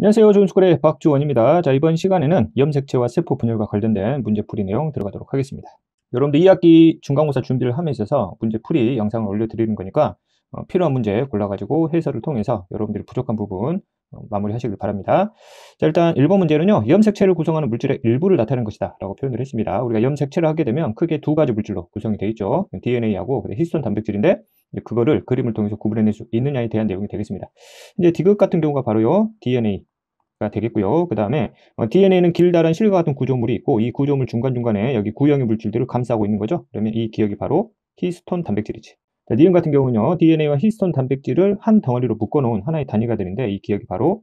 안녕하세요. 좋은스쿨의 박주원입니다. 자, 이번 시간에는 염색체와 세포 분열과 관련된 문제풀이 내용 들어가도록 하겠습니다. 여러분들 2학기 중간고사 준비를 함에 있어서 문제풀이 영상을 올려드리는 거니까 필요한 문제 골라가지고 해설을 통해서 여러분들이 부족한 부분 마무리하시길 바랍니다. 자, 일단 1번 문제는요. 염색체를 구성하는 물질의 일부를 나타내는 것이다 라고 표현을 했습니다. 우리가 염색체를 하게 되면 크게 두 가지 물질로 구성이 되어 있죠. DNA하고 히스톤 단백질인데 그거를 그림을 통해서 구분해낼 수 있느냐에 대한 내용이 되겠습니다. 이제 디귿 같은 경우가 바로요. DNA가 되겠고요. 그 다음에 DNA는 길다란 실과 같은 구조물이 있고 이 구조물 중간중간에 여기 구형의 물질들을 감싸고 있는 거죠. 그러면 이 기억이 바로 히스톤 단백질이지. 자, 니은 같은 경우는요. DNA와 히스톤 단백질을 한 덩어리로 묶어놓은 하나의 단위가 되는데 이 기억이 바로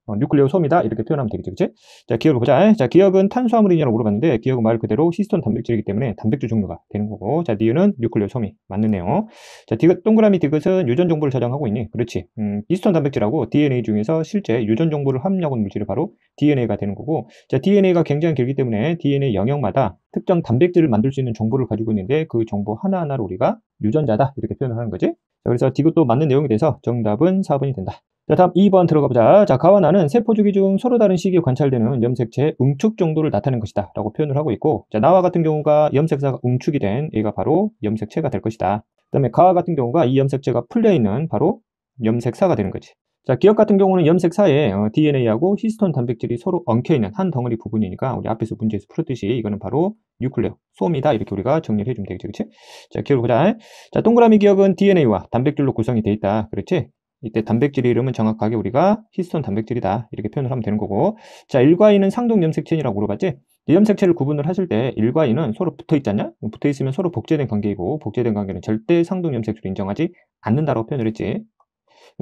뉴클레오솜이다 이렇게 표현하면 되겠죠. 그치? 자, 기억을 보자. 자, 기억은 탄수화물이냐고 물어봤는데 기억은 말 그대로 히스톤 단백질이기 때문에 단백질 종류가 되는 거고, 자, 니은은 뉴클레오솜이 맞는네요. 자, 디귿, 동그라미 디귿은 유전 정보를 저장하고 있니? 그렇지. 히스톤 단백질하고 DNA 중에서 실제 유전 정보를 함유하고 있는 물질이 바로 DNA가 되는 거고, 자, DNA가 굉장히 길기 때문에 DNA 영역마다 특정 단백질을 만들 수 있는 정보를 가지고 있는데 그 정보 하나하나를 우리가 유전자다 이렇게 표현을 하는 거지. 자, 그래서 디귿도 맞는 내용이 돼서 정답은 4번이 된다. 자, 다음 2번 들어가 보자. 자, 가와 나는 세포 주기 중 서로 다른 시기에 관찰되는 염색체의 응축 정도를 나타낸 것이다 라고 표현을 하고 있고, 자, 나와 같은 경우가 염색사가 응축이 된 얘가 바로 염색체가 될 것이다. 그 다음에 가와 같은 경우가 이 염색체가 풀려있는 바로 염색사가 되는 거지. 자, 기억 같은 경우는 염색사에 DNA하고 히스톤 단백질이 서로 엉켜있는 한 덩어리 부분이니까 우리 앞에서 문제에서 풀었듯이 이거는 바로 뉴클레오 솜이다 이렇게 우리가 정리를 해주면 되겠죠. 그치? 자, 기억을 보자. 자, 동그라미 기억은 DNA와 단백질로 구성이 돼 있다. 그렇지? 이때 단백질의 이름은 정확하게 우리가 히스톤 단백질이다 이렇게 표현을 하면 되는 거고, 자, 1과 2는 상동 염색체라고 물어봤지? 이 염색체를 구분을 하실 때 1과 2는 서로 붙어 있지 않냐? 붙어 있으면 서로 복제된 관계이고 복제된 관계는 절대 상동 염색체로 인정하지 않는다라고 표현을 했지.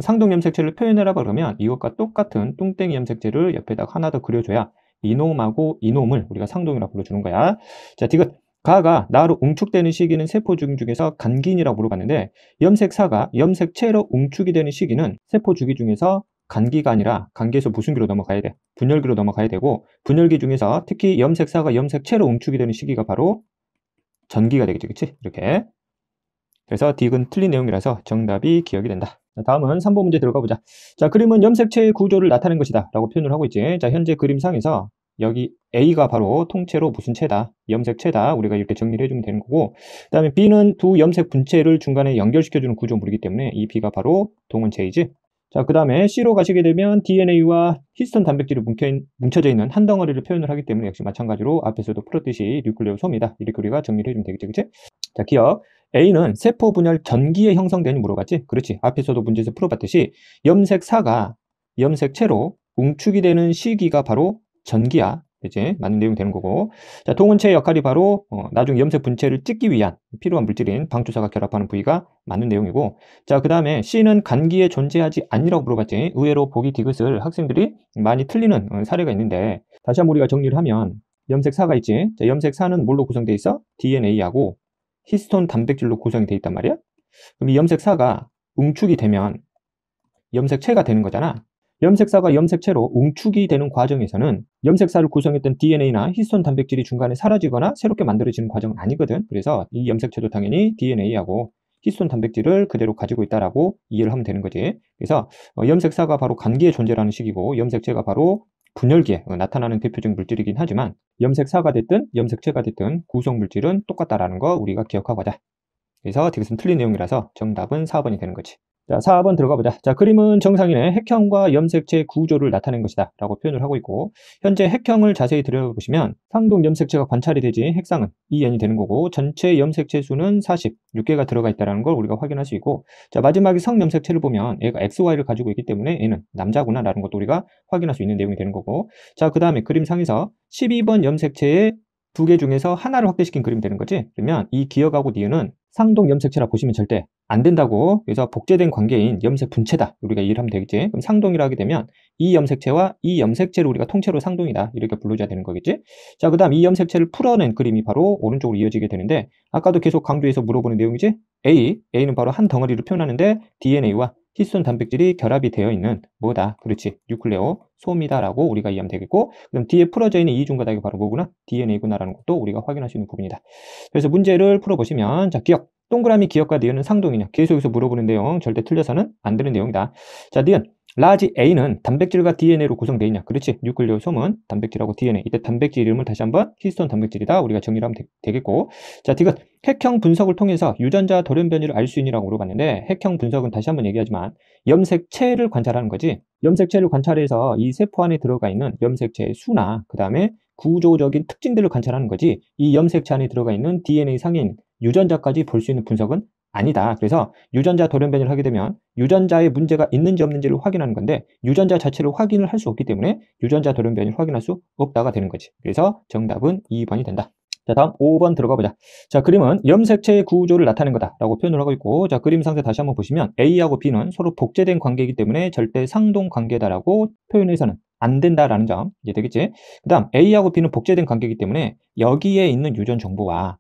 상동 염색체를 표현해라 그러면 이것과 똑같은 뚱땡이 염색체를 옆에다가 하나 더 그려줘야 이놈하고 이놈을 우리가 상동이라고 불러주는 거야. 자, 디귿. 가가 나로 웅축되는 시기는 세포 중에서 간기인이라고 물어봤는데 염색사가 염색체로 웅축이 되는 시기는 세포 주기 중에서 간기가 아니라 간기에서 무슨 기로 넘어가야 돼? 분열기로 넘어가야 되고, 분열기 중에서 특히 염색사가 염색체로 웅축이 되는 시기가 바로 전기가 되겠지. 그치? 이렇게. 그래서 디귿은 틀린 내용이라서 정답이 기억이 된다. 자, 다음은 3번 문제 들어가 보자. 자, 그림은 염색체의 구조를 나타낸 것이다 라고 표현을 하고 있지. 자, 현재 그림상에서 여기 A가 바로 통째로 무슨 체다? 염색체다. 우리가 이렇게 정리를 해주면 되는 거고, 그 다음에 B는 두 염색 분체를 중간에 연결시켜주는 구조물이기 때문에 이 B가 바로 동원체이지. 자, 그 다음에 C로 가시게 되면 DNA와 히스톤 단백질이 뭉쳐져 있는 한 덩어리를 표현을 하기 때문에 역시 마찬가지로 앞에서도 풀었듯이 뉴클레오솜이다 이렇게 우리가 정리를 해주면 되겠지. 그치? 자, 기억. A는 세포 분열 전기에 형성되니 물어봤지? 그렇지. 앞에서도 문제에서 풀어봤듯이 염색사가 염색체로 웅축이 되는 시기가 바로 전기야. 그치? 맞는 내용이 되는 거고. 자, 동원체의 역할이 바로 나중 염색 분체를 찍기 위한 필요한 물질인 방추사가 결합하는 부위가 맞는 내용이고, 자, 그 다음에 C는 간기에 존재하지 않니라고 물어봤지? 의외로 보기 디귿을 학생들이 많이 틀리는 사례가 있는데, 다시 한번 우리가 정리를 하면 염색사가 있지? 자, 염색사는 뭘로 구성되어 있어? DNA하고 히스톤 단백질로 구성이 되어 있단 말이야. 그럼 이 염색사가 웅축이 되면 염색체가 되는 거잖아. 염색사가 염색체로 웅축이 되는 과정에서는 염색사를 구성했던 DNA나 히스톤 단백질이 중간에 사라지거나 새롭게 만들어지는 과정은 아니거든. 그래서 이 염색체도 당연히 DNA하고 히스톤 단백질을 그대로 가지고 있다라고 이해를 하면 되는 거지. 그래서 염색사가 바로 간기의 존재라는 식이고 염색체가 바로 분열기에 나타나는 대표적인 물질이긴 하지만 염색사가 됐든 염색체가 됐든 구성 물질은 똑같다라는 거 우리가 기억하고 가자. 그래서 디귿은 틀린 내용이라서 정답은 4번이 되는 거지. 자, 4번 들어가 보자. 자, 그림은 정상인의 핵형과 염색체 구조를 나타낸 것이다 라고 표현을 하고 있고, 현재 핵형을 자세히 들여다보시면 상동 염색체가 관찰이 되지 핵상은 2n이 되는 거고, 전체 염색체 수는 46개가 들어가 있다는 걸 우리가 확인할 수 있고, 자, 마지막에 성 염색체를 보면 얘가 XY를 가지고 있기 때문에 얘는 남자구나 라는 것도 우리가 확인할 수 있는 내용이 되는 거고, 자, 그 다음에 그림상에서 12번 염색체의 두 개 중에서 하나를 확대시킨 그림이 되는 거지. 그러면 이 기억하고 니은은 상동 염색체라 보시면 절대 안 된다고. 그래서 복제된 관계인 염색 분체다 우리가 이해를 하면 되겠지. 그럼 상동이라 하게 되면 이 염색체와 이 염색체를 우리가 통째로 상동이다 이렇게 불러줘야 되는 거겠지. 자, 그 다음 이 염색체를 풀어낸 그림이 바로 오른쪽으로 이어지게 되는데, 아까도 계속 강조해서 물어보는 내용이지. A는 바로 한 덩어리를 표현하는데 DNA와 히스톤 단백질이 결합이 되어 있는 뭐다? 그렇지. 뉴클레오 솜이다라고 우리가 이해하면 되겠고, 그럼 뒤에 풀어져 있는 이 중과닭이 바로 뭐구나? DNA구나라는 것도 우리가 확인할 수 있는 부분이다. 그래서 문제를 풀어보시면, 자, 기억. 동그라미 기억과 니은은 상동이냐? 계속해서 물어보는 내용 절대 틀려서는 안 되는 내용이다. 자, 니은 라지 A는 단백질과 DNA로 구성되어 있냐? 그렇지. 뉴클레오솜은 단백질하고 DNA. 이때 단백질 이름을 다시 한번 히스톤 단백질이다. 우리가 정리를 하면 되겠고. 자, 디귿 핵형 분석을 통해서 유전자 돌연 변이를 알 수 있느라고 물어봤는데 핵형 분석은 다시 한번 얘기하지만 염색체를 관찰하는 거지. 염색체를 관찰해서 이 세포 안에 들어가 있는 염색체의 수나 그 다음에 구조적인 특징들을 관찰하는 거지. 이 염색체 안에 들어가 있는 DNA 상인 유전자까지 볼 수 있는 분석은 아니다. 그래서 유전자 돌연 변이를 하게 되면 유전자에 문제가 있는지 없는지를 확인하는 건데 유전자 자체를 확인을 할 수 없기 때문에 유전자 돌연 변이를 확인할 수 없다가 되는 거지. 그래서 정답은 2번이 된다. 자, 다음 5번 들어가 보자. 자, 그림은 염색체의 구조를 나타낸 거다라고 표현을 하고 있고, 자, 그림 상세 다시 한번 보시면 A하고 B는 서로 복제된 관계이기 때문에 절대 상동 관계다라고 표현해서는 안 된다라는 점 이해되겠지? 그 다음 A하고 B는 복제된 관계이기 때문에 여기에 있는 유전 정보와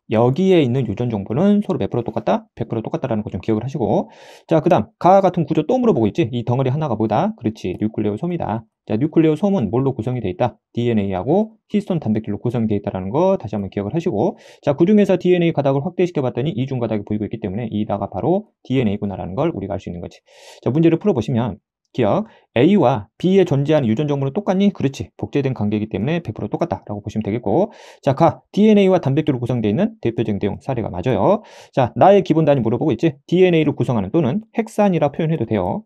여기에 있는 유전 정보는 서로 몇 프로 똑같다? 100% 똑같다라는 거 좀 기억을 하시고, 자, 그 다음 가와 같은 구조 또 물어보고 있지? 이 덩어리 하나가 뭐다? 그렇지, 뉴클레오솜이다. 자, 뉴클레오솜은 뭘로 구성이 되어 있다? DNA하고 히스톤 단백질로 구성이 되어 있다는 거 다시 한번 기억을 하시고, 자, 그 중에서 DNA 가닥을 확대시켜 봤더니 이중 가닥이 보이고 있기 때문에 이다가 바로 DNA구나라는 걸 우리가 알 수 있는 거지. 자, 문제를 풀어보시면 기억, A와 B에 존재하는 유전 정보는 똑같니? 그렇지. 복제된 관계이기 때문에 100% 똑같다라고 보시면 되겠고, 자, 가, DNA와 단백질로 구성되어 있는 대표적인 내용 사례가 맞아요. 자, 나의 기본 단위 물어보고 있지? DNA를 구성하는 또는 헥산이라 표현해도 돼요.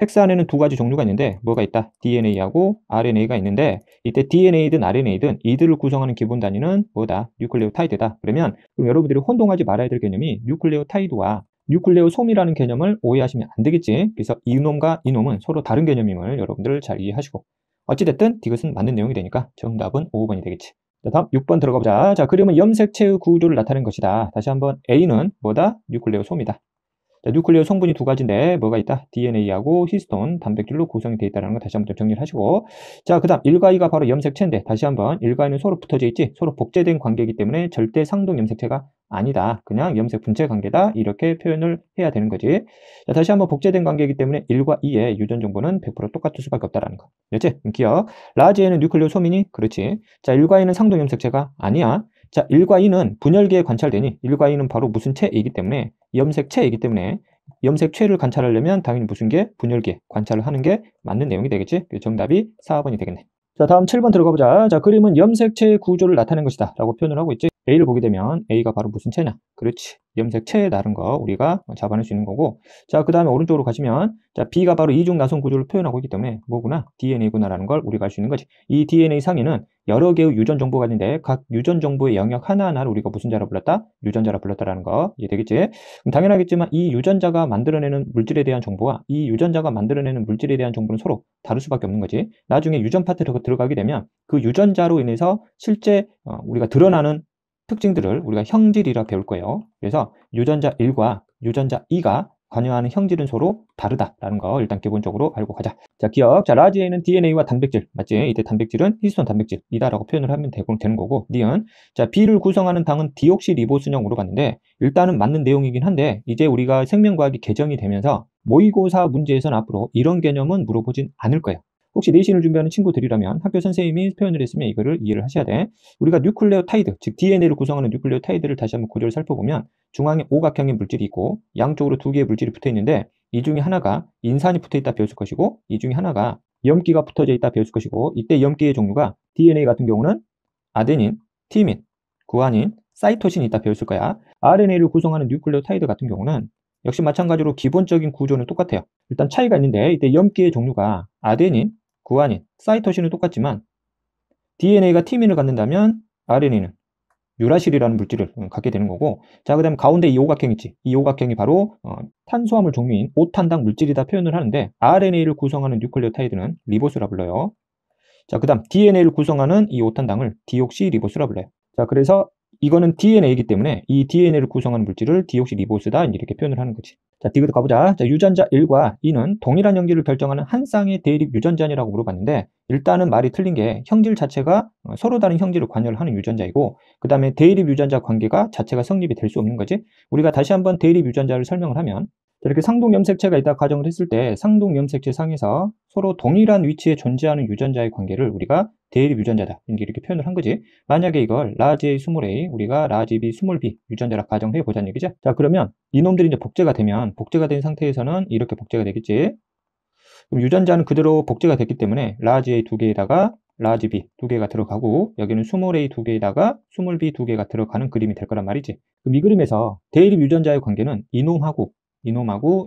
헥산에는 두 가지 종류가 있는데 뭐가 있다? DNA하고 RNA가 있는데 이때 DNA든 RNA든 이들을 구성하는 기본 단위는 뭐다? 뉴클레오타이드다. 그럼 여러분들이 혼동하지 말아야 될 개념이 뉴클레오타이드와 뉴클레오솜이라는 개념을 오해하시면 안 되겠지. 그래서 이놈과 이놈은 서로 다른 개념임을 여러분들 잘 이해하시고, 어찌됐든 이것은 맞는 내용이 되니까 정답은 5번이 되겠지. 자, 다음 6번 들어가 보자. 자, 그림은 염색체의 구조를 나타낸 것이다. 다시 한번 A는 뭐다? 뉴클레오솜이다. 자, 뉴클레오 성분이 두 가지인데 뭐가 있다? DNA하고 히스톤 단백질로 구성이 되어 있다는 거 다시 한번 정리를 하시고, 자, 그 다음 1과 2가 바로 염색체인데 다시 한번 1과 2는 서로 붙어져 있지? 서로 복제된 관계이기 때문에 절대 상동 염색체가 아니다. 그냥 염색 분체 관계다. 이렇게 표현을 해야 되는 거지. 자, 다시 한번 복제된 관계이기 때문에 1과 2의 유전 정보는 100% 똑같을 수밖에 없다라는 거. 그렇지? 기억. 라지에는 뉴클레오 솜이니? 그렇지. 자, 1과 2는 상동 염색체가 아니야. 자, 1과 2는 분열기에 관찰되니 1과 2는 바로 무슨 체이기 때문에 염색체이기 때문에 염색체를 관찰하려면 당연히 무슨 게? 분열기에 관찰을 하는 게 맞는 내용이 되겠지? 정답이 4번이 되겠네. 자, 다음 7번 들어가 보자. 자, 그림은 염색체의 구조를 나타낸 것이다 라고 표현을 하고 있지. A를 보게 되면 A가 바로 무슨 체냐? 그렇지. 염색체에 다른 거 우리가 잡아낼 수 있는 거고, 자, 그 다음에 오른쪽으로 가시면 자, B가 바로 이중 나선 구조를 표현하고 있기 때문에 뭐구나? DNA구나라는 걸 우리가 알 수 있는 거지. 이 DNA 상에는 여러 개의 유전 정보가 있는데 각 유전 정보의 영역 하나하나를 우리가 무슨 자라 불렀다? 유전자라 불렀다라는 거 이해되겠지? 그럼 당연하겠지만 이 유전자가 만들어내는 물질에 대한 정보와 이 유전자가 만들어내는 물질에 대한 정보는 서로 다를 수밖에 없는 거지. 나중에 유전 파트로 들어가게 되면 그 유전자로 인해서 실제 우리가 드러나는 특징들을 우리가 형질이라 배울 거예요. 그래서 유전자 1과 유전자 2가 관여하는 형질은 서로 다르다라는 거 일단 기본적으로 알고 가자. 자, 기억. 자, 라지에는 DNA와 단백질, 맞지? 이때 단백질은 히스톤 단백질이다라고 표현을 하면 되는 거고, 니은. 자, B를 구성하는 당은 디옥시리보스냐고 물어봤는데 일단은 맞는 내용이긴 한데 이제 우리가 생명과학이 개정이 되면서 모의고사 문제에서는 앞으로 이런 개념은 물어보진 않을 거예요. 혹시 내신을 준비하는 친구들이라면 학교 선생님이 표현을 했으면 이거를 이해를 하셔야 돼. 우리가 뉴클레오타이드, 즉 DNA를 구성하는 뉴클레오타이드를 다시 한번 구조를 살펴보면 중앙에 오각형의 물질이 있고 양쪽으로 두 개의 물질이 붙어 있는데 이 중에 하나가 인산이 붙어 있다 배웠을 것이고 이 중에 하나가 염기가 붙어져 있다 배웠을 것이고, 이때 염기의 종류가 DNA 같은 경우는 아데닌, 티민, 구아닌, 사이토신이 있다 배웠을 거야. RNA를 구성하는 뉴클레오타이드 같은 경우는 역시 마찬가지로 기본적인 구조는 똑같아요. 일단 차이가 있는데 이때 염기의 종류가 아데닌, 구아닌, 사이토신은 똑같지만 DNA가 티민을 갖는다면 RNA는 유라실이라는 물질을 갖게 되는 거고, 자, 그 다음에 가운데 이 오각형 있지. 이 오각형이 바로 탄수화물 종류인 5탄당 물질이다 표현을 하는데 RNA를 구성하는 뉴클레오타이드는 리보스라 불러요. 자, 그 다음 DNA를 구성하는 이 5탄당을 디옥시리보스라 불러요. 자, 그래서 이거는 DNA이기 때문에 이 DNA를 구성하는 물질을 디옥시리보스다 이렇게 표현을 하는 거지. 자, 디귿 가보자. 자, 유전자 1과 2는 동일한 형질을 결정하는 한 쌍의 대립 유전자니라고 물어봤는데 일단은 말이 틀린 게 형질 자체가 서로 다른 형질을 관여를 하는 유전자이고, 그 다음에 대립 유전자 관계가 자체가 성립이 될 수 없는 거지. 우리가 다시 한번 대립 유전자를 설명을 하면 이렇게 상동 염색체가 있다 가정을 했을 때 상동 염색체 상에서 서로 동일한 위치에 존재하는 유전자의 관계를 우리가 대립 유전자다. 이렇게 표현을 한 거지. 만약에 이걸 라지 A, 스몰 A, 우리가 라지 B, 스몰 B 유전자라 가정해 보자는 얘기죠. 자, 그러면 이놈들이 이제 복제가 되면 복제가 된 상태에서는 이렇게 복제가 되겠지. 그럼 유전자는 그대로 복제가 됐기 때문에 라지 A 2개에다가 라지 B 2개가 들어가고 여기는 스몰 A 2개에다가 스몰 B 2개가 들어가는 그림이 될 거란 말이지. 그럼 이 그림에서 대립 유전자의 관계는 이놈하고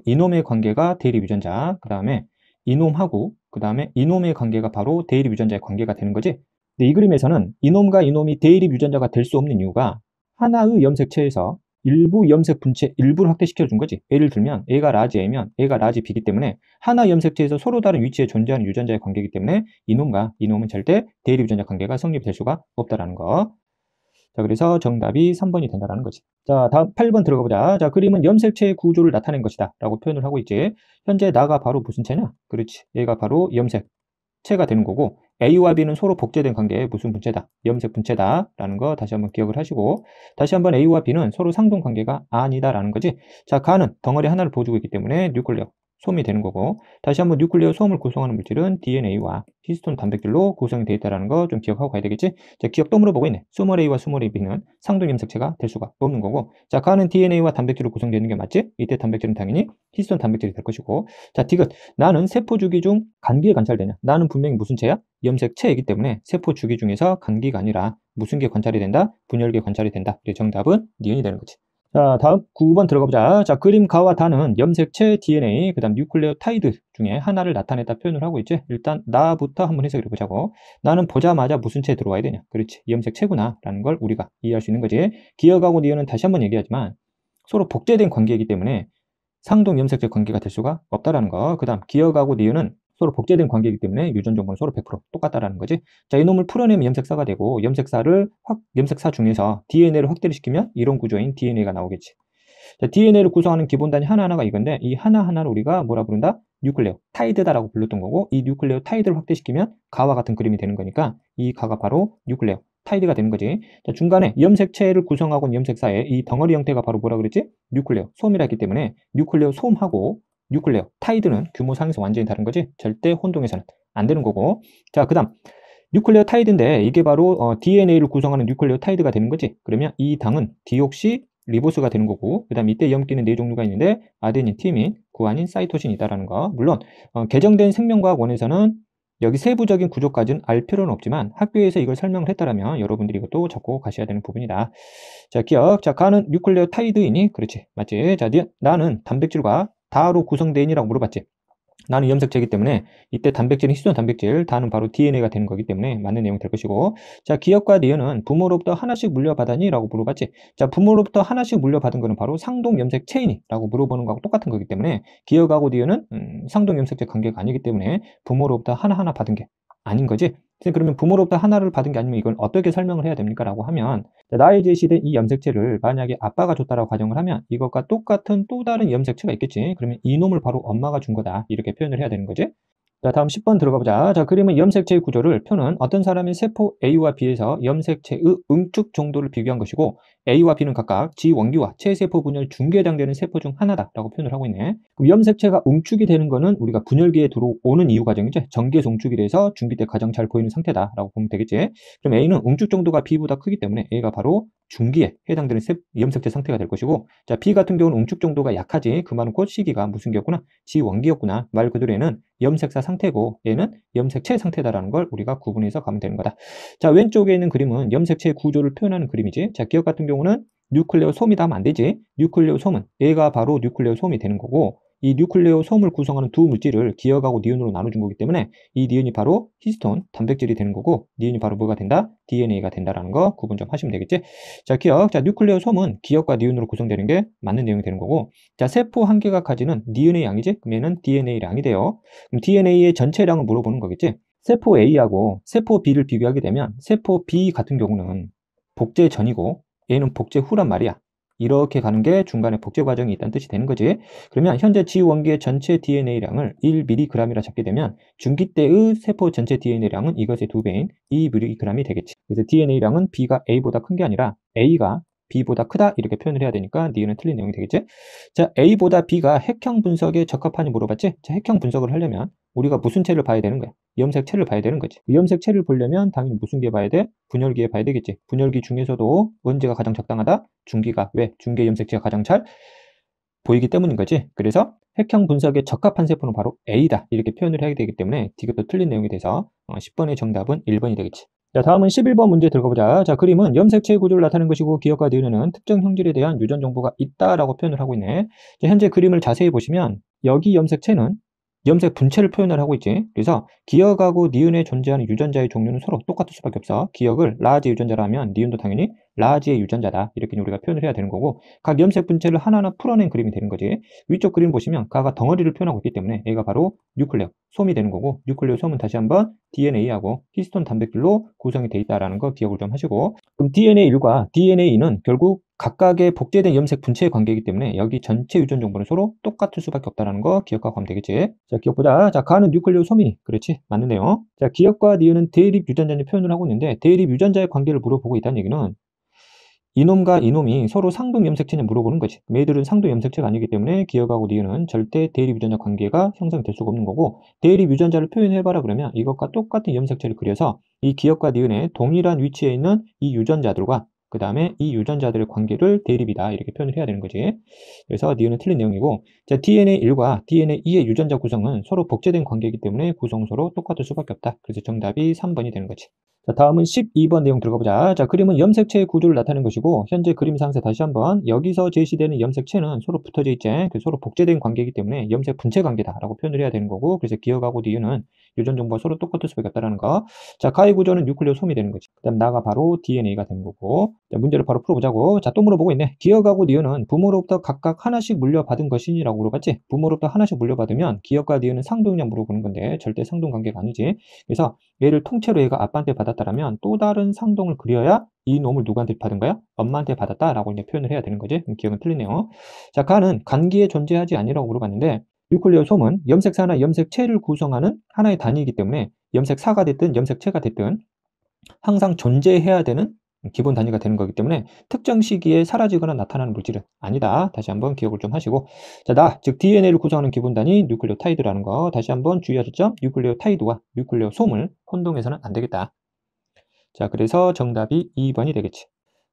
이놈의 관계가 대립 유전자, 그 다음에 이놈하고 그 다음에 이놈의 관계가 바로 대립 유전자의 관계가 되는 거지. 근데 이 그림에서는 이놈과 이놈이 대립 유전자가 될 수 없는 이유가 하나의 염색체에서 일부 염색 분체 일부를 확대시켜 준 거지. 예를 들면 A가 라지 A면 A가 라지 B이기 때문에 하나 염색체에서 서로 다른 위치에 존재하는 유전자의 관계이기 때문에 이놈과 이놈은 절대 대립 유전자 관계가 성립될 수가 없다라는 거. 자, 그래서 정답이 3번이 된다라는 거지. 자, 다음 8번 들어가 보자. 자, 그림은 염색체의 구조를 나타낸 것이다 라고 표현을 하고 있지. 현재 나가 바로 무슨 체냐? 그렇지. 얘가 바로 염색체가 되는 거고 A와 B는 서로 복제된 관계의 무슨 분체다? 염색 분체다 라는 거 다시 한번 기억을 하시고, 다시 한번 A와 B는 서로 상동 관계가 아니다 라는 거지. 자, 가는 덩어리 하나를 보여주고 있기 때문에 뉴클레오 솜이 되는 거고, 다시 한번 뉴클레오 솜을 구성하는 물질은 DNA와 히스톤 단백질로 구성이 되어 있다는 거 좀 기억하고 가야 되겠지. 자, 기억 또 물어보고 있네. 스몰 A와 스몰 B는 상동 염색체가 될 수가 없는 거고, 자, 가는 DNA와 단백질로 구성되는 게 맞지? 이때 단백질은 당연히 히스톤 단백질이 될 것이고, 자, 디귿 나는 세포 주기 중 간기에 관찰되냐? 나는 분명히 무슨 체야? 염색체이기 때문에 세포 주기 중에서 간기가 아니라 무슨 게 관찰이 된다? 분열계 관찰이 된다. 정답은 니은이 되는 거지. 자, 다음 9번 들어가 보자. 자, 그림 가와 다는 염색체 DNA, 그 다음 뉴클레오타이드 중에 하나를 나타냈다 표현을 하고 있지. 일단 나부터 한번 해석을 해보자고. 나는 보자마자 무슨 체에 들어와야 되냐? 그렇지. 염색체구나 라는 걸 우리가 이해할 수 있는 거지. 기억하고 니은은 다시 한번 얘기하지만 서로 복제된 관계이기 때문에 상동 염색체 관계가 될 수가 없다라는 거. 그 다음 기억하고 니은은 서로 복제된 관계이기 때문에 유전 정보는 서로 100% 똑같다라는 거지. 자, 이놈을 풀어내면 염색사가 되고, 염색사 중에서 DNA를 확대를 시키면 이론 구조인 DNA가 나오겠지. 자, DNA를 구성하는 기본 단위 하나하나가 이건데, 이 하나하나를 우리가 뭐라 부른다? 뉴클레오타이드다라고 불렀던 거고, 이 뉴클레오타이드를 확대시키면 가와 같은 그림이 되는 거니까 이 가가 바로 뉴클레오타이드가 되는 거지. 자, 중간에 염색체를 구성하고 있는 염색사의 이 덩어리 형태가 바로 뭐라 그랬지? 뉴클레오 솜이라 했기 때문에 뉴클레오 솜하고 뉴클레오타이드는 규모상에서 완전히 다른 거지. 절대 혼동해서는 안 되는 거고. 자, 그 다음 뉴클레오타이드인데 이게 바로 DNA를 구성하는 뉴클레오타이드가 되는 거지. 그러면 이 당은 디옥시 리보스가 되는 거고, 그 다음 이때 염기는 4종류가 있는데 아데닌, 티민, 구아닌, 사이토신이다라는 거. 물론 개정된 생명과학 원에서는 여기 세부적인 구조까지는 알 필요는 없지만 학교에서 이걸 설명을 했다라면 여러분들이 이것도 적고 가셔야 되는 부분이다. 자, 기억. 자, 가는 뉴클레오타이드이니? 그렇지. 맞지? 자, 나는 단백질과 다로 구성되어 있니라고 물어봤지. 나는 염색체이기 때문에 이때 단백질은 히스톤 단백질, 다는 바로 DNA가 되는 거기 때문에 맞는 내용이 될 것이고, 자, 기억과 니은은 부모로부터 하나씩 물려받았니? 라고 물어봤지. 자, 부모로부터 하나씩 물려받은 거는 바로 상동 염색체이니? 라고 물어보는 거하고 똑같은 거기 때문에 기억하고 니은은 상동 염색체 관계가 아니기 때문에 부모로부터 하나하나 받은 게 아닌 거지. 그러면 부모로부터 하나를 받은 게 아니면 이건 어떻게 설명을 해야 됩니까? 라고 하면, 나에 제시된 이 염색체를 만약에 아빠가 줬다라고 가정을 하면 이것과 똑같은 또 다른 염색체가 있겠지. 그러면 이놈을 바로 엄마가 준 거다. 이렇게 표현을 해야 되는 거지. 자, 다음 10번 들어가 보자. 자, 그림은 염색체의 구조를 표는 어떤 사람의 세포 A와 B에서 염색체의 응축 정도를 비교한 것이고, A와 B는 각각 지원기와 체세포 분열 중기에 해당되는 세포 중 하나다라고 표현을 하고 있네. 그럼 염색체가 응축이 되는 거는 우리가 분열기에 들어오는 이유 과정이죠. 전기에서 응축이 돼서 중기 때 가장 잘 보이는 상태다라고 보면 되겠지. 그럼 A는 응축 정도가 B보다 크기 때문에 A가 바로 중기에 해당되는 염색체 상태가 될 것이고, 자, B 같은 경우는 응축 정도가 약하지. 그 말은 곧 시기가 무슨 기였구나? 지원기였구나. 말 그대로 얘는 염색사 상태고 얘는 염색체 상태다라는 걸 우리가 구분해서 가면 되는 거다. 자, 왼쪽에 있는 그림은 염색체의 구조를 표현하는 그림이지. 자, 기억 같은 경우는 뉴클레오 솜이다 하면 안 되지. 뉴클레오 솜은 얘가 바로 뉴클레오 솜이 되는 거고, 이 뉴클레오 솜을 구성하는 두 물질을 기억하고 니은으로 나눠준 거기 때문에 이 니은이 바로 히스톤 단백질이 되는 거고, 니은이 바로 뭐가 된다? DNA가 된다라는 거 구분 좀 하시면 되겠지. 자, 기억. 자, 뉴클레오 솜은 기억과 니은으로 구성되는 게 맞는 내용이 되는 거고, 자, 세포 한 개가 가지는 니은의 양이지. 그럼 얘는 DNA량이 돼요. 그럼 DNA의 전체량을 물어보는 거겠지. 세포 A하고 세포 B를 비교하게 되면 세포 B 같은 경우는 복제 전이고 얘는 복제 후란 말이야. 이렇게 가는 게 중간에 복제 과정이 있다는 뜻이 되는 거지. 그러면 현재 지원기의 전체 DNA량을 1mg이라 잡게 되면 중기 때의 세포 전체 DNA량은 이것의 2배인 2mg이 되겠지. 그래서 DNA량은 B가 A보다 큰 게 아니라 A가 B보다 크다 이렇게 표현을 해야 되니까 니은은 틀린 내용이 되겠지. 자, A보다 B가 핵형 분석에 적합하니 물어봤지. 자, 핵형 분석을 하려면 우리가 무슨 체를 봐야 되는 거야? 염색체를 봐야 되는 거지. 염색체를 보려면 당연히 무슨 계 봐야 돼? 분열기에 봐야 되겠지. 분열기 중에서도 언제가 가장 적당하다? 중기가. 왜? 중계 염색체가 가장 잘 보이기 때문인 거지. 그래서 획형 분석에 적합한 세포는 바로 A다. 이렇게 표현을 해야 되기 때문에 D가 틀린 내용이 돼서 10번의 정답은 1번이 되겠지. 자, 다음은 11번 문제 들어가보자. 자, 그림은 염색체의 구조를 나타내는 것이고 기억과 니은에는 특정 형질에 대한 유전 정보가 있다라고 표현을 하고 있네. 자, 현재 그림을 자세히 보시면 여기 염색체는 염색 분체를 표현을 하고 있지. 그래서 기억하고 니은에 존재하는 유전자의 종류는 서로 똑같을 수밖에 없어. 기억을 라지 유전자라면 니은도 당연히 라지의 유전자다. 이렇게 우리가 표현을 해야 되는 거고, 각 염색 분체를 하나하나 풀어낸 그림이 되는 거지. 위쪽 그림 보시면 가가 덩어리를 표현하고 있기 때문에 얘가 바로 뉴클레오 솜이 되는 거고, 뉴클레오 솜은 다시 한번 DNA하고 히스톤 단백질로 구성이 되어 있다는 거 기억을 좀 하시고, 그럼 DNA1과 DNA2는 결국 각각의 복제된 염색 분체의 관계이기 때문에 여기 전체 유전 정보는 서로 똑같을 수밖에 없다는 거 기억하고 하면 되겠지. 자, 기억보자. 자, 가는 뉴클레오 솜이니. 그렇지. 맞는데요. 자, 기억과 니은은 대립 유전자를 표현을 하고 있는데, 대립 유전자의 관계를 물어보고 있다는 얘기는 이놈과 이놈이 서로 상동 염색체냐 물어보는 거지. 얘들은 상동 염색체가 아니기 때문에 기억하고 니은은 절대 대립 유전자 관계가 형성될 수가 없는 거고, 대립 유전자를 표현해봐라 그러면 이것과 똑같은 염색체를 그려서 이 기억과 니은의 동일한 위치에 있는 이 유전자들과 그 다음에 이 유전자들의 관계를 대립이다 이렇게 표현을 해야 되는 거지. 그래서 니은은 틀린 내용이고, 자, DNA1과 DNA2의 유전자 구성은 서로 복제된 관계이기 때문에 구성서로 똑같을 수밖에 없다. 그래서 정답이 3번이 되는 거지. 자, 다음은 12번 내용 들어가보자. 자, 그림은 염색체의 구조를 나타내는 것이고, 현재 그림 상세 다시 한번 여기서 제시되는 염색체는 서로 붙어져 있지. 서로 복제된 관계이기 때문에 염색 분체 관계다라고 표현을 해야 되는 거고, 그래서 기억하고 니은은 유전 정보가 서로 똑같을 수밖에 없다는 거. 자, 가의 구조는 뉴클레오 솜이 되는 거지. 그 다음 나가 바로 DNA가 되는 거고. 자, 문제를 바로 풀어보자고. 자, 또 물어보고 있네. 기억하고 니은은 부모로부터 각각 하나씩 물려받은 것이니라고 물어봤지. 부모로부터 하나씩 물려받으면 기억과 니은은 상동이냐 물어보는 건데 절대 상동 관계가 아니지. 그래서 얘를 통째로 얘가 아빠한테 받았다라면 또 다른 상동을 그려야 이 놈을 누구한테 받은 거야? 엄마한테 받았다라고 이제 표현을 해야 되는 거지. 기억은 틀리네요. 자, 가는 간기에 존재하지 아니라고 물어봤는데, 뉴클레오 솜은 염색사나 염색체를 구성하는 하나의 단위이기 때문에 염색사가 됐든 염색체가 됐든 항상 존재해야 되는 기본 단위가 되는 거기 때문에 특정 시기에 사라지거나 나타나는 물질은 아니다. 다시 한번 기억을 좀 하시고, 자, 즉 DNA를 구성하는 기본 단위 뉴클레오타이드라는 거 다시 한번 주의하실 점, 뉴클레오타이드와 뉴클레오 솜을 혼동해서는 안 되겠다. 자, 그래서 정답이 2번이 되겠지.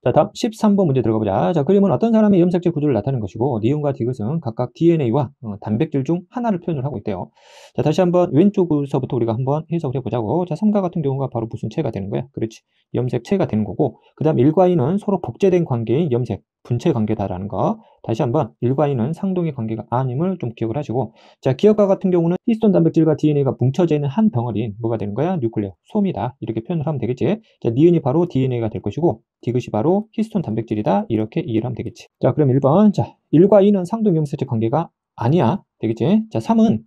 자, 다음 13번 문제 들어가보자. 자, 그림은 어떤 사람의 염색체 구조를 나타내는 것이고, 니은과 디귿은 각각 DNA와 단백질 중 하나를 표현을 하고 있대요. 자, 다시 한번 왼쪽에서부터 우리가 한번 해석을 해보자고. 자, 3가 같은 경우가 바로 무슨 체가 되는 거야? 그렇지. 염색체가 되는 거고, 그 다음 1과 2는 서로 복제된 관계인 염색, 분체 관계다라는 거. 다시 한번 1과 2는 상동의 관계가 아님을 좀 기억을 하시고, 자, 기억과 같은 경우는 히스톤 단백질과 DNA가 뭉쳐져 있는 한 덩어리인 뭐가 되는 거야? 뉴클레오 솜이다. 이렇게 표현을 하면 되겠지. 자, 니은이 바로 DNA가 될 것이고, 디귿이 바로 히스톤 단백질이다. 이렇게 이해를 하면 되겠지. 자, 그럼 1번. 자, 1과 2는 상동 염색체 관계가 아니야. 되겠지. 자, 3은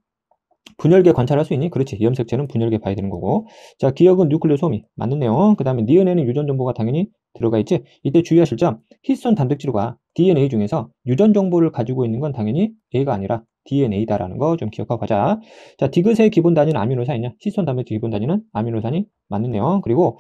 분열계 관찰할 수 있니? 그렇지. 염색체는 분열계 봐야 되는 거고. 자, 기억은 뉴클레오 솜이 맞는 내용. 그 다음에 니은에는 유전 정보가 당연히 들어가 있지. 이때 주의하실 점, 히스톤 단백질과 DNA 중에서 유전 정보를 가지고 있는 건 당연히 A가 아니라 DNA다라는 거 좀 기억하고 가자. 자, 디귿의 기본 단위는 아미노산이냐? 히스톤 단백질 기본 단위는 아미노산이 맞는 내용. 그리고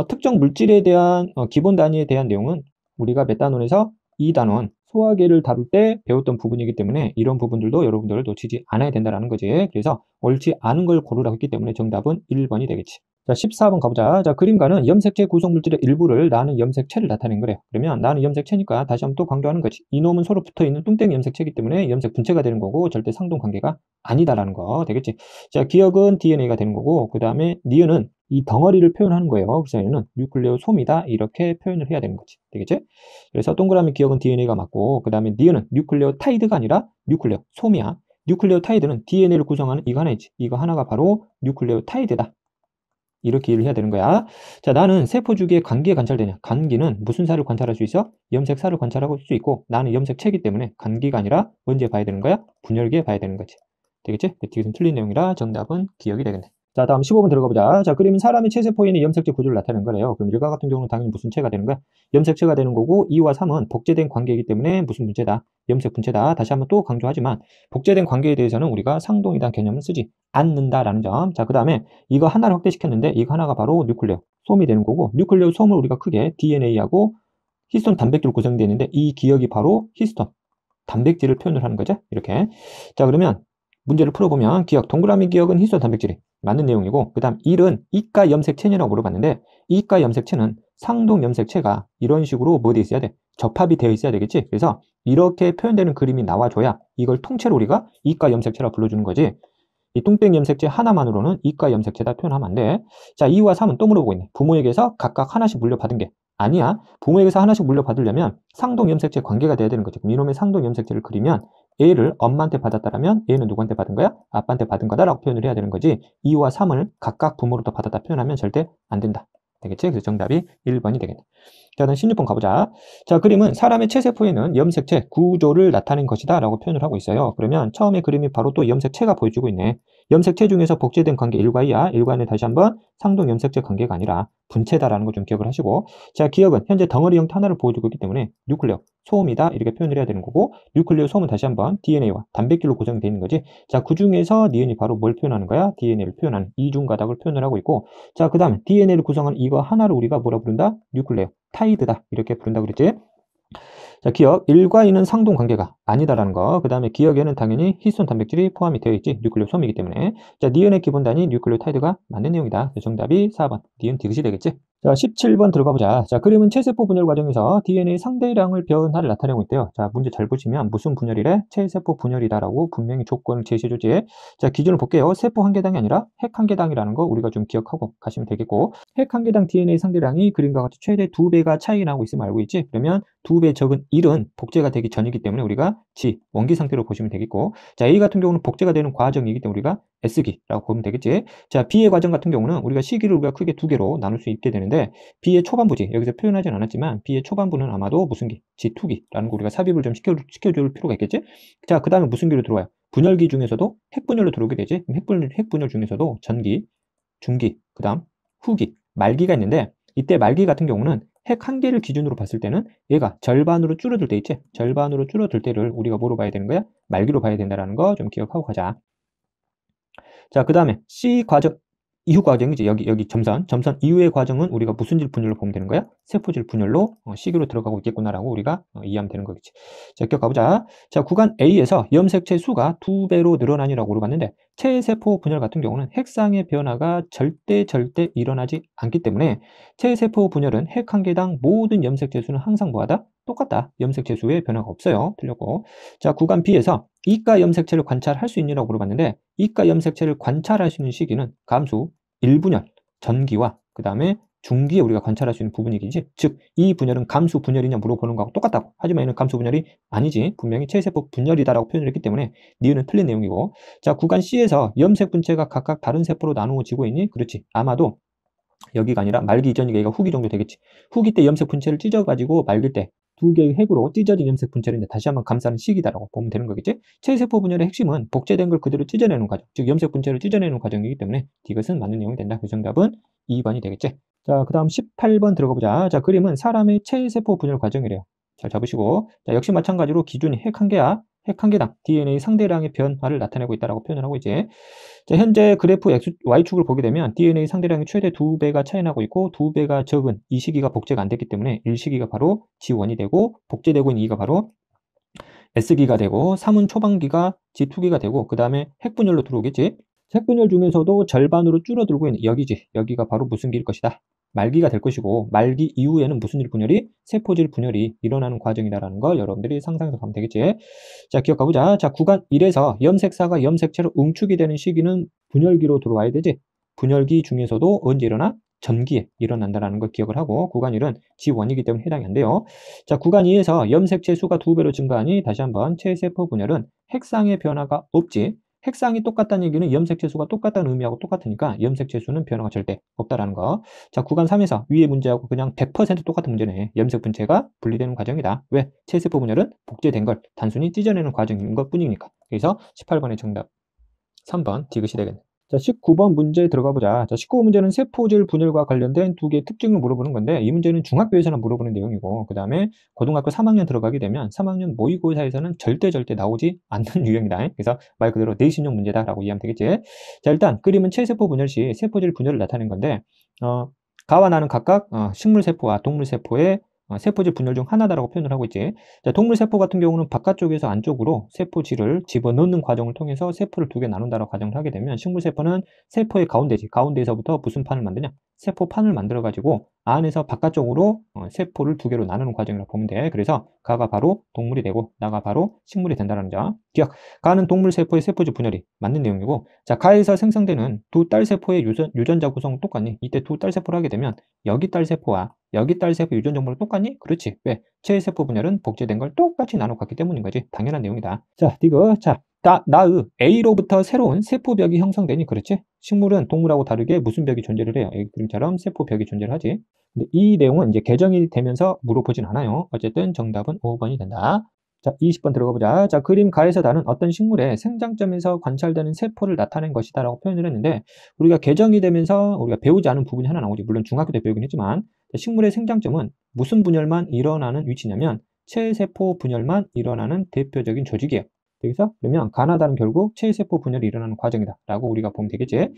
특정 물질에 대한 기본 단위에 대한 내용은 우리가 메타논에서 2단원 소화계를 다룰 때 배웠던 부분이기 때문에 이런 부분들도 여러분들 놓치지 않아야 된다는 거지. 그래서 옳지 않은 걸 고르라고 했기 때문에 정답은 1번이 되겠지. 자, 14번 가보자. 자, 그림과는 염색체 구성 물질의 일부를 나는 염색체를 나타낸 거래요. 그러면 나는 염색체니까 다시 한번 또 강조하는 거지. 이놈은 서로 붙어있는 뚱땡이 염색체이기 때문에 염색 분체가 되는 거고 절대 상동 관계가 아니다라는 거 되겠지. 자, 기억은 DNA가 되는 거고, 그 다음에 니은은 이 덩어리를 표현하는 거예요. 그래서 얘는 뉴클레오 솜이다 이렇게 표현을 해야 되는 거지. 되겠지? 그래서 동그라미 기억은 DNA가 맞고, 그 다음에 니은은 뉴클레오타이드가 아니라 뉴클레오 솜이야. 뉴클레오타이드는 DNA를 구성하는 이거 하나 있지. 이거 하나가 바로 뉴클레오타이드다. 이렇게 이해를 해야 되는 거야. 자, 나는 세포 주기에 간기에 관찰되냐? 간기는 무슨 살을 관찰할 수 있어? 염색살을 관찰할 수 있고, 나는 염색체이기 때문에 간기가 아니라 언제 봐야 되는 거야? 분열기에 봐야 되는 거지. 되겠지? 디귿은 틀린 내용이라 정답은 기억이 되겠네. 자, 다음 15번 들어가보자. 자, 그림은 사람의 체세포에 있는 염색체 구조를 나타내는 거래요. 그럼 1과 같은 경우는 당연히 무슨 체가 되는 거야? 염색체가 되는 거고, 2와 3은 복제된 관계이기 때문에 무슨 분체다? 염색 분체다. 다시 한번 또 강조하지만 복제된 관계에 대해서는 우리가 상동이란 개념을 쓰지 않는다라는 점. 자, 그 다음에 이거 하나를 확대시켰는데 이거 하나가 바로 뉴클레오 솜이 되는 거고, 뉴클레오 솜을 우리가 크게 DNA하고 히스톤 단백질로 구성되어 있는데 이 기억이 바로 히스톤 단백질을 표현을 하는 거죠. 이렇게. 자, 그러면 문제를 풀어보면 기억, 동그라미 기억은 히스톤 단백질이, 맞는 내용이고, 그 다음 1은 이가 염색체냐라고 물어봤는데, 이가 염색체는 상동 염색체가 이런 식으로 뭐 돼 있어야 돼? 접합이 되어 있어야 되겠지? 그래서 이렇게 표현되는 그림이 나와줘야 이걸 통째로 우리가 이가 염색체라 불러주는 거지. 이 똥땡 염색체 하나만으로는 이가 염색체다 표현하면 안 돼. 자, 2와 3은 또 물어보고 있네. 부모에게서 각각 하나씩 물려받은 게 아니야. 부모에게서 하나씩 물려받으려면 상동 염색체 관계가 돼야 되는 거지. 그럼 이놈의 상동 염색체를 그리면 A를 엄마한테 받았다라면 A는 누구한테 받은 거야? 아빠한테 받은 거다라고 표현을 해야 되는 거지. 2와 3을 각각 부모로부터 받았다 표현하면 절대 안 된다. 되겠지? 그래서 정답이 1번이 되겠네. 자, 다음 16번 가보자. 자, 그림은 사람의 체세포에는 염색체 구조를 나타낸 것이다 라고 표현을 하고 있어요. 그러면 처음에 그림이 바로 또 염색체가 보여주고 있네. 염색체 중에서 복제된 관계 1과 2야. 1과는 다시 한번 상동 염색체 관계가 아니라 분체다라는 거 좀 기억을 하시고, 자, 기억은 현재 덩어리 형태 하나를 보여주고 있기 때문에 뉴클레오, 소음이다 이렇게 표현을 해야 되는 거고, 뉴클레오 소음은 다시 한번 DNA와 단백질로 구성되어 있는 거지. 자, 그 중에서 니은이 바로 뭘 표현하는 거야? DNA를 표현하는 이중가닥을 표현을 하고 있고, 자, 그 다음에 DNA를 구성하는 이거 하나를 우리가 뭐라 부른다? 뉴클레오, 타이드다 이렇게 부른다 그랬지. 자, 기억 1과 2는 상동 관계가 아니다라는 거. 그 다음에 기억에는 당연히 히스톤 단백질이 포함이 되어 있지. 뉴클레오 솜이기 때문에. 자, 니은의 기본 단위 뉴클레오타이드가 맞는 내용이다. 정답이 4번 니은 디귿이 되겠지. 자, 17번 들어가 보자. 자, 그림은 체세포 분열 과정에서 DNA 상대량을 변화를 나타내고 있대요. 자, 문제 잘 보시면 무슨 분열이래? 체세포 분열이다라고 분명히 조건을 제시해줬지. 자, 기준을 볼게요. 세포 한 개당이 아니라 핵 한 개당이라는 거 우리가 좀 기억하고 가시면 되겠고, 핵 한 개당 DNA 상대량이 그림과 같이 최대 2배가 차이 나고 있으면 알고 있지. 그러면 2배 적은 1은 복제가 되기 전이기 때문에 우리가 G, 원기 상태로 보시면 되겠고, 자, A 같은 경우는 복제가 되는 과정이기 때문에 우리가 S기라고 보면 되겠지. 자, B의 과정 같은 경우는 우리가 시기를 우리가 크게 두 개로 나눌 수 있게 되는데, B의 초반부지, 여기서 표현하진 않았지만 B의 초반부는 아마도 무슨 기? G2기라는 거 우리가 삽입을 좀 시켜줄 필요가 있겠지. 자, 그 다음에 무슨 기로 들어와요? 분열기 중에서도 핵분열로 들어오게 되지. 핵분열 중에서도 전기, 중기, 그 다음 후기, 말기가 있는데, 이때 말기 같은 경우는 핵 한 개를 기준으로 봤을 때는 얘가 절반으로 줄어들 때 있지. 절반으로 줄어들 때를 우리가 뭐로 봐야 되는 거야? 말기로 봐야 된다는 거 좀 기억하고 가자. 자, 그 다음에 C 과정 이후 과정이지. 여기 점선 이후의 과정은 우리가 무슨 질 분열로 보면 되는 거야? 세포질 분열로 시기로 들어가고 있겠구나라고 우리가 이해하면 되는 거겠지. 자, 기억해보자. 자, 구간 A에서 염색체 수가 2배로 늘어나니라고 물어봤는데, 체세포 분열 같은 경우는 핵상의 변화가 절대 일어나지 않기 때문에 체세포 분열은 핵 한 개당 모든 염색체 수는 항상 뭐하다? 똑같다. 염색체 수에 변화가 없어요. 틀렸고. 자, 구간 B에서 이가 염색체를 관찰할 수 있느냐고 물어봤는데, 이가 염색체를 관찰할 수 있는 시기는 감수 1분열, 전기와 그 다음에 중기에 우리가 관찰할 수 있는 부분이기지. 즉, 이 분열은 감수 분열이냐 물어보는 거하고 똑같다고. 하지만 얘는 감수 분열이 아니지. 분명히 체세포 분열이다라고 표현을 했기 때문에 니은은 틀린 내용이고. 자, 구간 C에서 염색 분체가 각각 다른 세포로 나누어지고 있니? 그렇지. 아마도 여기가 아니라 말기 이전이가 얘가 후기 정도 되겠지. 후기 때 염색 분체를 찢어가지고 말길 때 두 개의 핵으로 찢어진 염색 분체를 다시 한번 감싸는 시기다라고 보면 되는 거겠지. 체세포 분열의 핵심은 복제된 걸 그대로 찢어내는 과정, 즉 염색 분체를 찢어내는 과정이기 때문에 이것은 맞는 내용이 된다. 그 정답은 2번이 되겠지. 자, 그 다음 18번 들어가 보자. 자, 그림은 사람의 체세포 분열 과정이래요. 잘 잡으시고, 자, 역시 마찬가지로 기준이 핵 한 개야. 핵 한 개당 DNA 상대량의 변화를 나타내고 있다라고 표현을 하고 있지. 자, 현재 그래프 Y축을 보게 되면 DNA 상대량이 최대 2배가 차이 나고 있고, 2배가 적은 이 시기가 복제가 안 됐기 때문에 1시기가 바로 G1이 되고, 복제되고 있는 2가 바로 S기가 되고, 3은 초반기가 G2기가 되고, 그 다음에 핵분열로 들어오겠지. 핵분열 중에서도 절반으로 줄어들고 있는 여기지. 여기가 바로 무슨 기일 것이다? 말기가 될 것이고, 말기 이후에는 무슨 질 분열이? 세포질 분열이 일어나는 과정이다라는 걸 여러분들이 상상해서 가면 되겠지. 자, 기억해보자. 자, 구간 1에서 염색사가 염색체로 응축이 되는 시기는 분열기로 들어와야 되지. 분열기 중에서도 언제 일어나? 전기에 일어난다는 걸 기억을 하고, 구간 1은 G1이기 때문에 해당이 안 돼요. 자, 구간 2에서 염색체 수가 2배로 증가하니 다시 한번 체세포 분열은 핵상의 변화가 없지. 핵상이 똑같다는 얘기는 염색체 수가 똑같다는 의미하고 똑같으니까 염색체 수는 변화가 절대 없다라는 거. 자, 구간 3에서 위의 문제하고 그냥 100% 똑같은 문제네. 염색 분체가 분리되는 과정이다. 왜? 체세포 분열은 복제된 걸 단순히 찢어내는 과정인 것 뿐이니까. 그래서 18번의 정답 3번 디귿이 되겠네. 자, 19번 문제 들어가 보자. 자, 19번 문제는 세포질 분열과 관련된 두 개의 특징을 물어보는 건데, 이 문제는 중학교에서는 물어보는 내용이고, 그 다음에 고등학교 3학년 들어가게 되면 3학년 모의고사에서는 절대 나오지 않는 유형이다. 그래서 말 그대로 내신용 문제다라고 이해하면 되겠지. 자, 일단 그림은 체세포 분열 시 세포질 분열을 나타낸 건데, 가와 나는 각각 식물세포와 동물세포의 세포질 분열 중 하나다라고 표현을 하고 있지. 자, 동물 세포 같은 경우는 바깥쪽에서 안쪽으로 세포질을 집어넣는 과정을 통해서 세포를 두 개 나눈다라고 가정을 하게 되면, 식물 세포는 세포의 가운데지, 가운데에서부터 무슨 판을 만드냐? 세포판을 만들어 가지고 안에서 바깥쪽으로 세포를 두 개로 나누는 과정이라고 보면 돼. 그래서 가가 바로 동물이 되고 나가 바로 식물이 된다는 점 기억. 가는 동물 세포의 세포질 분열이 맞는 내용이고, 자, 가에서 생성되는 두 딸 세포의 유전자 구성은 똑같니? 이때 두 딸 세포를 하게 되면 여기 딸 세포와 여기 딸 세포 유전 정보를 똑같니? 그렇지. 왜? 체세포 분열은 복제된 걸 똑같이 나눠 갖기 때문인 거지. 당연한 내용이다. 자, 디귿. 자, 나의 A로부터 새로운 세포벽이 형성되니? 그렇지? 식물은 동물하고 다르게 무슨 벽이 존재를 해요? 여기 그림처럼 세포벽이 존재를 하지. 근데 이 내용은 이제 개정이 되면서 물어보진 않아요. 어쨌든 정답은 5번이 된다. 자, 20번 들어가 보자. 자, 그림 가에서 다는 어떤 식물의 생장점에서 관찰되는 세포를 나타낸 것이다 라고 표현을 했는데, 우리가 개정이 되면서 우리가 배우지 않은 부분이 하나 나오지. 물론 중학교 때 배우긴 했지만, 식물의 생장점은 무슨 분열만 일어나는 위치냐면 체세포 분열만 일어나는 대표적인 조직이에요. 여기서 그러면 가나다는 결국 체세포 분열이 일어나는 과정이다 라고 우리가 보면 되겠지.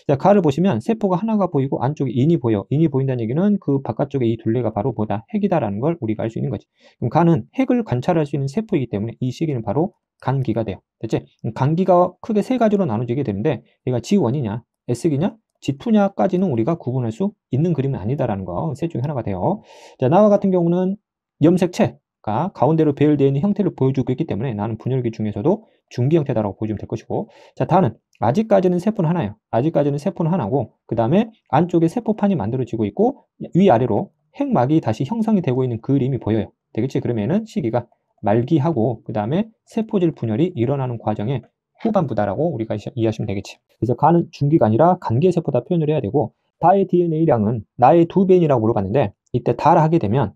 자, 가를 보시면 세포가 하나가 보이고 안쪽에 인이 보여. 인이 보인다는 얘기는 그 바깥쪽에 이 둘레가 바로 뭐다? 핵이다라는 걸 우리가 알 수 있는 거지. 그럼 가는 핵을 관찰할 수 있는 세포이기 때문에 이 시기는 바로 간기가 돼요. 됐지? 간기가 크게 세 가지로 나눠지게 되는데, 얘가 G1이냐 S기냐 G2냐까지는 우리가 구분할 수 있는 그림은 아니다라는 거, 셋 중에 하나가 돼요. 자, 나와 같은 경우는 염색체가 가운데로 배열되어 있는 형태를 보여주고 있기 때문에 나는 분열기 중에서도 중기 형태다라고 보시면 될 것이고, 자, 다는 아직까지는 세포는 하나예요. 아직까지는 세포는 하나고, 그 다음에 안쪽에 세포판이 만들어지고 있고 위아래로 핵막이 다시 형성이 되고 있는 그림이 보여요. 되겠지? 그러면은 시기가 말기하고 그 다음에 세포질 분열이 일어나는 과정에 후반부다라고 우리가 이해하시면 되겠지. 그래서 가는 중기가 아니라 간계세포다 표현을 해야 되고, 다의 DNA량은 나의 2배이라고 물어봤는데, 이때 다라 하게 되면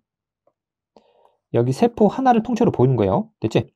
여기 세포 하나를 통째로 보이는 거예요. 됐지?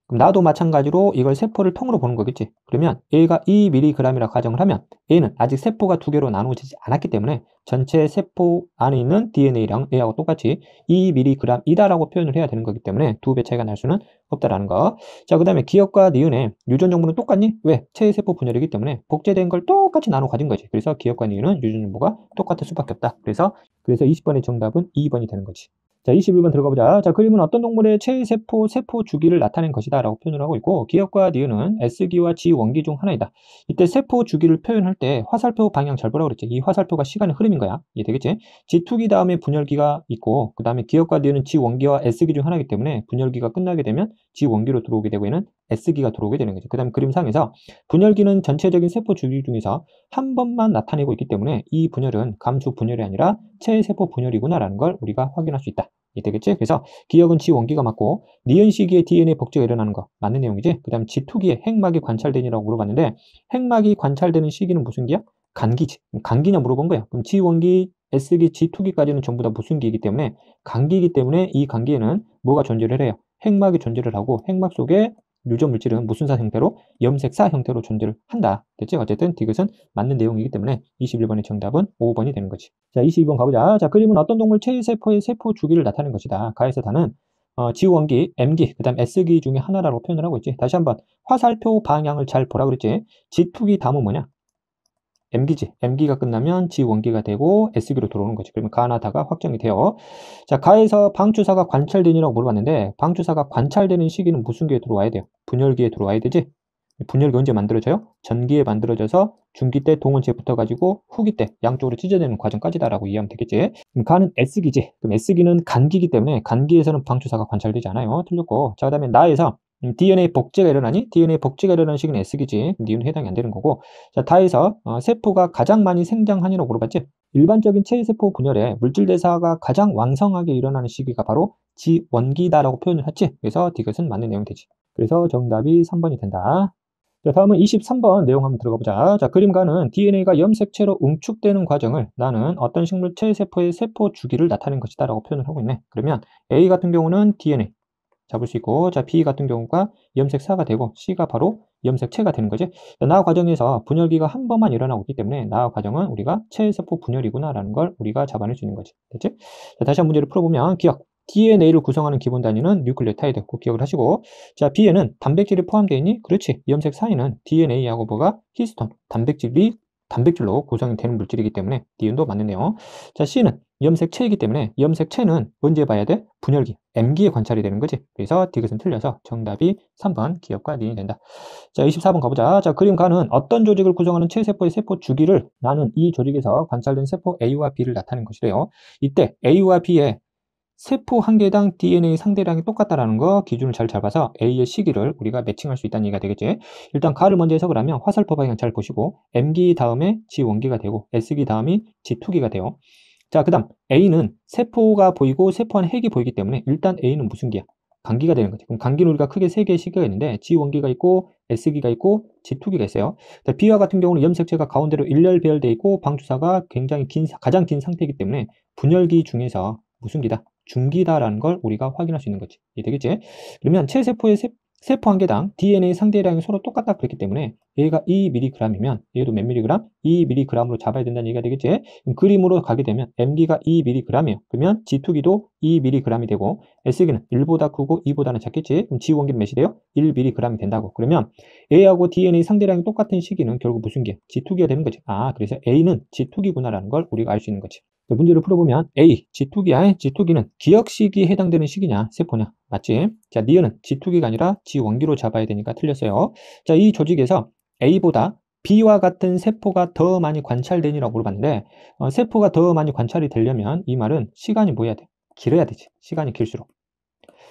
그럼 나도 마찬가지로 이걸 세포를 통으로 보는 거겠지. 그러면 A가 2mg이라 가정을 하면 A는 아직 세포가 두 개로 나누어지지 않았기 때문에 전체 세포 안에 있는 DNA랑 A하고 똑같이 2mg이다라고 표현을 해야 되는 거기 때문에 2배 차이가 날 수는 없다라는 거. 자, 그 다음에 기억과 니은의 유전 정보는 똑같니? 왜? 체세포 분열이기 때문에 복제된 걸 똑같이 나눠 가진 거지. 그래서 기억과 니은은 유전 정보가 똑같을 수밖에 없다. 그래서 20번의 정답은 2번이 되는 거지. 자, 21번 들어가 보자. 자, 그림은 어떤 동물의 체세포, 세포 주기를 나타낸 것이다 라고 표현을 하고 있고, 기억과 니은은 S기와 G원기 중 하나이다. 이때 세포 주기를 표현할 때 화살표 방향 잘 보라고 그랬지. 이 화살표가 시간의 흐름인 거야. 이해되겠지? G2기 다음에 분열기가 있고, 그 다음에 기억과 니은은 G원기와 S기 중 하나이기 때문에 분열기가 끝나게 되면 G원기로 들어오게 되고 얘는 S기가 들어오게 되는 거죠. 그 다음에 그림상에서 분열기는 전체적인 세포 주기 중에서 한 번만 나타내고 있기 때문에 이 분열은 감수 분열이 아니라 체세포 분열이구나라는 걸 우리가 확인할 수 있다. 되겠지? 그래서 기억은 G원기가 맞고, 니은 시기에 DNA 복제가 일어나는 거 맞는 내용이지. 그 다음 G2기에 핵막이 관찰되니라고 물어봤는데, 핵막이 관찰되는 시기는 무슨 기야? 간기지. 간기냐 물어본 거야. 그럼 G원기, S기, G2기까지는 전부 다 무슨 기이기 때문에 간기이기 때문에 이 간기에는 뭐가 존재를 해요? 핵막이 존재를 하고, 핵막 속에 유전 물질은 무슨 사 형태로? 염색사 형태로 존재를 한다. 됐지? 어쨌든 디귿은 맞는 내용이기 때문에 21번의 정답은 5번이 되는 거지. 자, 22번 가보자. 자, 그림은 어떤 동물 체세포의 세포 주기를 나타내는 것이다. 가에서 다는 G원기, M기, 그 다음 S기 중에 하나라고 표현을 하고 있지. 다시 한번 화살표 방향을 잘 보라 그랬지. G2기 다음은 뭐냐? M기지. M기가 끝나면 G원기가 되고 S기로 들어오는 거지. 그러면 가나다가 확정이 돼요. 자, 가에서 방추사가 관찰되니라고 물어봤는데, 방추사가 관찰되는 시기는 무슨 기에 들어와야 돼요? 분열기에 들어와야 되지. 분열기 언제 만들어져요? 전기에 만들어져서 중기 때 동원체에 붙어가지고 후기 때 양쪽으로 찢어내는 과정까지다라고 이해하면 되겠지. 그럼 가는 S기지. 그럼 S기는 간기이기 때문에 간기에서는 방추사가 관찰되지 않아요. 틀렸고. 자, 그 다음에 나에서 DNA 복제가 일어나니? DNA 복제가 일어나는 시기는 S기지. 니은 해당이 안 되는 거고. 자, 다에서 세포가 가장 많이 생장하니라고 물어봤지. 일반적인 체세포 분열에 물질 대사가 가장 왕성하게 일어나는 시기가 바로 G원기다라고 표현을 했지. 그래서 디귿은 맞는 내용이 되지. 그래서 정답이 3번이 된다. 자, 다음은 23번 내용 한번 들어가 보자. 자, 그림가는 DNA가 염색체로 응축되는 과정을 나는 어떤 식물 체세포의 세포 주기를 나타낸 것이다 라고 표현을 하고 있네. 그러면 A 같은 경우는 DNA 잡을 수 있고, 자, B 같은 경우가 염색사가 되고, C가 바로 염색체가 되는 거지. 나 과정에서 분열기가 한 번만 일어나고 있기 때문에 나 과정은 우리가 체세포 분열이구나 라는 걸 우리가 잡아낼 수 있는 거지. 됐지? 자, 다시 한 문제를 풀어보면 기억. DNA를 구성하는 기본 단위는 뉴클레오타이드, 꼭 기억을 하시고, 자, B에는 단백질이 포함되어 있니? 그렇지. 염색 사이는 DNA하고 뭐가? 히스톤, 단백질이 단백질로 구성이 되는 물질이기 때문에 니은도 맞는데요. 자, C는 염색체이기 때문에 염색체는 언제 봐야 돼? 분열기, M기에 관찰이 되는 거지. 그래서 디귿은 틀려서 정답이 3번 기억과 니은이 된다. 자, 24번 가보자. 자, 그림 가는 어떤 조직을 구성하는 체세포의 세포 주기를 나는 이 조직에서 관찰된 세포 A와 B를 나타낸 것이래요. 이때 A와 B의 세포 한 개당 DNA 상대량이 똑같다라는 거 기준을 잘 잡아서 A의 시기를 우리가 매칭할 수 있다는 얘기가 되겠지. 일단 가를 먼저 해석을 하면 화살표 방향 잘 보시고 M기 다음에 G1기가 되고 S기 다음이 G2기가 돼요. 자, 그 다음 A는 세포가 보이고 세포 안 핵이 보이기 때문에 일단 A는 무슨 기야? 간기가 되는 거지. 그럼 간기는 우리가 크게 세 개의 시기가 있는데 G1기가 있고 S기가 있고 G2기가 있어요. B와 같은 경우는 염색체가 가운데로 일렬 배열되어 있고 방주사가 굉장히 가장 긴 상태이기 때문에 분열기 중에서 무슨 기다? 중기다라는 걸 우리가 확인할 수 있는 거지. 이해되겠지? 그러면 체세포의 세포 한 개당 DNA 상대량이 서로 똑같다 그랬기 때문에 얘가 2mg이면 얘도 몇 mg? 2mg으로 잡아야 된다는 얘기가 되겠지? 그럼 그림으로 가게 되면 M기가 2mg이에요. 그러면 G2기도 2mg이 되고 S기는 1보다 크고 2보다는 작겠지? 그럼 G1기는 몇이 돼요? 1mg이 된다고. 그러면 A하고 DNA 상대량이 똑같은 시기는 결국 무슨 기야? G2기가 되는 거지. 아, 그래서 A는 G2기구나라는 걸 우리가 알 수 있는 거지. 문제를 풀어보면 A, G2기야. G2기는 기억 시기에 해당되는 시기냐, 세포냐? 맞지? 자, 니은은 G2기가 아니라 G1기로 잡아야 되니까 틀렸어요. 자, 이 조직에서 A보다 B와 같은 세포가 더 많이 관찰되니라고 물어봤는데 세포가 더 많이 관찰이 되려면 이 말은 시간이 뭐 해야 돼? 길어야 되지. 시간이 길수록.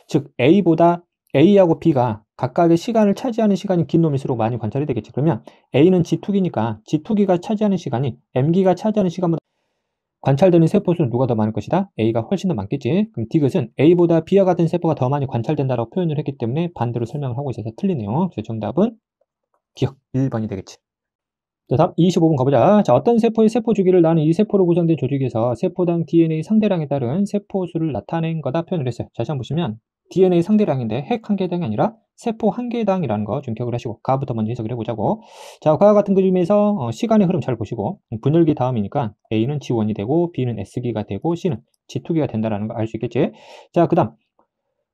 즉 A하고 B가 각각의 시간을 차지하는 시간이 긴 놈일수록 많이 관찰이 되겠지. 그러면 A는 G2기니까 G2기가 차지하는 시간이 M기가 차지하는 시간보다 관찰되는 세포 수는 누가 더 많을 것이다? A가 훨씬 더 많겠지. 그럼 디귿은 A보다 B와 같은 세포가 더 많이 관찰된다고 표현을 했기 때문에 반대로 설명을 하고 있어서 틀리네요. 그래서 정답은 기억 1번이 되겠지. 자, 다음 25번 가보자. 자, 어떤 세포의 세포 주기를 나는 이 세포로 구성된 조직에서 세포당 DNA 상대량에 따른 세포 수를 나타낸 거다 표현을 했어요. 다시 한번 보시면 DNA 상대량인데 핵 한 개당이 아니라 세포 한 개당이라는 거 좀 기억을 하시고 가부터 먼저 해석을 해보자고. 자, 가와 같은 그림에서 시간의 흐름 잘 보시고 분열기 다음이니까 A는 G1이 되고 B는 S기가 되고 C는 G2기가 된다는 거 알 수 있겠지. 자, 그 다음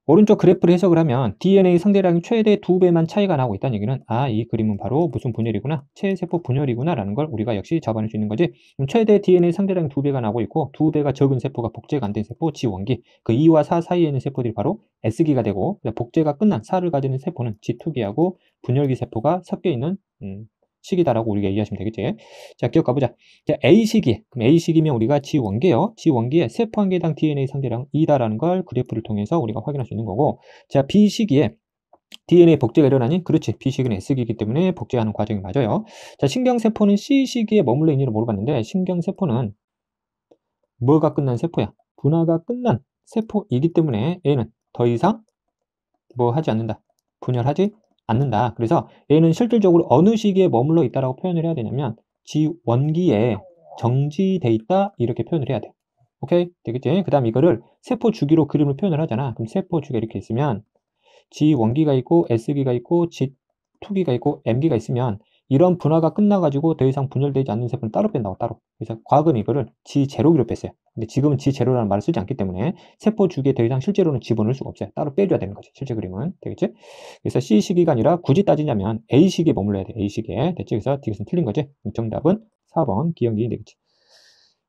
오른쪽 그래프를 해석을 하면 DNA 상대량이 최대 2배만 차이가 나고 있다는 얘기는 이 그림은 바로 무슨 분열이구나, 체세포 분열이구나 라는 걸 우리가 역시 잡아낼 수 있는 거지. 그럼 최대 DNA 상대량이 2배가 나고 있고 2배가 적은 세포가 복제가 안 된 세포 G1기, 그 2와 4 사이에 있는 세포들이 바로 S기가 되고 복제가 끝난 4를 가지는 세포는 G2기하고 분열기 세포가 섞여 있는 시기다라고 우리가 이해하시면 되겠지. 자, 기억 가보자. 자, A시기. 그럼 A시기면 우리가 G1기예요. G1기에 세포 한 개당 DNA 상대량 2다라는 걸 그래프를 통해서 우리가 확인할 수 있는 거고. 자, B시기에 DNA 복제가 일어나니? 그렇지. B시기는 S기이기 때문에 복제하는 과정이 맞아요. 자, 신경세포는 C시기에 머물러 있니를 물어봤는데 신경세포는 뭐가 끝난 세포야? 분화가 끝난 세포이기 때문에 얘는 더 이상 뭐 하지 않는다. 분열하지 않는다. 그래서 얘는 실질적으로 어느 시기에 머물러 있다라고 표현을 해야 되냐면 G1기에 정지돼 있다 이렇게 표현을 해야 돼. 오케이? 되겠지? 그 다음 이거를 세포 주기로 그림을 표현을 하잖아. 그럼 세포 주기가 이렇게 있으면 G1기가 있고 S기가 있고 G2기가 있고 M기가 있으면 이런 분화가 끝나가지고 더 이상 분열되지 않는 세포는 따로 뺀다고 따로. 그래서 과거는 이거를 G0기로 뺐어요. 근데 지금은 G0라는 말을 쓰지 않기 때문에 세포 주기에 더 이상 실제로는 집어넣을 수가 없어요. 따로 빼줘야 되는 거지. 실제 그림은. 되겠지? 그래서 C시기가 아니라 굳이 따지냐면 A시기에 머물러야 돼. A시기에. 됐지? 그래서 디귿은 틀린 거지. 정답은 4번 기억이 되겠지.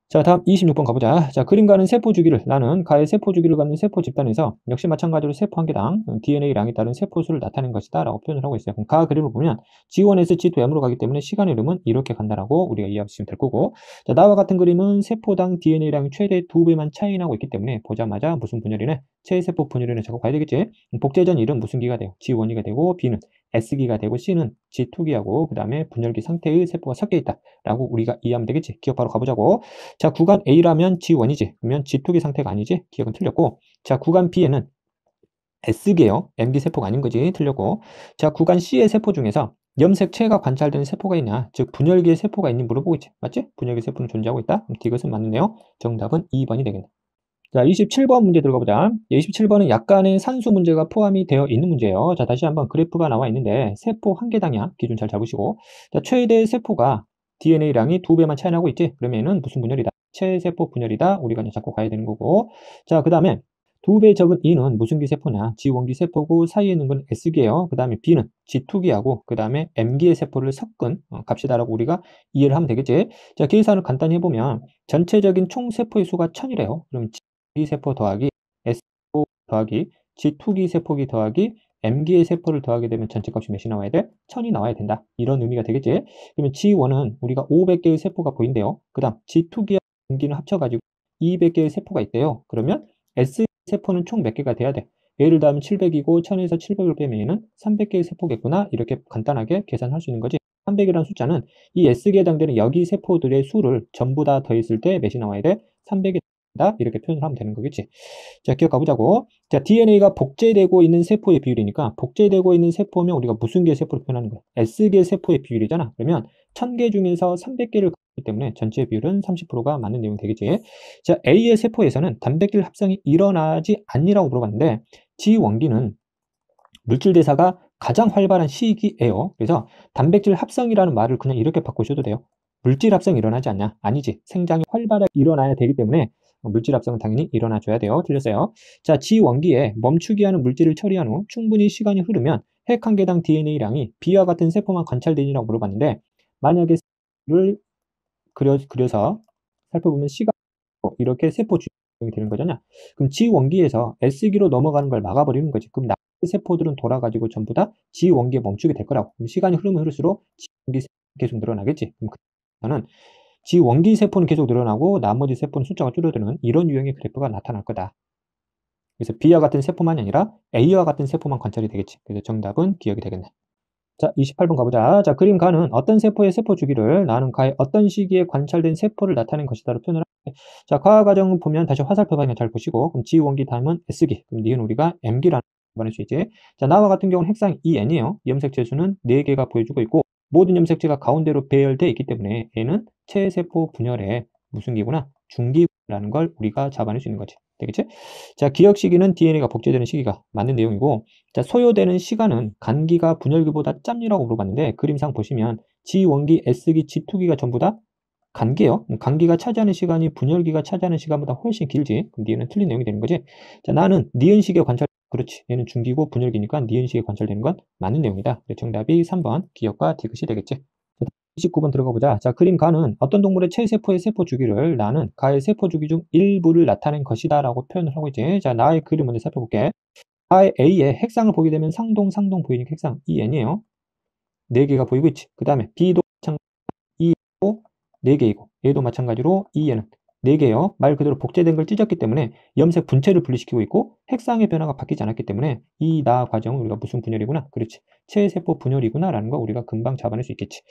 자, 다음 26번 가보자. 자, 그림과는 세포 주기를 나는 가의 세포 주기를 갖는 세포 집단에서 역시 마찬가지로 세포 한 개당 DNA량에 따른 세포 수를 나타낸 것이다 라고 표현을 하고 있어요. 그럼 가 그림을 보면 G1에서 G2M으로 가기 때문에 시간의 흐름은 이렇게 간다라고 우리가 이해하시면 될 거고, 자, 나와 같은 그림은 세포당 DNA량이 최대 2배만 차이 나고 있기 때문에 보자마자 무슨 분열이네? 체세포 분열이네. 자꾸 봐야 되겠지? 복제 전 일은 무슨 기가 돼요? G1기가 되고 B는 S기가 되고 C는 G2기하고 그 다음에 분열기 상태의 세포가 섞여 있다 라고 우리가 이해하면 되겠지? 기억 바로 가보자고. 자, 구간 A라면 G1이지. 그러면 G2기 상태가 아니지? 기억은 틀렸고. 자, 구간 B에는 S기예요. M기 세포가 아닌 거지. 틀렸고. 자, 구간 C의 세포 중에서 염색체가 관찰되는 세포가 있냐? 즉 분열기의 세포가 있니 물어보고 있지. 맞지? 분열기 세포는 존재하고 있다. 이것은 맞는데요. 정답은 2번이 되겠네. 자, 27번 문제 들어가보자. 27번은 약간의 산수 문제가 포함이 되어 있는 문제예요. 자, 다시 한번 그래프가 나와 있는데 세포 한 개당이야. 기준 잘 잡으시고. 자, 최대 세포가 DNA량이 2배만 차이 나고 있지. 그러면은 무슨 분열이다? 체세포 분열이다. 우리가 이제 잡고 가야 되는 거고. 자, 그 다음에 2배 적은 E는 무슨 기 세포냐? G원기 세포고 사이에 있는 건 S기예요. 그 다음에 B는 G2기하고 그 다음에 M기의 세포를 섞은 값이다라고 우리가 이해를 하면 되겠지. 자, 계산을 간단히 해보면 전체적인 총 세포의 수가 1000이래요. 그럼 G 세포 더하기 S세포 더하기 G2기 세포기 더하기 M기의 세포를 더하게 되면 전체 값이 몇이 나와야 돼? 1000이 나와야 된다. 이런 의미가 되겠지. 그러면 G1은 우리가 500개의 세포가 보인대요. 그 다음 G2기와 M기는 합쳐가지고 200개의 세포가 있대요. 그러면 S 세포는 총 몇 개가 돼야 돼? 예를 들면 700이고 1000에서 700을 빼면 얘는 300개의 세포겠구나. 이렇게 간단하게 계산할 수 있는 거지. 300이라는 숫자는 이 S기에 해당되는 여기 세포들의 수를 전부 다 더했을 때 몇이 나와야 돼? 300이 다 이렇게 표현을 하면 되는 거겠지. 자, 기억해 보자고. 자, DNA가 복제되고 있는 세포의 비율이니까 복제되고 있는 세포면 우리가 무슨 개의 세포를 표현하는 거야? S개 세포의 비율이잖아. 그러면 1000개 중에서 300개를 갖기 때문에 전체 비율은 30%가 맞는 내용이 되겠지. 자, A의 세포에서는 단백질 합성이 일어나지 않니라고 물어봤는데 G원기는 물질 대사가 가장 활발한 시기예요. 그래서 단백질 합성이라는 말을 그냥 이렇게 바꾸셔도 돼요. 물질 합성이 일어나지 않냐? 아니지. 생장이 활발하게 일어나야 되기 때문에 물질 합성은 당연히 일어나줘야 돼요. 틀렸어요. 자, G원기에 멈추게 하는 물질을 처리한 후 충분히 시간이 흐르면 핵 한 개당 DNA량이 B와 같은 세포만 관찰되니라고 물어봤는데 만약에 를 그려서 살펴보면 시간 이렇게 세포 주행이 되는 거잖아. 그럼 G원기에서 S기로 넘어가는 걸 막아버리는 거지. 그럼 나머지 세포들은 돌아가지고 전부 다 G원기에 멈추게 될 거라고. 그럼 시간이 흐르면 흐를수록 G원기 세포는 계속 늘어나겠지. 그럼 그는 G원기 세포는 계속 늘어나고 나머지 세포는 숫자가 줄어드는 이런 유형의 그래프가 나타날 거다. 그래서 B와 같은 세포만이 아니라 A와 같은 세포만 관찰이 되겠지. 그래서 정답은 기억이 되겠네. 자, 28번 가보자. 자, 그림 가는 어떤 세포의 세포 주기를 나는 가의 어떤 시기에 관찰된 세포를 나타낸 것이다로 표현을 합니다. 자, 과학 과정을 보면 다시 화살표 방향 잘 보시고, 그럼 G원기 다음은 S기, 그럼 니은 우리가 M기라는 걸 말할 수 있지. 자, 나와 같은 경우는 핵상 EN이에요. 염색체 수는 4개가 보여주고 있고, 모든 염색체가 가운데로 배열되어 있기 때문에 얘는 체세포 분열의 무슨 기구나? 중기라는 걸 우리가 잡아낼 수 있는 거지. 되겠지? 자, 기억 시기는 DNA가 복제되는 시기가 맞는 내용이고, 자, 소요되는 시간은 간기가 분열기보다 짧니라고 물어봤는데 그림상 보시면 G원기, S기, G2기가 전부 다 간기예요. 간기가 차지하는 시간이 분열기가 차지하는 시간보다 훨씬 길지. 그럼 니은은 틀린 내용이 되는 거지. 자, 나는 니은 시기에 관찰 그렇지. 얘는 중기고 분열기니까 니은 시기에 관찰되는 건 맞는 내용이다. 정답이 3번 기억과 디귿이 되겠지. 29번 들어가 보자. 자, 그림 가는 어떤 동물의 체세포의 세포 주기를 나는 가의 세포 주기 중 일부를 나타낸 것이다 라고 표현을 하고 있지. 자, 나의 그림 먼저 살펴볼게. A의 핵상을 보게 되면 상동 보이니까 핵상 EN이에요. 4개가 보이고 있지. 그 다음에 B도 마찬가지로 E고 4개이고 얘도 마찬가지로 E에는 4개예요. 말 그대로 복제된 걸 찢었기 때문에 염색 분체를 분리시키고 있고 핵상의 변화가 바뀌지 않았기 때문에 이 나 과정은 우리가 무슨 분열이구나. 그렇지. 체세포 분열이구나 라는 거 우리가 금방 잡아낼 수 있겠지.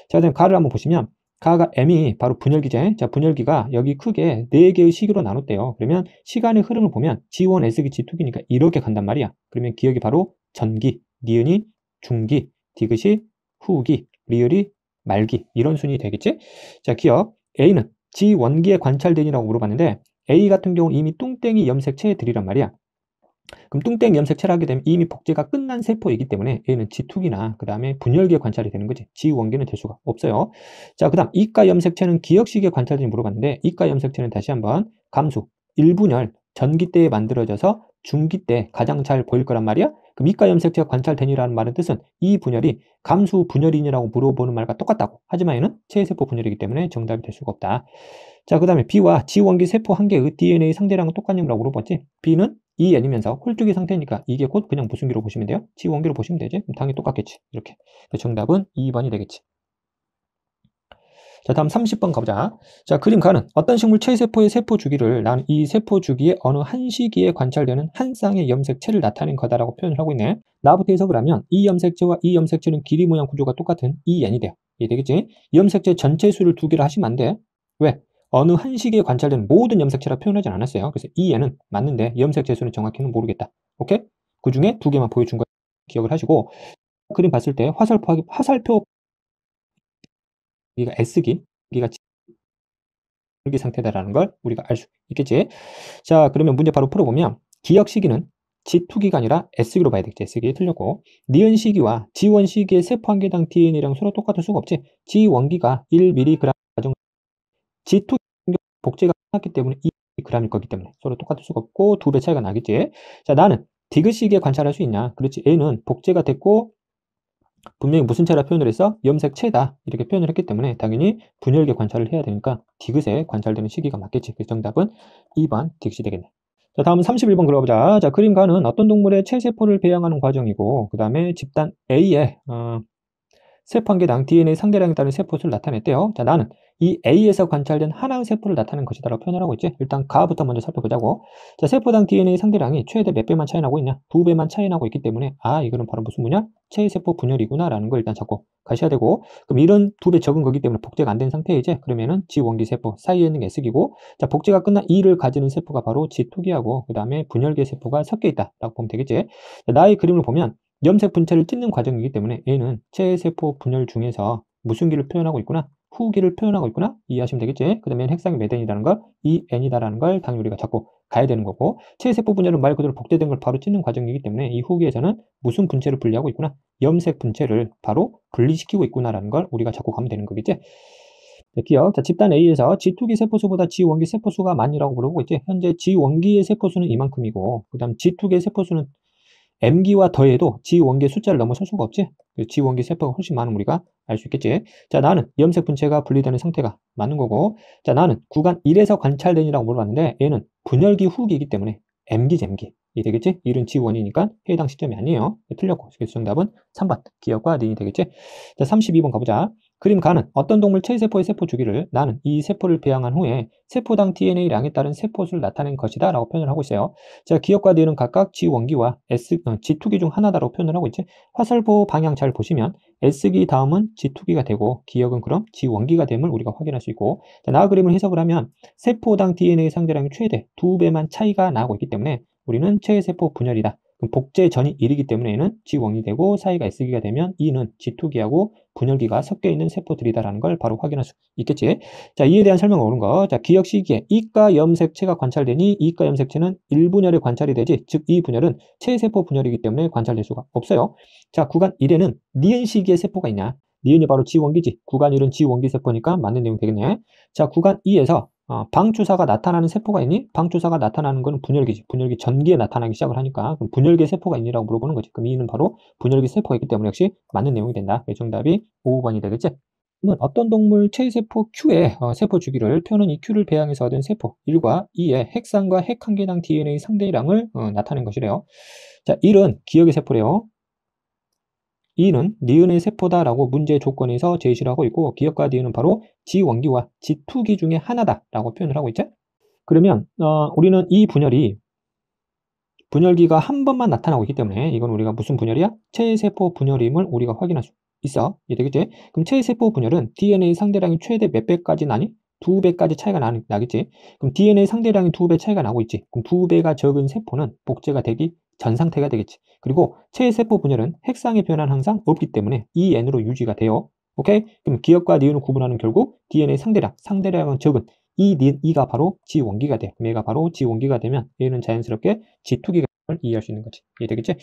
자, 그다음 가를 한번 보시면 가가 M이 바로 분열기제. 자, 분열기가 여기 크게 4개의 시기로 나눴대요. 그러면 시간의 흐름을 보면 G1, S기, G2기니까 이렇게 간단 말이야. 그러면 기억이 바로 전기, 니은이 중기, 디귿이 후기, 리을이 말기 이런 순위 되겠지? 자, 기억 A는 G원기에 관찰되니라고 물어봤는데 A 같은 경우는 이미 뚱땡이 염색체들이란 말이야. 그럼 뚱땡이 염색체를 하게 되면 이미 복제가 끝난 세포이기 때문에 얘는 G2기나 그 다음에 분열기에 관찰이 되는 거지. G원기는 될 수가 없어요. 자, 그 다음 이가 염색체는 기억 시기에 관찰되니 물어봤는데 이가 염색체는 다시 한번 감수, 1분열, 전기 때에 만들어져서 중기 때 가장 잘 보일 거란 말이야. 그럼 이가 염색체가 관찰되니라는 말은 뜻은 이 분열이 감수 분열이냐라고 물어보는 말과 똑같다고. 하지만 얘는 체세포 분열이기 때문에 정답이 될 수가 없다. 자, 그 다음에 B와 G원기 세포 한 개의 DNA 상대량은 똑같냐고 물어봤지. B는 EN이면서 홀쭉이 상태니까 이게 곧 그냥 무슨 기로 보시면 돼요? G원기로 보시면 되지. 그럼 당연히 똑같겠지. 이렇게. 정답은 2번이 되겠지. 자, 다음 30번 가보자. 자, 그림 가는 어떤 식물 체세포의 세포 주기를 나는 이 세포 주기의 어느 한 시기에 관찰되는 한 쌍의 염색체를 나타낸 거다라고 표현을 하고 있네. 나부터 해석을 하면 이 염색체와 이 염색체는 길이 모양 구조가 똑같은 EN이 돼요. 이해되겠지? 염색체 전체 수를 2개를 하시면 안 돼. 왜? 어느 한 시기에 관찰되는 모든 염색체라 표현하진 않았어요. 그래서 EN은 맞는데 염색체 수는 정확히는 모르겠다. 오케이? 그 중에 2개만 보여준 거 기억을 하시고 그림 봤을 때 화살표 여기가 S기, 여기가 G기 상태다라는 걸 우리가 알 수 있겠지. 자, 그러면 문제 바로 풀어보면 기억 시기는 G2기가 아니라 S기로 봐야 되겠지. S기 틀렸고 니은 시기와 G1 시기의 세포 한 개당 DNA랑 서로 똑같을 수가 없지. G원기가 1mg 과정 G2 복제가 끝났기 때문에 이 g일 거기 때문에 서로 똑같을 수가 없고 2배 차이가 나겠지. 자, 나는 디귿시기에 관찰할 수 있냐? 그렇지. A는 복제가 됐고 분명히 무슨 체라 표현을 했어? 염색체다 이렇게 표현을 했기 때문에 당연히 분열계 관찰을 해야 되니까 디귿에 관찰되는 시기가 맞겠지. 그래서 정답은 2번 디귿이 되겠네. 자, 다음 31번 그려보자. 자, 그림 가는 어떤 동물의 체세포를 배양하는 과정이고 그 다음에 집단 A의 세포 한 개당 DNA 상대량에 따른 세포수를 나타냈대요. 자, 나는 이 A에서 관찰된 하나의 세포를 나타낸 것이다 라고 표현을 하고 있지. 일단 가부터 먼저 살펴보자고. 자, 세포당 DNA 상대량이 최대 몇 배만 차이 나고 있냐? 2배만 차이 나고 있기 때문에 이거는 바로 무슨 뭐냐? 체세포 분열이구나 라는 걸 일단 잡고 가셔야 되고, 그럼 이런 2배 적은 거기 때문에 복제가 안 된 상태이지. 그러면은 G원기 세포 사이에 있는 게 S기고, 자, 복제가 끝난 E를 가지는 세포가 바로 G2기하고 그 다음에 분열계 세포가 섞여 있다 라고 보면 되겠지. 자, 나의 그림을 보면 염색 분체를 찢는 과정이기 때문에 얘는 체세포 분열 중에서 무슨 기를 표현하고 있구나? 후기를 표현하고 있구나? 이해하시면 되겠지? 그 다음에 핵상이 몇 N이라는 걸, 2N이다라는 걸 당연히 우리가 잡고 가야 되는 거고, 체세포 분열은 말 그대로 복제된 걸 바로 찢는 과정이기 때문에 이 후기에서는 무슨 분체를 분리하고 있구나? 염색 분체를 바로 분리시키고 있구나라는 걸 우리가 잡고 가면 되는 거겠지? 자, 기억. 자, 집단 A에서 G2기 세포수보다 G원기 세포수가 많이라고 물어보고 있지? 현재 G원기의 세포수는 이만큼이고, 그 다음 G2기의 세포수는 M기와 더해도 G원기의 숫자를 넘어설 수가 없지. G원기 세포가 훨씬 많은 우리가 알 수 있겠지. 자, 나는 염색 분체가 분리되는 상태가 맞는 거고, 자, 나는 구간 1에서 관찰된이라고 물어봤는데 얘는 분열기 후기이기 때문에 M기, M기 이 되겠지. 1은 G1이니까 해당 시점이 아니에요. 틀렸고, 그래서 정답은 3번 기억과 니이 되겠지. 자, 32번 가보자. 그림 가는 어떤 동물 체세포의 세포 주기를 나는 이 세포를 배양한 후에 세포당 DNA량에 따른 세포수를 나타낸 것이다 라고 표현을 하고 있어요. 자, 기억과 니은 각각 G원기와 G2기 중 하나다라고 표현을 하고 있지. 화살표 방향 잘 보시면 S기 다음은 G2기가 되고 기억은 그럼 G원기가 됨을 우리가 확인할 수 있고, 자, 나 그림을 해석을 하면 세포당 DNA 상대량이 최대 2배만 차이가 나고 있기 때문에 우리는 체세포 분열이다. 그럼 복제 전이 1이기 때문에 얘는 G1이 되고 사이가 S기가 되면 2는 G2기하고 분열기가 섞여 있는 세포들이다라는 걸 바로 확인할 수 있겠지. 자, 이에 대한 설명을 오른 거. 자, 기억 시기에 이가 염색체가 관찰되니 이가 염색체는 1분열에 관찰이 되지, 즉 이 분열은 체세포 분열이기 때문에 관찰될 수가 없어요. 자, 구간 1에는 니은 시기의 세포가 있냐? 니은이 바로 G원기지. 구간 1은 G원기 세포니까 맞는 내용 되겠네. 자, 구간 2에서 방주사가 나타나는 세포가 있니? 방주사가 나타나는 것은 분열기지. 분열기 전기에 나타나기 시작을 하니까 그럼 분열계 세포가 있니라고 물어보는 거지. 그럼 이는 바로 분열기 세포가 있기 때문에 역시 맞는 내용이 된다. 정답이 5번이 되겠지. 그러면 어떤 동물 체세포 Q의 세포 주기를 표는 이 Q를 배양해서 얻은 세포 1과 2의 핵상과 핵 한 개당 DNA 상대량을 나타낸 것이래요. 자, 1은 기억의 세포래요. 2는 니은의 세포다라고 문제 조건에서 제시를 하고 있고, 기억과 니은은 바로 G원기와 G2기 중에 하나다라고 표현을 하고 있죠. 그러면 우리는 이 분열기가 한 번만 나타나고 있기 때문에 이건 우리가 무슨 분열이야? 체세포 분열임을 우리가 확인할 수 있어. 이해되겠지? 그럼 체세포 분열은 DNA 상대량이 최대 몇 배까지 나니? 2배까지 차이가 나겠지. 그럼 DNA 상대량이 2배 차이가 나고 있지. 그럼 2배가 적은 세포는 복제가 되기 전 상태가 되겠지. 그리고 체세포 분열은 핵상의 변화는 항상 없기 때문에 이 N으로 유지가 돼요. 오케이? 그럼 기억과 니은을 구분하는 결국 DNA 상대량은 적은 이가 바로 G원기가 돼. 그럼 얘가 바로 G원기가 되면 얘는 자연스럽게 G2기가 이해할 수 있는 거지. 이해되겠지?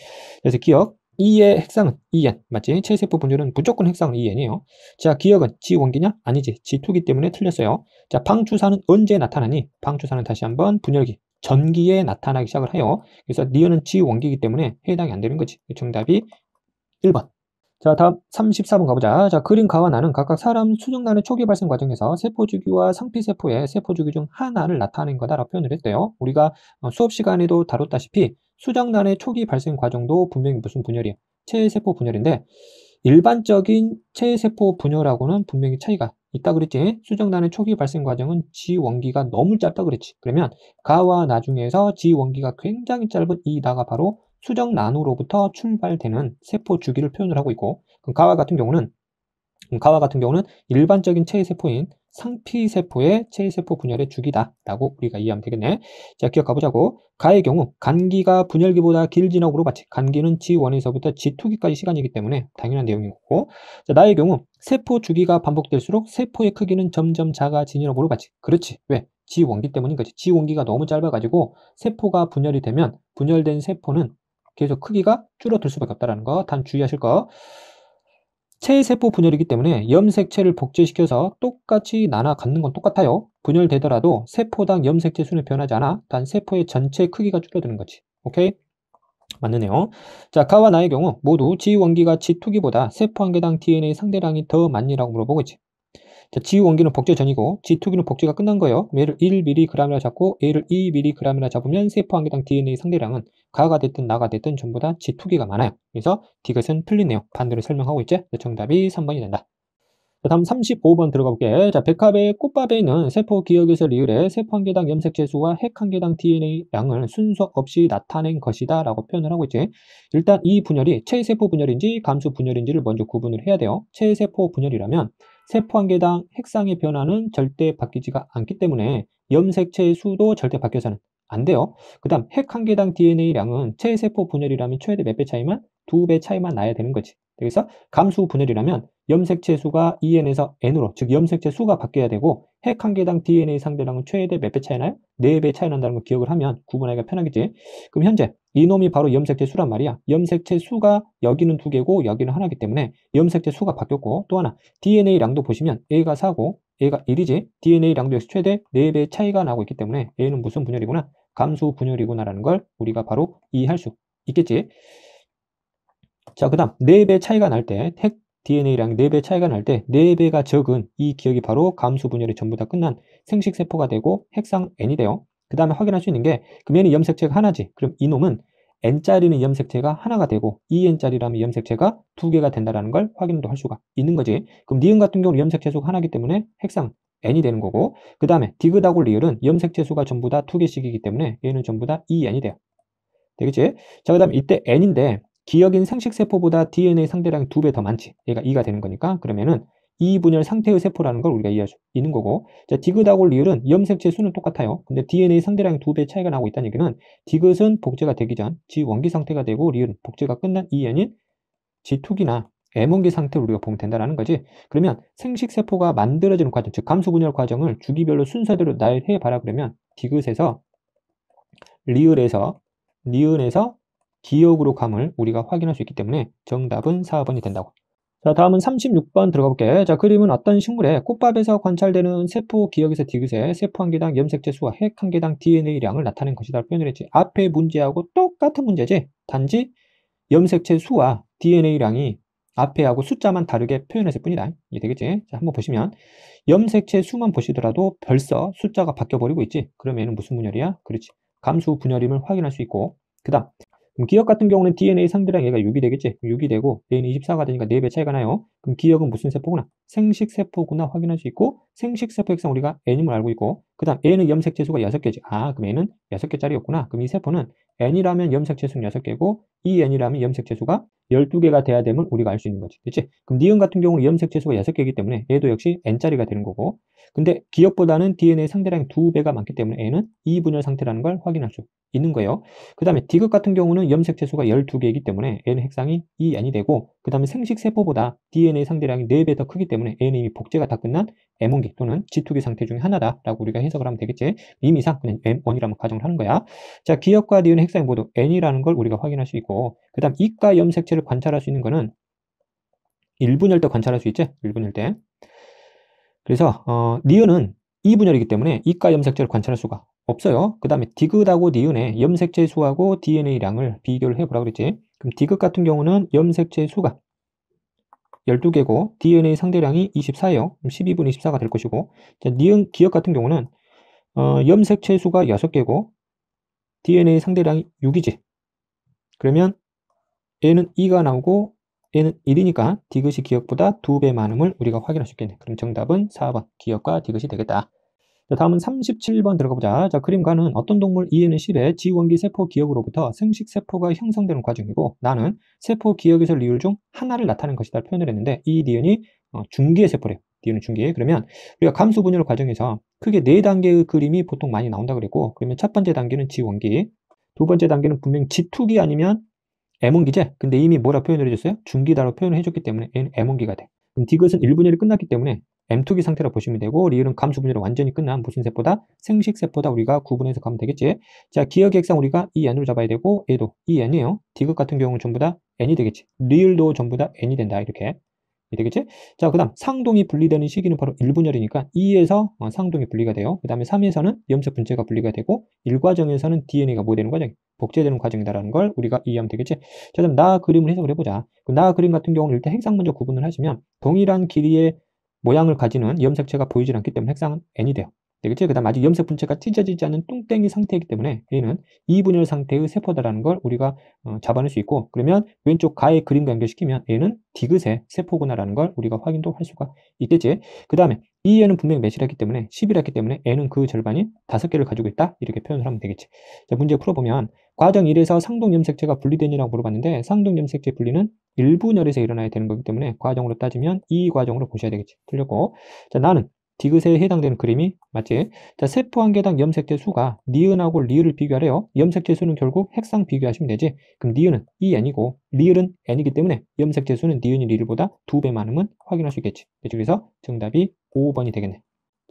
그래서 기억 2의 핵상은 2N 맞지? 체세포 분열은 무조건 핵상은 2N이에요. 자, 기억은 G원기냐? 아니지. G2기 때문에 틀렸어요. 자, 방주사는 언제 나타나니? 방주사는 다시 한번 분열기 전기에 나타나기 시작을 해요. 그래서 니은은 G원기이기 때문에 해당이 안 되는 거지. 정답이 1번. 자, 다음 34번 가보자. 자, 그림 가와 나는 각각 사람 수정란의 초기 발생 과정에서 세포주기와 상피세포의 세포주기 중 하나를 나타낸 거다라고 표현을 했대요. 우리가 수업 시간에도 다뤘다시피 수정란의 초기 발생 과정도 분명히 무슨 분열이야? 체세포 분열인데 일반적인 체세포 분열하고는 분명히 차이가 있다 그랬지. 수정란의 초기 발생 과정은 G원기가 너무 짧다 그랬지. 그러면 가와 나 중에서 G원기가 굉장히 짧은 이 나가 바로 수정란으로부터 출발되는 세포 주기를 표현을 하고 있고, 그럼 가와 같은 경우는 일반적인 체세포인 상피세포의 체세포 분열의 주기다라고 우리가 이해하면 되겠네. 자, 기억해보자고. 가의 경우 간기가 분열기보다 길지라고 물어봤지. 간기는 G1에서부터 G2기까지 시간이기 때문에 당연한 내용이고, 자, 나의 경우 세포 주기가 반복될수록 세포의 크기는 점점 작아지니라고 물어봤지. 그렇지. 왜? G원기 때문인 거지. G원기가 너무 짧아가지고 세포가 분열이 되면 분열된 세포는 계속 크기가 줄어들 수밖에 없다는 거 단 주의하실 거. 체세포 분열이기 때문에 염색체를 복제시켜서 똑같이 나눠 갖는 건 똑같아요. 분열되더라도 세포당 염색체 수는 변하지 않아. 단 세포의 전체 크기가 줄어드는 거지. 오케이? 맞느네요. 자, 가와 나의 경우 모두 지원기가 지투기보다 세포 한 개당 DNA 상대량이 더 많니라고 물어보고 있지. 자, 지원기는 복제 전이고 지투기는 복제가 끝난 거예요. 얘를 1mg이라 잡고 얘를 2mg이라 잡으면 세포 한 개당 DNA 상대량은 가가 됐든 나가 됐든 전부 다 지투기가 많아요. 그래서 디귿은 틀리네요. 반대로 설명하고 있지. 정답이 3번이 된다. 자, 다음 35번 들어가 볼게. 자, 백합의 꽃밥에 있는 세포 기억에서 리을에 세포 한 개당 염색체 수와 핵 한 개당 DNA 양을 순서 없이 나타낸 것이다 라고 표현을 하고 있지. 일단 이 분열이 체세포 분열인지 감수 분열인지를 먼저 구분을 해야 돼요. 체세포 분열이라면 세포 한 개당 핵상의 변화는 절대 바뀌지가 않기 때문에 염색체의 수도 절대 바뀌어서는 안 돼요. 그 다음 핵 한 개당 DNA량은 체세포 분열이라면 최대 몇 배 차이만? 2배 차이만 나야 되는 거지. 그래서 감수 분열이라면 염색체 수가 EN에서 N으로, 즉 염색체 수가 바뀌어야 되고 핵 한 개당 DNA 상대량은 최대 몇 배 차이 나요? 4배 차이 난다는 걸 기억을 하면 구분하기가 편하겠지. 그럼 현재 이놈이 바로 염색체 수란 말이야. 염색체 수가 여기는 2개고 여기는 하나이기 때문에 염색체 수가 바뀌었고, 또 하나 DNA량도 보시면 A가 4고 A가 1이지. DNA량도 역시 최대 4배 차이가 나고 있기 때문에 A는 무슨 분열이구나? 감수 분열이구나라는 걸 우리가 바로 이해할 수 있겠지. 자, 그 다음 4배 차이가 날 때, 핵 DNA랑 4배 차이가 날 때 4배가 적은 이 기억이 바로 감수 분열이 전부 다 끝난 생식세포가 되고 핵상 N이 돼요. 그 다음에 확인할 수 있는 게, 그럼 얘는 염색체가 하나지. 그럼 이놈은 N짜리는 염색체가 하나가 되고 2N짜리라면 염색체가 2개가 된다는 걸 확인도 할 수가 있는 거지. 그럼 니은 같은 경우는 염색체 수가 하나이기 때문에 핵상 N이 되는 거고, 그 다음에 디귿하고 리을은 염색체 수가 전부 다 2개씩이기 때문에 얘는 전부 다 2N이 돼요. 되겠지? 자, 그 다음 이때 N인데 기억인 생식세포보다 DNA 상대량이 2배 더 많지. 얘가 2가 되는 거니까 그러면은 이분열 상태의 세포라는 걸 우리가 이해할 수 있는 거고, 자, 디귿하고 리을은 염색체 수는 똑같아요. 근데 DNA 상대량이 2배 차이가 나고 있다는 얘기는 디귿은 복제가 되기 전 지원기 상태가 되고 리을은 복제가 끝난 이N인 G2기나 M원기 상태로 우리가 보면 된다는 거지. 그러면 생식세포가 만들어지는 과정, 즉 감수분열 과정을 주기별로 순서대로 나열해 봐라 그러면 디귿에서 리을에서 니은에서 기억으로 감을 우리가 확인할 수 있기 때문에 정답은 4번이 된다고. 자, 다음은 36번 들어가 볼게. 자, 그림은 어떤 식물에 꽃밥에서 관찰되는 세포 기억에서 디귿에 세포 한 개당 염색체 수와 핵 한 개당 DNA량을 나타낸 것이다 표현을 했지. 앞에 문제하고 똑같은 문제지. 단지 염색체 수와 DNA량이 앞에하고 숫자만 다르게 표현했을 뿐이다. 이해되겠지? 자, 한번 보시면 염색체 수만 보시더라도 벌써 숫자가 바뀌어버리고 있지. 그러면 얘는 무슨 분열이야? 그렇지. 감수 분열임을 확인할 수 있고, 그 다음 기억 같은 경우는 DNA 상대량 얘가 6이 되겠지. 6이 되고 A는 24가 되니까 4배 차이가 나요. 그럼 기억은 무슨 세포구나? 생식세포구나 확인할 수 있고, 생식세포 핵상 우리가 N임을 알고 있고, 그 다음 N은 염색체 수가 6개지. 아, 그럼 N은 6개짜리였구나. 그럼 이 세포는 N이라면 염색체 수는 6개고 이 N이라면 염색체 수가 12개가 돼야 됨을 우리가 알 수 있는 거지. 그치? 그럼 니은 같은 경우는 염색체 수가 6개이기 때문에 얘도 역시 N짜리가 되는 거고, 근데 기억보다는 DNA 상대량이 2배가 많기 때문에 N은 2분열 상태라는 걸 확인할 수 있는 거예요. 그 다음에 디귿 같은 경우는 염색체 수가 12개이기 때문에 N의 핵상이 2N이 되고, 그 다음에 생식세포보다 DNA 상대량이 4배 더 크기 때문에 N은 이미 복제가 다 끝난 M원기 또는 G2기 상태 중에 하나다 라고 우리가 해석을 하면 되겠지. 임의상 그냥 M1이라면 가정을 하는 거야. 자, 기억과 니은의 핵상이 모두 N이라는 걸 우리가 확인할 수 있고, 그 다음 이가 염색체를 관찰할 수 있는 거는 1분열 때 관찰할 수 있지. 1분열 때. 그래서 니은은 2분열이기 때문에 이가 염색체를 관찰할 수가 없어요. 그 다음에 디귿하고 니은의 염색체 수하고 DNA량을 비교를 해보라 그랬지. 그럼 디귿 같은 경우는 염색체 수가 12개고 DNA 상대량이 24예요. 그럼 12분의 24가 될 것이고, 자, 니은 기억 같은 경우는 염색체 수가 6개고 DNA 상대량이 6이지. 그러면 얘는 2가 나오고 얘는 1이니까 디귿이 기억보다 2배 많음을 우리가 확인할 수 있겠네. 그럼 정답은 4번 기억과 디귿이 되겠다. 자, 다음은 37번 들어가 보자. 자, 그림과는 어떤 동물 E에는 10의 지원기 세포 기억으로부터 생식세포가 형성되는 과정이고, 나는 세포 기억에서 리을 중 하나를 나타낸 것이다 표현을 했는데, 이 니은이 중기의 세포래요. 니은은 중기. 그러면 우리가 감수 분열 과정에서 크게 4단계의 그림이 보통 많이 나온다 그랬고, 그러면 첫 번째 단계는 지원기, 두 번째 단계는 분명히 G2기 아니면 M원기제. 근데 이미 뭐라 표현을 해줬어요? 중기다로 표현을 해줬기 때문에 얘는 M원기가 돼. 그럼 디귿은 1분열이 끝났기 때문에 M2기 상태라 보시면 되고, 리을은 감수분열이 완전히 끝난 무슨 세포다? 생식세포다. 우리가 구분해서 가면 되겠지. 자, 기억의 핵상 우리가 이 N으로 잡아야 되고, 얘도 이 N이에요. 디귿 같은 경우는 전부 다 N이 되겠지. 리을도 전부 다 N이 된다. 이렇게 되겠지? 자, 그 다음 상동이 분리되는 시기는 바로 1분열이니까 2에서 상동이 분리가 돼요. 그 다음에 3에서는 염색 분체가 분리가 되고 1과정에서는 DNA가 뭐 되는 과정? 복제되는 과정이다라는 걸 우리가 이해하면 되겠지? 자, 그럼 나 그림을 해석을 해보자. 나 그림 같은 경우는 일단 핵상 먼저 구분을 하시면 동일한 길이의 모양을 가지는 염색체가 보이질 않기 때문에 핵상은 N이 돼요. 되겠지? 그 다음 아직 염색 분체가 찢어지지 않은 뚱땡이 상태이기 때문에 얘는 2분열 상태의 세포다라는 걸 우리가 잡아낼 수 있고, 그러면 왼쪽 가의 그림과 연결시키면 얘는 디귿의 세포구나라는 걸 우리가 확인도 할 수가 있겠지. 그 다음에 이 애는 분명히 몇이라 했기 때문에 10이라 했기 때문에 애는 그 절반인 5개를 가지고 있다, 이렇게 표현을 하면 되겠지. 자, 문제 풀어보면 과정 1에서 상동염색체가 분리되느냐고 물어봤는데 상동염색체 분리는 1분열에서 일어나야 되는 거기 때문에 과정으로 따지면 이 과정으로 보셔야 되겠지. 틀렸고, 자, 나는 디귿에 해당되는 그림이 맞지? 자, 세포 한 개당 염색체 수가 니은하고 리을을 비교하래요. 염색체 수는 결국 핵상 비교하시면 되지. 그럼 니은은 2n이고 리을은 n이기 때문에 염색체 수는 니은이 리을보다 2배 많으면 확인할 수 있겠지. 그래서 정답이 5번이 되겠네.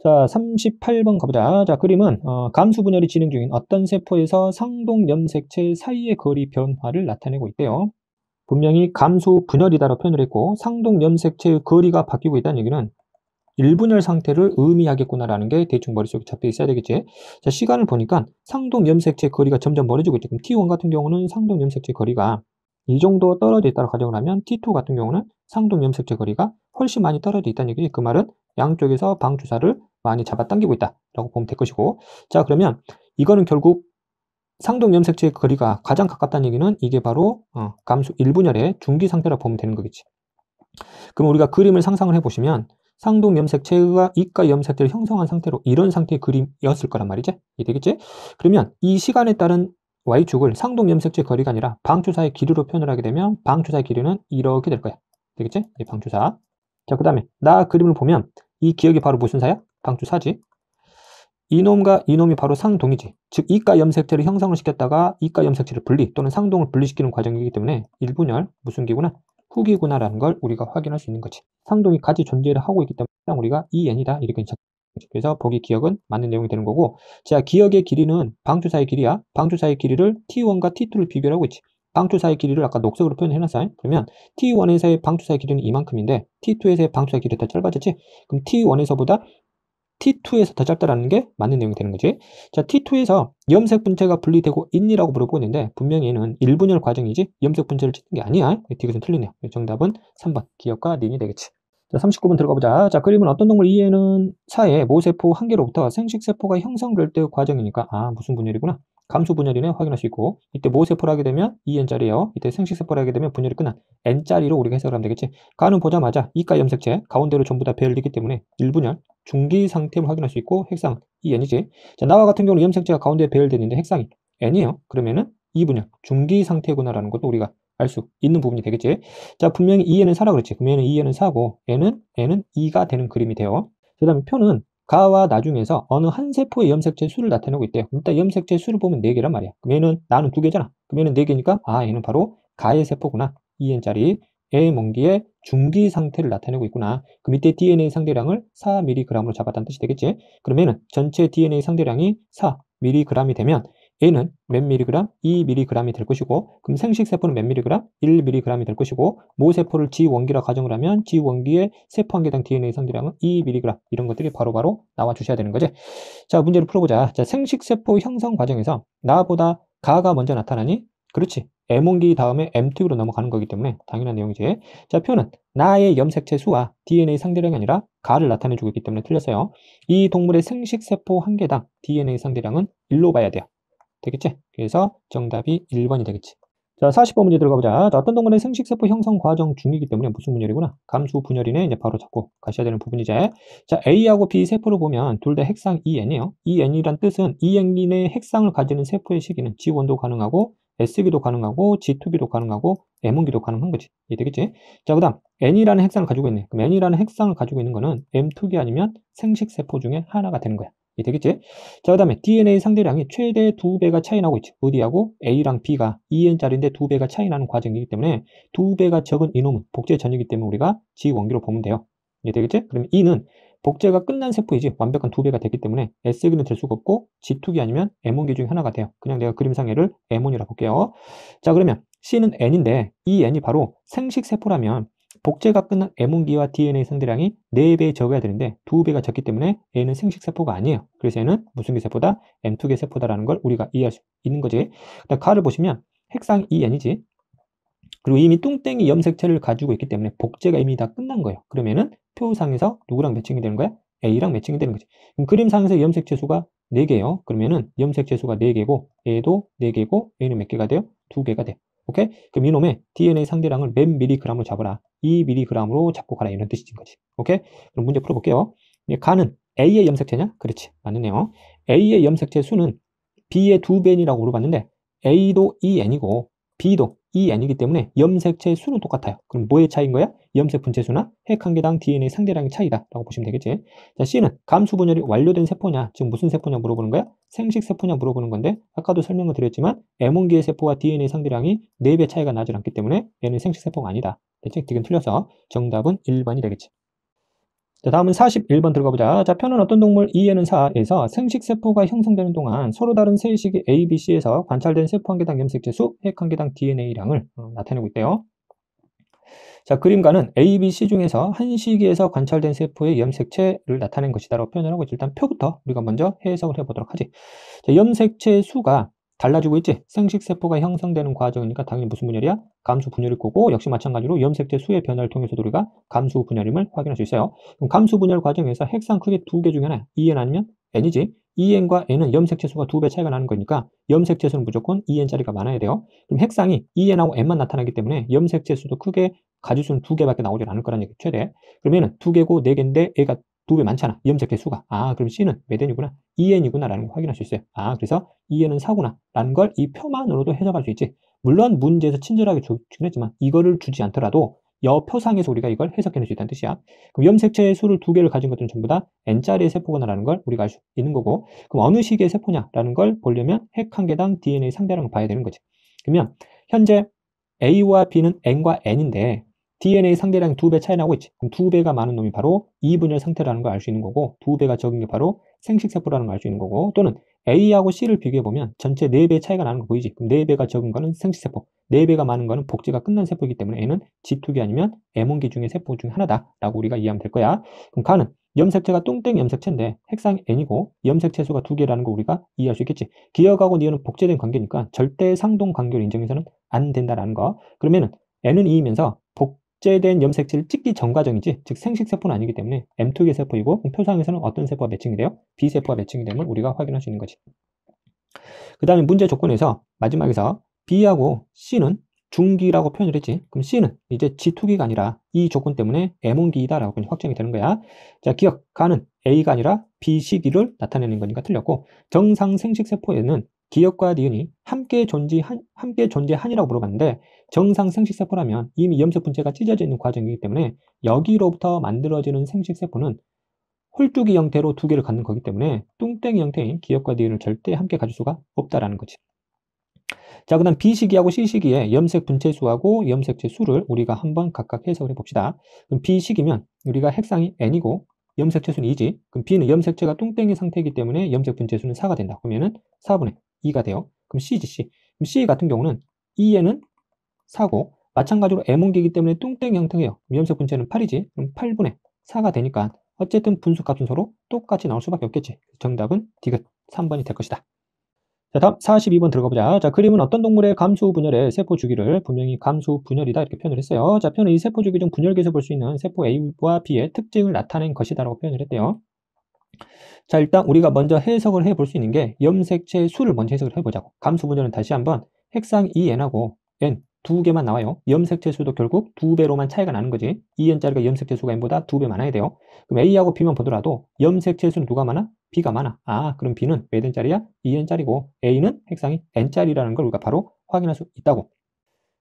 자, 38번 가보자. 자, 그림은 감수 분열이 진행 중인 어떤 세포에서 상동 염색체 사이의 거리 변화를 나타내고 있대요. 분명히 감수 분열이다라고 표현을 했고 상동 염색체의 거리가 바뀌고 있다는 얘기는 1분열 상태를 의미하겠구나라는 게 대충 머릿속에 잡혀 있어야 되겠지. 자, 시간을 보니까 상동 염색체 거리가 점점 멀어지고 있죠. 그럼 T1 같은 경우는 상동 염색체 거리가 이 정도 떨어져 있다고 가정을 하면 T2 같은 경우는 상동 염색체 거리가 훨씬 많이 떨어져 있다는 얘기지. 그 말은 양쪽에서 방주사를 많이 잡아당기고 있다라고 보면 될 것이고, 자, 그러면 이거는 결국 상동 염색체의 거리가 가장 가깝다는 얘기는 이게 바로 감수 1분열의 중기 상태라고 보면 되는 거겠지. 그럼 우리가 그림을 상상을 해보시면 상동 염색체가 이가 염색체를 형성한 상태로 이런 상태의 그림이었을 거란 말이지. 되겠지? 그러면 이 시간에 따른 y축을 상동 염색체 거리가 아니라 방추사의 길이로 표현을 하게 되면 방추사의 길이는 이렇게 될 거야. 되겠지? 이 방추사. 자, 그 다음에 나 그림을 보면 이 기억이 바로 무슨 사야? 방추사지. 이놈과 이놈이 바로 상동이지. 즉 이가 염색체를 형성을 시켰다가 이가 염색체를 분리 또는 상동을 분리시키는 과정이기 때문에 1분열 무슨 기구나? 후기구나라는 걸 우리가 확인할 수 있는 거지. 상동이 같이 존재를 하고 있기 때문에 우리가 EN이다 이렇게 그래서 보기 기억은 맞는 내용이 되는 거고, 자, 기억의 길이는 방추사의 길이야. 방추사의 길이를 T1과 T2를 비교하고 있지. 방추사의 길이를 아까 녹색으로 표현해놨어요. 그러면 T1에서의 방추사의 길이는 이만큼인데 T2에서의 방추사의 길이가 더 짧아졌지. 그럼 T1에서보다 T2에서 더 짧다라는 게 맞는 내용이 되는 거지. 자, T2에서 염색 분체가 분리되고 있니라고 물어보고 있는데 분명히 얘는 1분열 과정이지 염색 분체를 찍는 게 아니야. 디귿은 틀리네요. 정답은 3번 기억과 닌이 되겠지. 자, 39번 들어가 보자. 자, 그림은 어떤 동물 E에는 사에 모세포 한 개로부터 생식세포가 형성될 때 과정이니까 무슨 분열이구나. 감수 분열이네 확인할 수 있고, 이때 모세포를 하게 되면 2n짜리예요. 이때 생식세포를 하게 되면 분열이 끝난 n짜리로 우리가 해석을 하면 되겠지. 가는 보자마자 이가 염색체 가운데로 전부 다 배열되기 때문에 1분열 중기 상태를 확인할 수 있고 핵상 2n이지. 자, 나와 같은 경우는 염색체가 가운데에 배열되는데 핵상이 n이에요. 그러면은 2분열 중기 상태구나라는 것도 우리가 알 수 있는 부분이 되겠지. 자, 분명히 2n은 4라 그랬지. 그러면 2n은 4고 n은 2가 되는 그림이 돼요. 그 다음에 표는 가와 나 중에서 어느 한 세포의 염색체 수를 나타내고 있대요. 일단 염색체 수를 보면 4개란 말이야. 그럼 얘는 나는 2개잖아. 그럼 얘는 4개니까 얘는 바로 가의 세포구나. 2n짜리 A몽기의 중기 상태를 나타내고 있구나. 그 밑에 DNA 상대량을 4mg으로 잡았다는 뜻이 되겠지. 그러면 전체 DNA 상대량이 4mg이 되면 A는 몇 mg? 2mg이 될 것이고, 그럼 생식세포는 몇 mg? 1mg이 될 것이고, 모세포를 지원기라 가정을 하면 지원기의 세포 한 개당 DNA 상대량은 2mg. 이런 것들이 바로바로 나와 주셔야 되는 거지. 자, 문제를 풀어보자. 자, 생식세포 형성 과정에서 나보다 가가 먼저 나타나니? 그렇지. M온기 다음에 M2로 넘어가는 거기 때문에 당연한 내용이지. 자, 표는 나의 염색체 수와 DNA 상대량이 아니라 가를 나타내주고 있기 때문에 틀렸어요. 이 동물의 생식세포 한 개당 DNA 상대량은 1로 봐야 돼요. 되겠지? 그래서 정답이 1번이 되겠지. 자, 40번 문제 들어가 보자. 자, 어떤 동물의 생식세포 형성 과정 중이기 때문에 무슨 분열이구나? 감수 분열이네. 이제 바로 잡고 가셔야 되는 부분이지. 자, A하고 B 세포를 보면 둘 다 핵상 EN이에요. EN이란 뜻은 EN의 핵상을 가지는 세포의 시기는 G1도 가능하고 S기도 가능하고 G2기도 가능하고 M1기도 가능한 거지. 이해되겠지? 자, 그 다음 N이라는 핵상을 가지고 있네. 그럼 N이라는 핵상을 가지고 있는 거는 M2기 아니면 생식세포 중에 하나가 되는 거야. 되겠지? 자, 그 다음에 DNA 상대량이 최대 2배가 차이 나고 있지. 어디하고? A랑 B가 2n짜리인데 2배가 차이 나는 과정이기 때문에 2배가 적은 이놈은 복제 전이기 때문에 우리가 G원기로 보면 돼요. 되겠지? 그러면 E는 복제가 끝난 세포이지 완벽한 2배가 됐기 때문에 S기는 될 수가 없고 G2기 아니면 M1기 중에 하나가 돼요. 그냥 내가 그림상 얘를 M1이라고 볼게요. 자, 그러면 C는 N인데 이 N이 바로 생식세포라면 복제가 끝난 M온기와 DNA 상대량이 4배 적어야 되는데 2배가 적기 때문에 얘는 생식세포가 아니에요. 그래서 얘는 무슨 개 세포다? M2개 세포다라는 걸 우리가 이해할 수 있는 거지. 그다음 가를 보시면 핵상 EN이지. 그리고 이미 뚱땡이 염색체를 가지고 있기 때문에 복제가 이미 다 끝난 거예요. 그러면은 표상에서 누구랑 매칭이 되는 거야? A랑 매칭이 되는 거지. 그럼 그림상에서 염색체 수가 4개예요. 그러면은 염색체 수가 4개고 얘도 4개고 얘는 몇 개가 돼요? 2개가 돼. 오케이? 그럼 이놈의 DNA 상대량을 몇 미리그램으로 잡아라. 2미리그램으로 잡고 가라. 이런 뜻인 거지. 오케이? 그럼 문제 풀어볼게요. 가는 A의 염색체냐? 그렇지. 맞네요. A의 염색체 수는 B의 2배니라고 물어봤는데 A도 EN이고 B도 EN이기 때문에 염색체 수는 똑같아요. 그럼 뭐의 차이인 거야? 염색 분체 수나 핵 한 개당 DNA 상대량의 차이다 라고 보시면 되겠지. 자, C는 감수 분열이 완료된 세포냐, 지금 무슨 세포냐 물어보는 거야? 생식 세포냐 물어보는 건데 아까도 설명을 드렸지만 M1기의 세포와 DNA 상대량이 4배 차이가 나지 않기 때문에 얘는 생식 세포가 아니다. 됐지? 지금 틀려서 정답은 1번이 되겠지. 자, 다음은 41번 들어가 보자. 자, 표는 어떤 동물 E에는 4에서 생식세포가 형성되는 동안 서로 다른 세 시기 A, B, C에서 관찰된 세포 한 개당 염색체 수, 핵 한 개당 DNA량을 나타내고 있대요. 자, 그림과는 A, B, C 중에서 한 시기에서 관찰된 세포의 염색체를 나타낸 것이다라고 표현을 하고 있지. 일단 표부터 우리가 먼저 해석을 해보도록 하지. 자, 염색체 수가 달라지고 있지. 생식세포가 형성되는 과정이니까 당연히 무슨 분열이야? 감수 분열일 거고 역시 마찬가지로 염색체 수의 변화를 통해서도 우리가 감수 분열임을 확인할 수 있어요. 그럼 감수 분열 과정에서 핵상 크게 2개 중에 하나, EN 아니면 N이지. EN과 N은 염색체 수가 2배 차이가 나는 거니까 염색체 수는 무조건 EN짜리가 많아야 돼요. 그럼 핵상이 EN하고 N만 나타나기 때문에 염색체 수도 크게 가지수는 2개밖에 나오지 않을 거라는 얘기 최대. 그러면은 2개고 4개인데 A가 2배 많잖아. 염색체 수가. 아, 그럼 C는 몇 N이구나? EN이구나 라는 걸 확인할 수 있어요. 아, 그래서 EN은 4구나 라는 걸 이 표만으로도 해석할 수 있지. 물론 문제에서 친절하게 주긴 했지만 이거를 주지 않더라도 여표상에서 우리가 이걸 해석해낼 수 있다는 뜻이야. 그럼 염색체의 수를 2개를 가진 것들은 전부 다 N짜리의 세포구나라는 걸 우리가 알 수 있는 거고, 그럼 어느 시기의 세포냐라는 걸 보려면 핵 한 개당 DNA 상대량을 봐야 되는 거지. 그러면 현재 A와 B는 N과 N인데 DNA 상대량이 2배 차이 나고 있지. 그럼 2배가 많은 놈이 바로 이분열 상태라는 걸 알 수 있는 거고 2배가 적은 게 바로 생식세포라는 걸 알 수 있는 거고, 또는 A하고 C를 비교해보면 전체 4배 차이가 나는 거 보이지. 그럼 4배가 적은 거는 생식세포, 4배가 많은 거는 복제가 끝난 세포이기 때문에 A는 G2기 아니면 M1기 중의 세포 중 하나다 라고 우리가 이해하면 될 거야. 그럼 가는 염색체가 뚱땡 염색체인데 핵상 N이고 염색체 수가 2개라는 거 우리가 이해할 수 있겠지. 기억하고 니은은 복제된 관계니까 절대 상동 관계를 인정해서는 안 된다라는 거. 그러면은 N은 2이면서 복제된 염색체를 찍기 전 과정이지, 즉 생식세포는 아니기 때문에 M2개 세포이고 표상에서는 어떤 세포가 매칭이 돼요? B세포가 매칭이 되는 걸 우리가 확인할 수 있는 거지. 그 다음에 문제 조건에서 마지막에서 B하고 C는 중기라고 표현을 했지. 그럼 C는 이제 G2기가 아니라 이 조건 때문에 M1기이다 라고 확정이 되는 거야. 자, 기억, 가는 A가 아니라 B 시기를 나타내는 거니까 틀렸고, 정상 생식세포에는 기억과 니은이 함께 존재한이라고 물어봤는데 정상 생식세포라면 이미 염색 분체가 찢어져 있는 과정이기 때문에 여기로부터 만들어지는 생식세포는 홀쭉이 형태로 2개를 갖는 거기 때문에 뚱땡이 형태인 기억과 니은을 절대 함께 가질 수가 없다라는 거지. 자, 그 다음 B시기하고 C시기의 염색 분체 수하고 염색체 수를 우리가 한번 각각 해석을 해봅시다. 그럼 B시기면 우리가 핵상이 N이고 염색체 수는 2지. 그럼 B는 염색체가 뚱땡이 상태이기 때문에 염색 분체 수는 4가 된다. 그러면은 4분의 2가 돼요. 그럼 C지, C. 그럼 C 같은 경우는 E에는 4고 마찬가지로 M1기이기 때문에 뚱땡이 형태예요. 염색 분체는 8이지. 그럼 8분의 4가 되니까 어쨌든 분수값은 서로 똑같이 나올 수밖에 없겠지. 정답은 디귿 3번이 될 것이다. 자, 다음 42번 들어가 보자. 자, 그림은 어떤 동물의 감수 분열의 세포 주기를 분명히 감수 분열이다 이렇게 표현을 했어요. 자, 표현은 이 세포 주기 중 분열계에서 볼 수 있는 세포 A와 B의 특징을 나타낸 것이다라고 표현을 했대요. 자, 일단 우리가 먼저 해석을 해볼 수 있는 게 염색체 수를 먼저 해석을 해보자고. 감수 분열은 다시 한번 핵상 EN하고 N 2개만 나와요. 염색체 수도 결국 2배로만 차이가 나는 거지. EN짜리가 염색체 수가 N보다 2배 많아야 돼요. 그럼 A하고 B만 보더라도 염색체 수는 누가 많아? B가 많아. 아, 그럼 B는 몇 N짜리야? 2N짜리고 A는 핵상이 N짜리라는 걸 우리가 바로 확인할 수 있다고.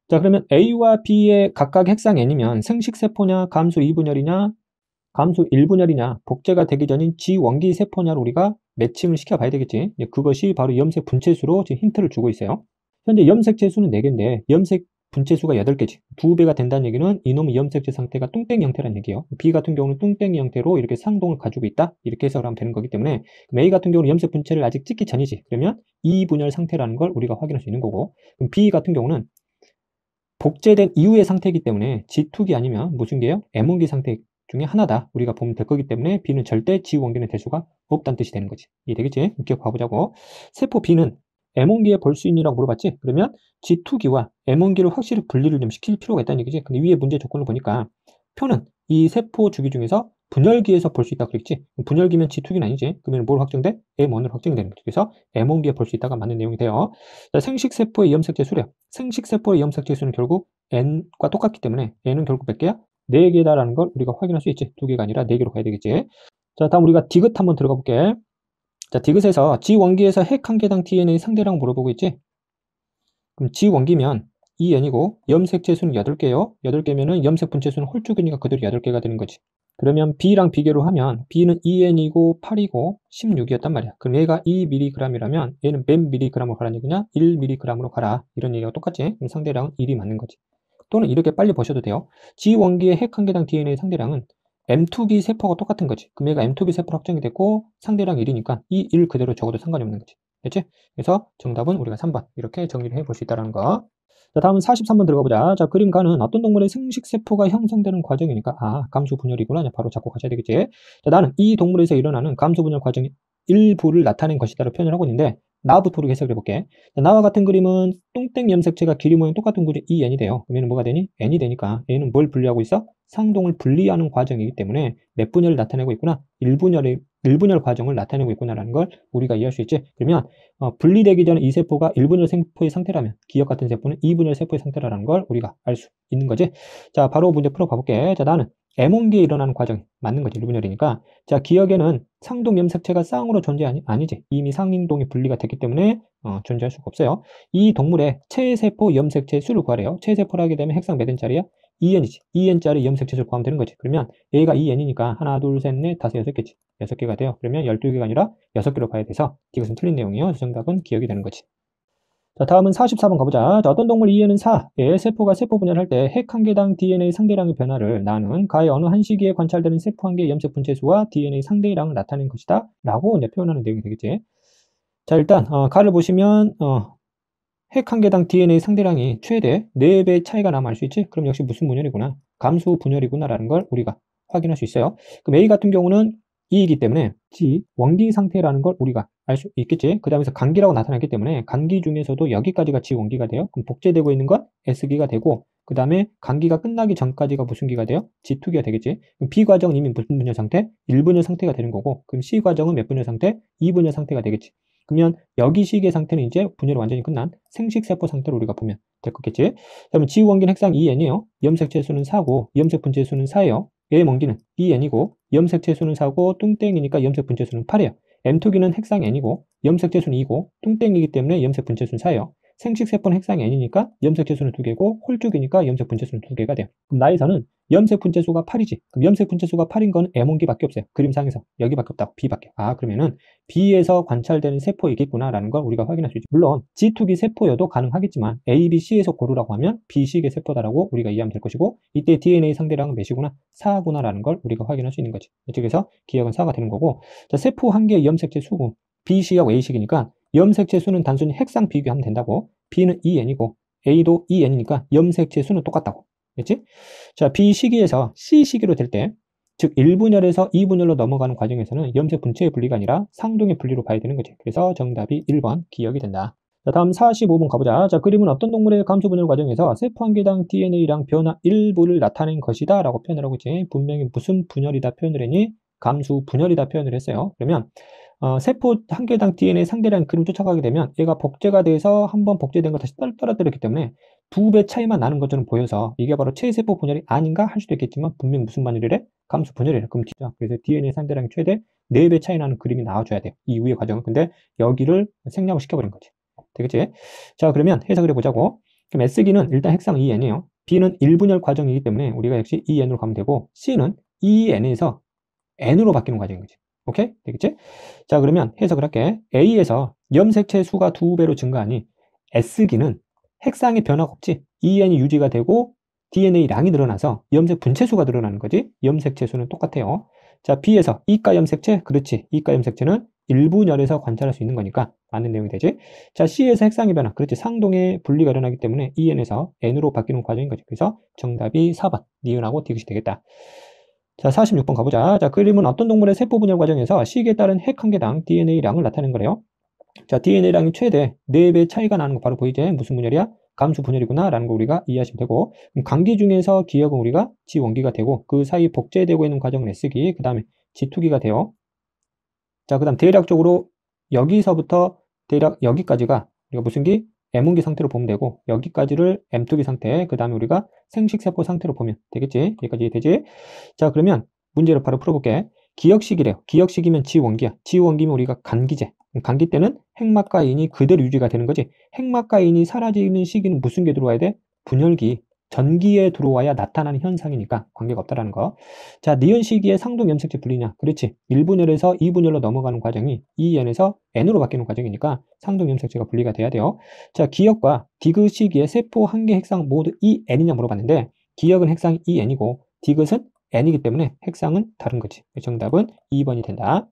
자, 그러면 A와 B의 각각 핵상 N이면 생식세포냐, 감수 2분열이냐, 감수 1분열이냐, 복제가 되기 전인 G원기 세포냐를 우리가 매칭을 시켜봐야 되겠지. 그것이 바로 염색 분체수로 지금 힌트를 주고 있어요. 현재 염색체 수는 4개인데 염색 분체수가 8개지. 2배가 된다는 얘기는 이놈의 염색체 상태가 뚱땡이 형태라는 얘기예요. B 같은 경우는 뚱땡이 형태로 이렇게 상동을 가지고 있다. 이렇게 해석을 하면 되는 거기 때문에 A 같은 경우는 염색 분체를 아직 찍기 전이지. 그러면 2분열 상태라는 걸 우리가 확인할 수 있는 거고, 그럼 B 같은 경우는 복제된 이후의 상태이기 때문에 G2기 아니면 무슨 기예요? M1기 상태 중에 하나다. 우리가 보면 될 거기 때문에 B는 절대 G1기는 될 수가 없다는 뜻이 되는 거지. 이해되겠지? 기억해보자고. 세포 B는 M1기에 볼 수 있느라고 물어봤지? 그러면 G2기와 M1기를 확실히 분리를 좀 시킬 필요가 있다는 얘기지. 근데 위에 문제 조건을 보니까 표는 이 세포 주기 중에서 분열기에서 볼 수 있다 그랬지? 분열기면 G2기는 아니지. 그러면 뭘 확정돼? M1으로 확정되는 거지. 그래서 M1기에 볼 수 있다가 맞는 내용이 돼요. 자, 생식세포의 염색체 수량. 생식세포의 염색체 수는 결국 N과 똑같기 때문에 N은 결국 몇 개야? 4개다라는 걸 우리가 확인할 수 있지. 2개가 아니라 4개로 가야 되겠지. 자, 다음 우리가 디귿 한번 들어가 볼게. 자, 디귿에서 G원기에서 핵 한 개당 DNA 상대량 물어보고 있지. 그럼 G원기면 EN이고 염색체 수는 8개요. 8개면은 염색 분체 수는 홀쭉이니까 그대로 8개가 되는 거지. 그러면 B랑 비교를 하면 B는 EN이고 8이고 16이었단 말이야. 그럼 얘가 2mg이라면 얘는 몇 mg으로 가라는 얘기냐? 1mg으로 가라. 이런 얘기가 똑같지? 그럼 상대량은 1이 맞는 거지. 또는 이렇게 빨리 보셔도 돼요. G원기의 핵 한 개당 DNA 상대량은 M2기 세포가 똑같은 거지. 그럼 얘가 M2기 세포로 확정이 됐고 상대량 1이니까 이 1 그대로 적어도 상관이 없는 거지. 됐지? 그래서 정답은 우리가 3번 이렇게 정리를 해볼 수 있다는 거. 자, 다음은 43번 들어가 보자. 자, 그림 가는 어떤 동물의 생식세포가 형성되는 과정이니까 감수 분열이구나. 바로 잡고 가셔야 되겠지. 자, 나는 이 동물에서 일어나는 감수 분열 과정의 일부를 나타낸 것이다라고 표현을 하고 있는데 나부터 우리가 해석을 해볼게. 자, 나와 같은 그림은 똥땡 염색체가 길이 모양 똑같은 구조 N이 돼요. 그러면 뭐가 되니? N이 되니까 얘는 뭘 분리하고 있어? 상동을 분리하는 과정이기 때문에 몇 분열을 나타내고 있구나? 1분열 과정을 나타내고 있구나라는 걸 우리가 이해할 수 있지. 그러면 분리되기 전에 이 세포가 1분열 세포의 상태라면 기역 같은 세포는 2분열 세포의 상태라는 걸 우리가 알 수 있는 거지. 자, 바로 문제 풀어봐 볼게. 자, 나는 M1기에 일어나는 과정이 맞는 거지. 1분열이니까. 자, 기역에는 상동 염색체가 쌍으로 아니지. 이미 상인동이 분리가 됐기 때문에 존재할 수가 없어요. 이 동물의 체세포 염색체 수를 구하래요. 체세포를 하게 되면 핵상 몇 N짜리야? 2N이지. 2N짜리 염색체 수를 구하면 되는 거지. 그러면 얘가 2N이니까 하나, 둘, 셋, 넷, 다섯, 6개지. 6개가 돼요. 그러면 12개가 아니라 6개로 가야 돼서 이것은 틀린 내용이에요. 정답은 기억이 되는 거지. 자, 다음은 44번 가보자. 자, 어떤 동물 E에는 4의 세포가 세포 분열할 때 핵 한 개당 DNA 상대량의 변화를 나는 가의 어느 한 시기에 관찰되는 세포 한 개의 염색 분체 수와 DNA 상대량을 나타낸 것이다 라고 이제 표현하는 내용이 되겠지. 자, 일단 가를 보시면 핵 한 개당 DNA 상대량이 최대 4배 차이가 나면 알 수 있지? 그럼 역시 무슨 분열이구나. 감수 분열이구나 라는 걸 우리가 확인할 수 있어요. 그럼 A 같은 경우는 2이기 때문에 G 원기 상태라는 걸 우리가 알 수 있겠지. 그 다음에서 간기라고 나타났기 때문에 간기 중에서도 여기까지가 G 원기가 돼요. 그럼 복제되고 있는 건 S기가 되고 그 다음에 간기가 끝나기 전까지가 무슨 기가 돼요? G2기가 되겠지. 그럼 B 과정은 이미 무슨 분열 상태? 1분열 상태가 되는 거고 그럼 C 과정은 몇 분열 상태? 2분열 상태가 되겠지. 그러면 여기 시기의 상태는 이제 분열이 완전히 끝난 생식세포 상태로 우리가 보면 될 거겠지. 그러면 G원기는 핵상 2N이에요. 염색체 수는 4고 염색 분체 수는 4예요. 얘의 먼기는 2N이고 염색체 수는 4고 뚱땡이니까 염색 분체 수는 8이에요. M2기는 핵상 N이고 염색체 수는 2고 뚱땡이기 때문에 염색 분체 수는 4예요. 생식세포는 핵상 N이니까 염색체 수는 2개고 홀쭉이니까 염색 분체 수는 2개가 돼요. 그럼 나에서는 염색 분체 수가 8이지. 그럼 염색 분체 수가 8인 건 M1기밖에 없어요. 그림상에서 여기밖에 없다. B밖에. 그러면은 B에서 관찰되는 세포이겠구나라는 걸 우리가 확인할 수 있죠. 물론 G2기 세포여도 가능하겠지만 A, B, C에서 고르라고 하면 B식의 세포다라고 우리가 이해하면 될 것이고 이때 DNA 상대량은 몇이구나? 4구나라는 걸 우리가 확인할 수 있는 거지. 이쪽에서 기억은 4가 되는 거고 자, 세포 한 개의 염색체 수고 B식하고 A식이니까 염색체 수는 단순히 핵상 비교하면 된다고. B는 2N이고 A도 2N이니까 염색체 수는 똑같다고. 됐지? 자, B 시기에서 C 시기로 될 때, 즉 1분열에서 2분열로 넘어가는 과정에서는 염색 분체의 분리가 아니라 상동의 분리로 봐야 되는 거지. 그래서 정답이 1번 기억이 된다. 자, 다음 45번 가보자. 자, 그림은 어떤 동물의 감수 분열 과정에서 세포 한 개당 DNA량 변화 일부를 나타낸 것이다 라고 표현을 하고 있지. 분명히 무슨 분열이다 표현을 했니? 감수 분열이다 표현을 했어요. 그러면 세포 한 개당 DNA 상대량 그림 쫓아가게 되면 얘가 복제가 돼서 한번 복제된 거 다시 떨어뜨렸기 때문에 2배 차이만 나는 것처럼 보여서 이게 바로 체세포 분열이 아닌가 할 수도 있겠지만 분명 무슨 분열이래? 감수 분열이래. 그럼 D죠. 그래서 DNA 상대량이 최대 4배 차이 나는 그림이 나와줘야 돼요. 이 이후의 과정은. 근데 여기를 생략을 시켜버린 거지. 되겠지? 자, 그러면 해석을 해보자고. 그럼 S기는 일단 핵상 2N이에요. B는 1분열 과정이기 때문에 우리가 역시 2N으로 가면 되고 C는 2N에서 N으로 바뀌는 과정인 거지. 오케이? 되겠지? 자, 그러면 해석을 할게. A에서 염색체 수가 2배로 증가하니 S기는 핵상의 변화가 없지. EN이 유지가 되고 DNA량이 늘어나서 염색 분체 수가 늘어나는 거지. 염색체 수는 똑같아요. 자, B에서 이가 염색체, 그렇지. 이가 염색체는 일분열에서 관찰할 수 있는 거니까 맞는 내용이 되지. 자, C에서 핵상의 변화. 그렇지. 상동의 분리가 일어나기 때문에 EN에서 N으로 바뀌는 과정인 거지. 그래서 정답이 4번. 니은하고 디귿이 되겠다. 자, 46번 가보자. 자, 그림은 어떤 동물의 세포 분열 과정에서 시기에 따른 핵 한 개당 DNA량을 나타낸 거래요. 자, DNA량이 최대 4배 차이가 나는 거 바로 보이지? 무슨 분열이야? 감수 분열이구나 라는 거 우리가 이해하시면 되고, 그럼 관기 중에서 기억은 우리가 지원기가 되고, 그 사이 복제되고 있는 과정은 S기, 그 다음에 G2기가 돼요. 자, 그 다음 대략적으로 여기서부터 대략 여기까지가 우리가 무슨 기? M운기 상태로 보면 되고, 여기까지를 M2기 상태, 그 다음에 우리가 생식세포 상태로 보면 되겠지? 여기까지 되지? 자, 그러면 문제를 바로 풀어볼게. 기억식이래요. 기억식이면 지원기야. 지원기면 우리가 간기제. 간기 때는 핵막과 인이 그대로 유지가 되는 거지. 핵막과 인이 사라지는 시기는 무슨 게 들어와야 돼? 분열기. 전기에 들어와야 나타나는 현상이니까 관계가 없다라는 거. 자, 니은 시기에 상동 염색체 분리냐? 그렇지. 1분열에서 2분열로 넘어가는 과정이 2N에서 N으로 바뀌는 과정이니까 상동 염색체가 분리가 돼야 돼요. 자, 기억과 디귿 시기에 세포 한 개 핵상 모두 EN이냐 물어봤는데, 기억은 핵상이 EN이고 디귿은 N이기 때문에 핵상은 다른 거지. 정답은 2번이 된다.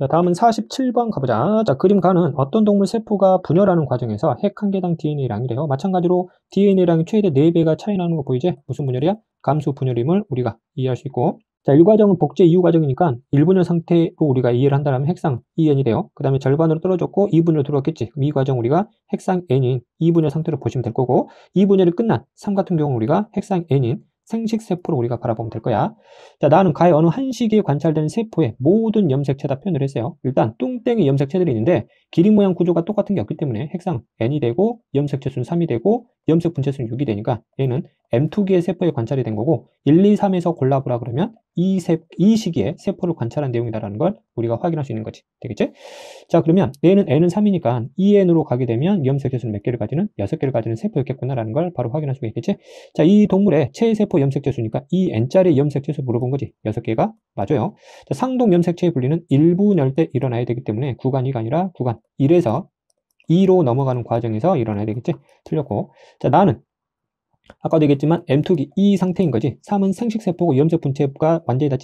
자, 다음은 47번 가보자. 자, 그림 가는 어떤 동물 세포가 분열하는 과정에서 핵 한 개당 DNA량이래요. 마찬가지로 DNA량이 최대 4배가 차이 나는 거 보이지? 무슨 분열이야? 감수 분열임을 우리가 이해할 수 있고, 자, 1과정은 복제 이후 과정이니까 1분열 상태로 우리가 이해를 한다면 핵상 EN이 돼요. 그 다음에 절반으로 떨어졌고 2분열 들어왔겠지. 그럼 이 과정 우리가 핵상 N인 2분열 상태로 보시면 될 거고, 2분열이 끝난 3 같은 경우는 우리가 핵상 N인 생식세포로 우리가 바라보면 될 거야. 자, 나는 가에 어느 한 시기에 관찰되는 세포의 모든 염색체다 표현을 했어요. 일단 뚱땡이 염색체들이 있는데 기린 모양 구조가 똑같은 게 없기 때문에 핵상 N이 되고 염색체 수는 3이 되고 염색 분체 수는 6이 되니까 얘는 M2기의 세포에 관찰이 된 거고, 1, 2, 3에서 골라보라 그러면 이 시기에 세포를 관찰한 내용이다라는 걸 우리가 확인할 수 있는 거지. 되겠지? 자, 그러면 얘는 N은 3이니까 2N으로 가게 되면 염색체 수는 몇 개를 가지는? 6개를 가지는 세포였겠구나라는 걸 바로 확인할 수가 있겠지? 자, 이 동물의 체세포 염색체 수니까 이 N짜리 염색체 수 물어본 거지. 6개가 맞아요. 자, 상동 염색체의 분리는 1분열 때 일어나야 되기 때문에 구간 2가 아니라 구간 1에서 2로 넘어가는 과정에서 일어나야 되겠지? 틀렸고. 자, 나는 아까도 얘기했지만 M2기 이 상태인 거지. 3은 생식세포고 염색 분체가 완전히 다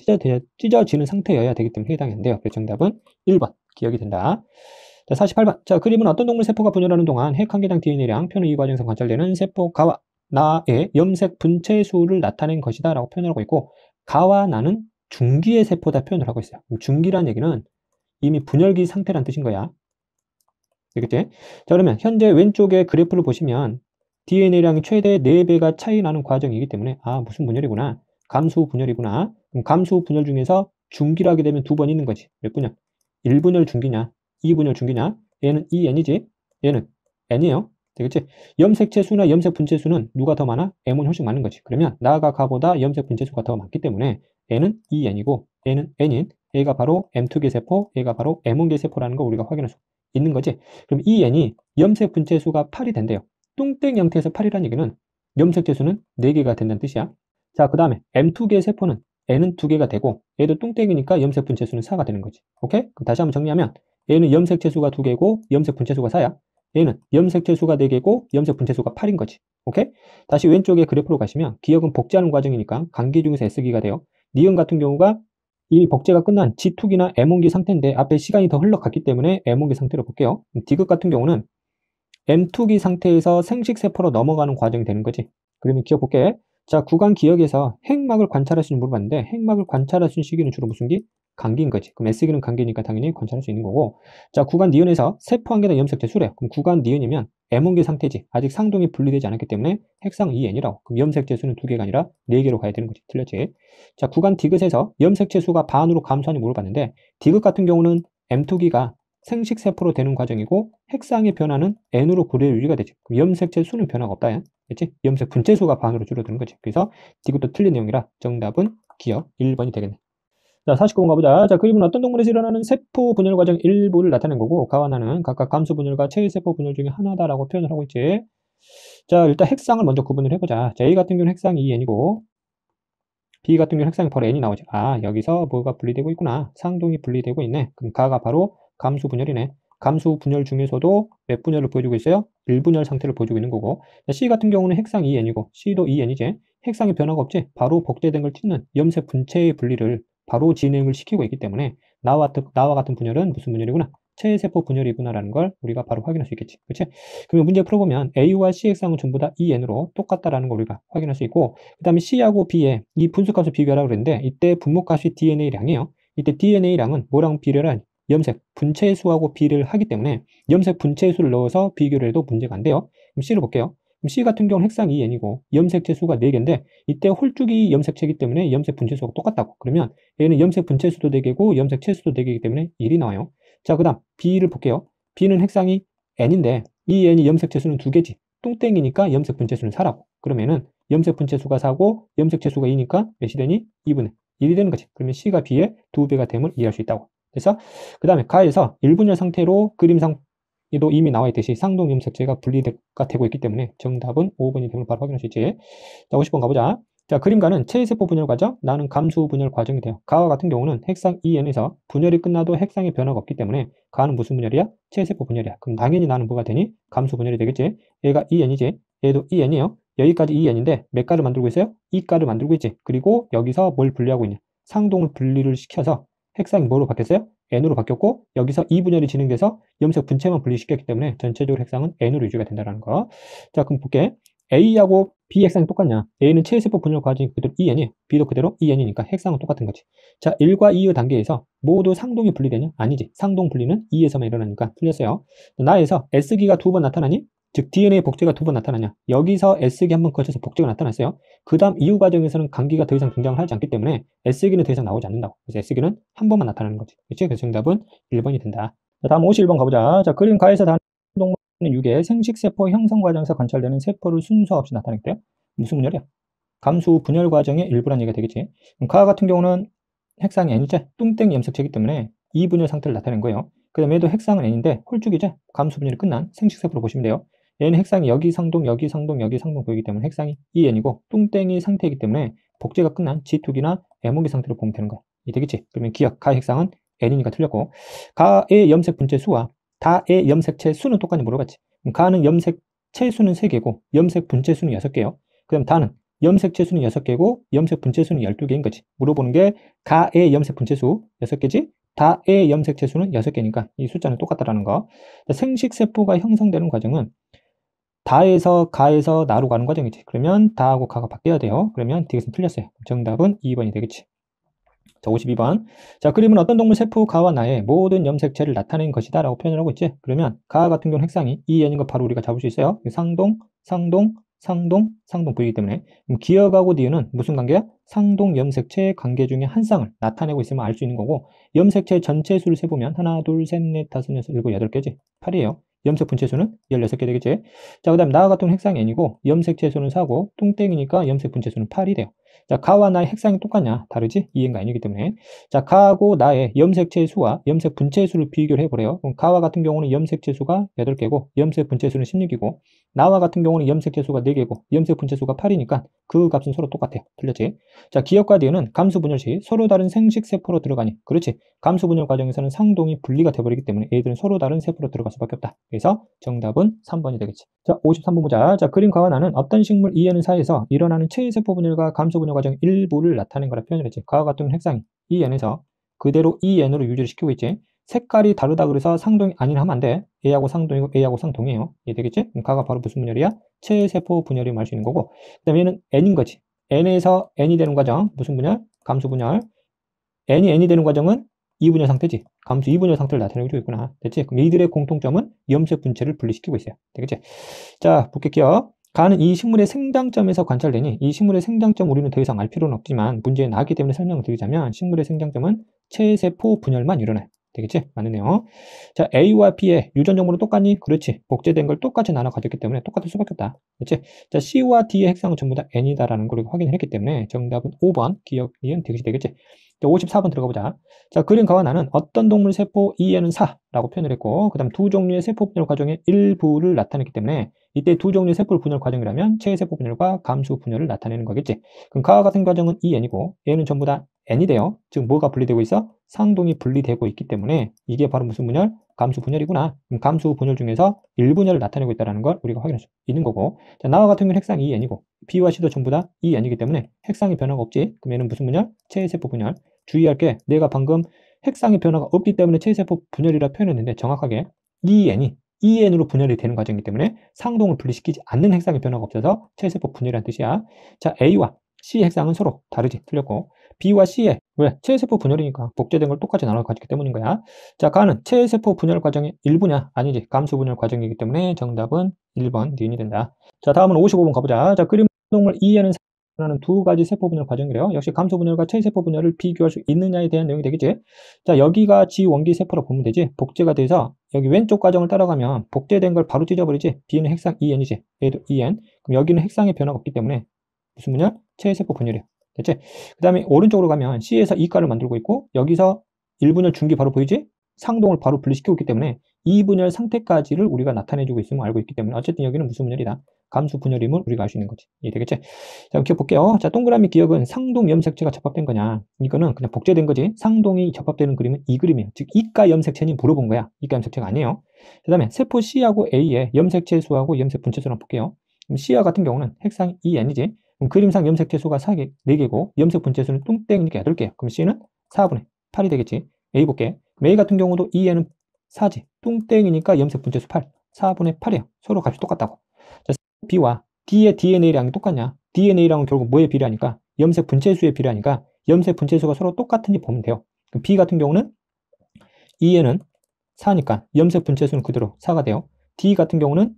찢어지는 상태여야 되기 때문에 해당이 안 돼요. 그래서 정답은 1번 기억이 된다. 자, 48번. 자, 그림은 어떤 동물 세포가 분열하는 동안 핵 한 개당 DNA량 표현 이 과정에서 관찰되는 세포 가와 나의 염색 분체 수를 나타낸 것이다 라고 표현하고 있고, 가와 나는 중기의 세포다 표현을 하고 있어요. 중기란 얘기는 이미 분열기 상태란 뜻인 거야. 되겠지? 자, 그러면 현재 왼쪽에 그래프를 보시면 DNA량이 최대 4배가 차이 나는 과정이기 때문에 아, 무슨 분열이구나. 감수 분열이구나. 그럼 감수 분열 중에서 중기를 하게 되면 2번 있는 거지. 몇 분열? 1분열 중기냐? 2분열 중기냐? 얘는 EN이지. 얘는 N이에요. 되겠지? 염색체 수나 염색 분체 수는 누가 더 많아? M은 훨씬 많은 거지. 그러면 나가 가보다 염색 분체 수가 더 많기 때문에 N은 EN이고 N은 N인, 얘가 바로 M2개 세포, 얘가 바로 M1개 세포라는 거 우리가 확인할 수 있는 거지. 그럼 EN이 염색 분체 수가 8이 된대요. 뚱땡 형태에서 8이라는 얘기는 염색체 수는 4개가 된다는 뜻이야. 자, 그 다음에 M2개 세포는 N은 2개가 되고 얘도 뚱땡이니까 염색 분체 수는 4가 되는 거지. 오케이? 그럼 다시 한번 정리하면 얘는 염색체 수가 2개고 염색 분체 수가 4야. 얘는 염색체 수가 4개고 염색 분체 수가 8인 거지. 오케이? 다시 왼쪽에 그래프로 가시면 기억은 복제하는 과정이니까 간기 중에서 S기가 돼요. 니은 같은 경우가 이 복제가 끝난 G2기나 M1기 상태인데 앞에 시간이 더 흘러갔기 때문에 M1기 상태로 볼게요. 디귿 같은 경우는 M2기 상태에서 생식세포로 넘어가는 과정이 되는 거지. 그러면 기억 볼게. 자, 구간 기억에서 핵막을 관찰할 수 있는 물어봤는데 핵막을 관찰할 수 있는 시기는 주로 무슨 기? 간기인 거지. 그럼 S기는 간기니까 당연히 관찰할 수 있는 거고. 자, 구간 니은에서 세포 한 개당 염색체 수래요. 그럼 구간 니은이면 M1기 상태지. 아직 상동이 분리되지 않았기 때문에 핵상 EN이라고. 그럼 염색체 수는 2개가 아니라 4개로 가야 되는 거지. 틀렸지? 자, 구간 디귿에서 염색체 수가 반으로 감소하니 물어봤는데 디귿 같은 경우는 M2기가 생식세포로 되는 과정이고 핵상의 변화는 N으로 그대로 유지가 되죠. 그럼 염색체 수는 변화가 없다. 그렇지? 염색 분체 수가 반으로 줄어드는 거지. 그래서 디귿도 틀린 내용이라 정답은 기억 1번이 되겠네. 자, 49번 가보자. 자, 그림은 어떤 동물에서 일어나는 세포 분열 과정 일부를 나타낸 거고, 가와 나는 각각 감수 분열과 체세포 분열 중에 하나다라고 표현을 하고 있지. 자, 일단 핵상을 먼저 구분을 해보자. 자, A 같은 경우는 핵상이 EN이고 B 같은 경우는 핵상이 바로 N이 나오죠. 아, 여기서 뭐가 분리되고 있구나. 상동이 분리되고 있네. 그럼 가가 바로 감수 분열이네. 감수 분열 중에서도 몇 분열을 보여주고 있어요? 1분열 상태를 보여주고 있는 거고. C 같은 경우는 핵상 EN이고 C도 EN이지. 핵상의 변화가 없지. 바로 복제된 걸 찍는 염색 분체의 분리를 바로 진행을 시키고 있기 때문에 나와 같은 분열은 무슨 분열이구나? 체세포 분열이구나라는 걸 우리가 바로 확인할 수 있겠지. 그렇지? 그러면 문제 풀어보면 A와 C 핵상은 전부 다 EN으로 똑같다라는 걸 우리가 확인할 수 있고, 그 다음에 C하고 B의 이 분수값을 비교하라고 그랬는데, 이때 분모값이 DNA량이에요. 이때 DNA량은 뭐랑 비례를 하니? 염색 분체수하고 비례를 하기 때문에 염색 분체수를 넣어서 비교를 해도 문제가 안 돼요. 그럼 C를 볼게요. 그럼 C 같은 경우는 핵상 2N이고 염색체 수가 4개인데, 이때 홀쭉이 염색체이기 때문에 염색 분체수가 똑같다고. 그러면 얘는 염색 분체수도 4개고 염색체 수도 4개이기 때문에 1이 나와요. 자, 그 다음 B를 볼게요. B는 핵상이 N인데 이 N이 염색체 수는 2개지. 똥땡이니까 염색 분체수는 4라고. 그러면은 염색 분체수가 4고 염색체 수가 2니까 몇이 되니? 2분의 1이 되는 거지. 그러면 C가 B의 2배가 됨을 이해할 수 있다고. 그래서 그 다음에 가에서 1분열 상태로 그림상 도 이미 나와 있듯이 상동 염색체가 분리가 되고 있기 때문에 정답은 5번이 됨을 바로 확인할 수 있지. 자, 50번 가보자. 자, 그림가는 체세포 분열 과정, 나는 감수 분열 과정이 돼요. 가와 같은 경우는 핵상 EN에서 분열이 끝나도 핵상의 변화가 없기 때문에 가는 무슨 분열이야? 체세포 분열이야. 그럼 당연히 나는 뭐가 되니? 감수 분열이 되겠지. 얘가 EN이지. 얘도 EN이에요. 여기까지 EN인데 몇 가를 만들고 있어요? 2가를 만들고 있지. 그리고 여기서 뭘 분리하고 있냐? 상동을 분리를 시켜서 핵상이 뭐로 바뀌었어요? N으로 바뀌었고, 여기서 이 분열이 진행돼서 염색 분체만 분리시켰기 때문에 전체적으로 핵상은 N으로 유지가 된다는 거. 자, 그럼 볼게. A하고 B 핵상이 똑같냐? A는 체세포 분열 과정이 그대로 EN이에요. B도 그대로 EN이니까 핵상은 똑같은 거지. 자, 1과 2의 단계에서 모두 상동이 분리되냐? 아니지. 상동 분리는 2에서만 일어나니까 틀렸어요. 나에서 S기가 2번 나타나니? 즉 DNA 복제가 2번 나타나냐? 여기서 S기 한번 거쳐서 복제가 나타났어요. 그 다음 이후 과정에서는 감기가 더 이상 등장을 하지 않기 때문에 S기는 더 이상 나오지 않는다고. 그래서 S기는 한 번만 나타나는 거지. 그렇지? 그래서 정답은 1번이 된다. 자, 다음 51번 가보자. 자, 그림 가에서 다른 동물은 6의 생식세포 형성 과정에서 관찰되는 세포를 순서 없이 나타냈대요. 무슨 분열이야? 감수 분열 과정의 일부란 얘기가 되겠지. 그럼 가 같은 경우는 핵상이 N이죠. 뚱땡 염색체이기 때문에 이 분열 상태를 나타낸 거예요. 그 다음에 얘도 핵상은 N인데 홀쭉이죠. 감수 분열이 끝난 생식세포로 보시면 돼요. 얘는 핵상이 여기 상동, 여기 상동, 여기 상동 보이기 때문에 핵상이 EN이고 뚱땡이 상태이기 때문에 복제가 끝난 G2기나 M호기 상태로 보면 되는 거야. 이 되겠지? 그러면 기억, 가 핵상은 N이니까 틀렸고, 가의 염색 분체 수와 다의 염색체 수는 똑같이 물어봤지. 그럼 가는 염색체 수는 3개고 염색 분체 수는 6개요. 그럼 다는 염색체 수는 6개고 염색 분체 수는 12개인 거지. 물어보는 게 가의 염색 분체 수 6개지, 다의 염색체 수는 6개니까 이 숫자는 똑같다라는 거. 생식세포가 형성되는 과정은 다에서 가에서 나로 가는 과정이지. 그러면 다하고 가가 바뀌어야 돼요. 그러면 디귿은 틀렸어요. 정답은 2번이 되겠지. 자, 52번. 자, 그림은 어떤 동물 세포 가와 나의 모든 염색체를 나타낸 것이다 라고 표현을 하고 있지. 그러면 가 같은 경우는 핵상이 이 N인 거 바로 우리가 잡을 수 있어요. 상동, 상동, 상동, 상동 보이기 때문에. 그럼 기억하고 니은은 무슨 관계야? 상동 염색체 관계 중에 한 쌍을 나타내고 있으면 알 수 있는 거고, 염색체 전체 수를 세보면 하나, 둘, 셋, 넷, 다섯, 여섯, 일곱, 여덟 개지. 8이에요. 염색 분체 수는 16개 되겠지. 자, 그 다음 나 같은 경우는 핵상이 N이고 염색체 수는 4고 뚱땡이니까 염색 분체 수는 8이 돼요. 자, 가와 나의 핵상이 똑같냐? 다르지? 이행가 아니기 때문에. 자, 가하고 나의 염색체 수와 염색 분체 수를 비교를 해보래요. 그럼 가와 같은 경우는 염색체 수가 8개고 염색 분체 수는 16이고, 나와 같은 경우는 염색체 수가 4개고 염색 분체 수가 8이니까 그 값은 서로 똑같아요. 틀렸지? 자, 기억과 뒤에는 감수 분열 시 서로 다른 생식 세포로 들어가니. 그렇지? 감수 분열 과정에서는 상동이 분리가 되어버리기 때문에 얘들은 서로 다른 세포로 들어갈 수밖에 없다. 그래서 정답은 3번이 되겠지. 자, 53번 보자. 자, 그림 가와 나는 어떤 식물 이에는 사이에서 일어나는 체세포 분열과 감수 분열 과정 일부를 나타낸 거라 표현을 했지. 가와 같은 핵상이 EN에서 그대로 EN으로 유지를 시키고 있지. 색깔이 다르다 그래서 상동이 아니라 하면 안 돼. A하고 상동이고 A하고 상동이에요. 이해되겠지? 그럼 가가 바로 무슨 분열이야? 체세포 분열이 말 수 있는 거고, 그 다음에 얘는 N인 거지. N에서 N이 되는 과정 무슨 분열? 감수 분열. N이 되는 과정은 2분열 상태지. 감수 2분열 상태를 나타내고 있구나. 됐지? 그럼 이들의 공통점은 염색 분체를 분리시키고 있어요. 되겠지? 자, 볼게요. 가는 이 식물의 생장점에서 관찰되니 이 식물의 생장점 우리는 더 이상 알 필요는 없지만 문제에 나왔기 때문에 설명을 드리자면 식물의 생장점은 체세포 분열만 일어나요. 되겠지? 맞네요. 자, A와 B의 유전 정보는 똑같니? 그렇지. 복제된 걸 똑같이 나눠 가졌기 때문에 똑같을 수밖에 없다. 그렇지? 자, C와 D의 핵상은 전부 다 N이다라는 걸 확인을 했기 때문에 정답은 5번 기억, 이은 되것이 되겠지. 자, 54번 들어가 보자. 자, 그림 가와 나는 어떤 동물 세포 E에는 4라고 표현을 했고, 그 다음 두 종류의 세포 분열 과정의 일부를 나타냈기 때문에 이때 두 종류의 세포 분열 과정이라면 체세포 분열과 감수 분열을 나타내는 거겠지. 그럼 가와 같은 과정은 EN이고 얘는 전부 다 N이 돼요. 즉 뭐가 분리되고 있어? 상동이 분리되고 있기 때문에 이게 바로 무슨 분열? 감수 분열이구나. 그럼 감수 분열 중에서 1분열을 나타내고 있다는 걸 우리가 확인할 수 있는 거고, 자, 나와 같은 경우는 핵상 EN이고 B와 C도 전부 다 EN이기 때문에 핵상이 변화가 없지. 그럼 얘는 무슨 분열? 체세포 분열. 주의할 게 내가 방금 핵상의 변화가 없기 때문에 체세포 분열이라 표현했는데 정확하게 EN으로 분열이 되는 과정이기 때문에 상동을 분리시키지 않는 핵상의 변화가 없어서 체세포 분열이라는 뜻이야. 자, A와 C 핵상은 서로 다르지. 틀렸고 B와 C의 왜? 체세포 분열이니까 복제된 걸 똑같이 나눠 가지기 때문인 거야. 자, 가는 체세포 분열 과정의 일부냐? 아니지. 감수 분열 과정이기 때문에 정답은 1번 니은이 된다. 자, 다음은 55번 가보자. 자, 그림 동물 E에는 하는 두 가지 세포 분열 과정이래요. 역시 감수 분열과 체세포 분열을 비교할 수 있느냐에 대한 내용이 되겠지. 자, 여기가 지원기 세포라고 보면 되지. 복제가 돼서 여기 왼쪽 과정을 따라가면 복제된 걸 바로 찢어버리지. B는 핵상 EN이지. A도 EN. 그럼 여기는 핵상의 변화가 없기 때문에 무슨 분열? 체세포 분열이야. 됐지? 그 다음에 오른쪽으로 가면 C에서 E가를 만들고 있고 여기서 1분열 중기 바로 보이지? 상동을 바로 분리시키고 있기 때문에 2분열 상태까지를 우리가 나타내주고 있음을 알고 있기 때문에 어쨌든 여기는 무슨 분열이다? 감수 분열임을 우리가 알 수 있는 거지. 이해되겠지? 자, 기억 볼게요. 자, 동그라미 기억은 상동 염색체가 접합된 거냐? 이거는 그냥 복제된 거지. 상동이 접합되는 그림은 이 그림이에요. 즉, 이가 염색체니 물어본 거야. 이가 염색체가 아니에요. 그 다음에 세포 C하고 A의 염색체 수하고 염색 분체 수를 한번 볼게요. 그럼 C와 같은 경우는 핵상이 EN이지. 그럼 그림상 염색체 수가 4개고 염색 분체 수는 뚱땡이니까 8개야. 그럼 C는 4분의 8이 되겠지. A 볼게. 그럼 A 같은 경우도 E는 4지. 뚱땡이니까 염색 분체 수 8. 4분의 8이야. 서로 값이 똑같다고. 자, B와 D의 DNA량이 똑같냐? DNA량은 결국 뭐에 비례하니까? 염색 분체 수에 비례하니까 염색 분체 수가 서로 똑같은지 보면 돼요. 그럼 B 같은 경우는 E는 4니까 염색 분체 수는 그대로 4가 돼요. D 같은 경우는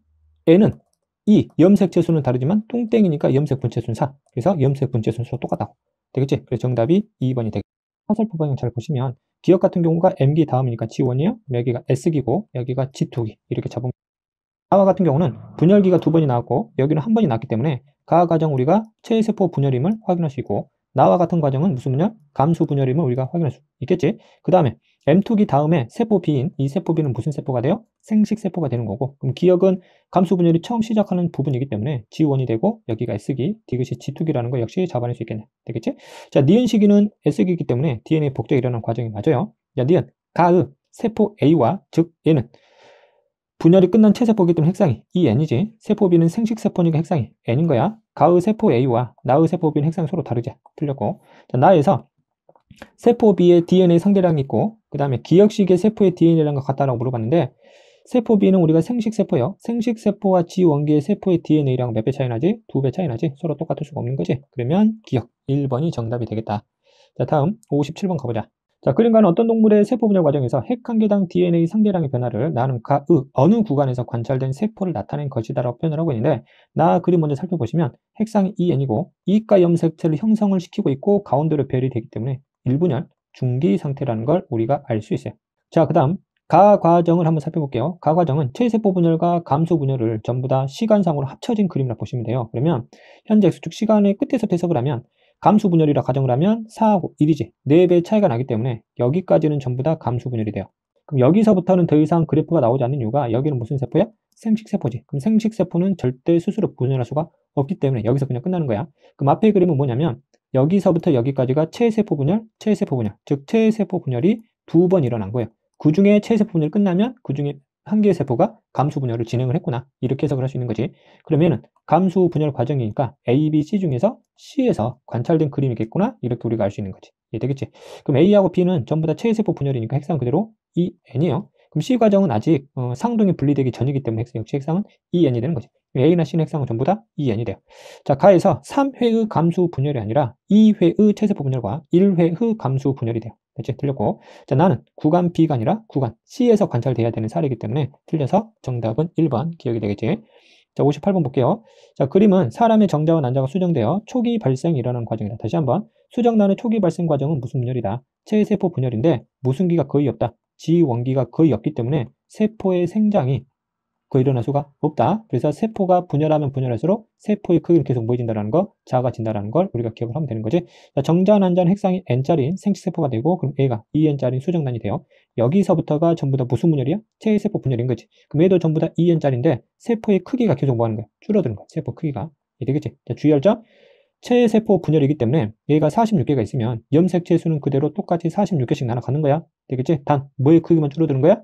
N은 이 염색체 수는 다르지만 뚱땡이니까 염색 분체 수는 4. 그래서 염색 분체 수는 서로 똑같다고. 되겠지? 그래서 정답이 2번이 되겠지. 화살표 방향 잘 보시면 기억 같은 경우가 M기 다음이니까 G1이에요. 여기가 S기고 여기가 G2기 이렇게 잡으면 가와 같은 경우는 분열기가 2번이 나왔고 여기는 1번이 나왔기 때문에 가 과정 우리가 체세포 분열임을 확인할 수 있고 나와 같은 과정은 무슨 분열? 감수 분열임을 우리가 확인할 수 있겠지? 그 다음에 M2기 다음에 세포 B인 이 세포 B는 무슨 세포가 돼요? 생식세포가 되는 거고 그럼 기억은 감수 분열이 처음 시작하는 부분이기 때문에 G1이 되고 여기가 S기, 디귿이 G2기라는 거 역시 잡아낼 수 있겠네. 되겠지? 자, 니은 시기는 S기이기 때문에 DNA 복제가 일어나는 과정이 맞아요. 자, 니은 가의 세포 A와 즉 얘는 분열이 끝난 체세포이기 때문에 핵상이 EN이지. 세포 B는 생식세포니까 핵상이 N인 거야. 가의 세포 A와 나의 세포 B는 핵상이 서로 다르지. 틀렸고. 자, 나에서 세포 B의 DNA 상대량이 있고 그 다음에 기억식의 세포의 DNA량과 같다라고 물어봤는데 세포 B는 우리가 생식세포예요. 생식세포와 지원기의 세포의 DNA량 몇 배 차이 나지? 2배 차이 나지? 서로 똑같을 수가 없는 거지. 그러면 기억 1번이 정답이 되겠다. 자, 다음 57번 가보자. 자, 그림과는 어떤 동물의 세포 분열 과정에서 핵 한 개당 DNA 상대량의 변화를 나는 어느 구간에서 관찰된 세포를 나타낸 것이다라고 표현을 하고 있는데 나 그림 먼저 살펴보시면 핵상이 EN이고 이가 염색체를 형성을 시키고 있고 가운데로 배열이 되기 때문에 1분열 중기 상태라는 걸 우리가 알 수 있어요. 자, 그 다음 가 과정을 한번 살펴볼게요. 가 과정은 체세포 분열과 감수 분열을 전부 다 시간상으로 합쳐진 그림이라 보시면 돼요. 그러면 현재 X축 시간의 끝에서 해석을 하면 감수 분열이라 가정을 하면 4하고 1이지. 4배 차이가 나기 때문에 여기까지는 전부 다 감수 분열이 돼요. 그럼 여기서부터는 더 이상 그래프가 나오지 않는 이유가 여기는 무슨 세포야? 생식세포지. 그럼 생식세포는 절대 스스로 분열할 수가 없기 때문에 여기서 그냥 끝나는 거야. 그럼 앞에 그림은 뭐냐면 여기서부터 여기까지가 체세포 분열, 즉 체세포 분열이 2번 일어난 거예요. 그 중에 체세포 분열이 끝나면 그 중에 한 개의 세포가 감수 분열을 진행을 했구나. 이렇게 해석을 할 수 있는 거지. 그러면은 감수 분열 과정이니까 A, B, C 중에서 C에서 관찰된 그림이겠구나. 이렇게 우리가 알 수 있는 거지. 이해되겠지? 그럼 A하고 B는 전부 다 체세포 분열이니까 핵상 그대로 EN이에요. 그럼 C 과정은 아직 상동이 분리되기 전이기 때문에 역시 핵상은 EN이 되는 거지. A나 C는 핵상은 전부 다 EN이 돼요. 자, 가에서 3회의 감수 분열이 아니라 2회의 체세포 분열과 1회의 감수 분열이 돼요. 됐지? 틀렸고. 자, 나는 구간 B가 아니라 구간 C에서 관찰돼야 되는 사례이기 때문에 틀려서 정답은 1번 기억이 되겠지. 자, 58번 볼게요. 자, 그림은 사람의 정자와 난자가 수정되어 초기 발생이 일어나는 과정이다. 다시 한번. 수정란의 초기 발생 과정은 무슨 분열이다? 체세포 분열인데 무슨기가 거의 없다. 지원기가 거의 없기 때문에 세포의 생장이 거의 일어날 수가 없다. 그래서 세포가 분열하면 분열할수록 세포의 크기는 계속 모여진다는 거, 작아진다는 걸 우리가 기억을 하면 되는 거지. 자, 정자, 난자는 핵상이 N짜리인 생식세포가 되고 그럼 A가 2N짜리인 수정란이 돼요. 여기서부터가 전부 다 무슨 분열이야? 체세포 분열인 거지. 그럼 얘도 전부 다 2N짜리인데 세포의 크기가 계속 뭐 하는 거야? 줄어드는 거야. 세포 크기가. 이해되겠지? 자, 주의할 점. 체세포 분열이기 때문에 얘가 46개가 있으면 염색체 수는 그대로 똑같이 46개씩 나눠가는 거야. 되겠지? 단 뭐의 크기만 줄어드는 거야?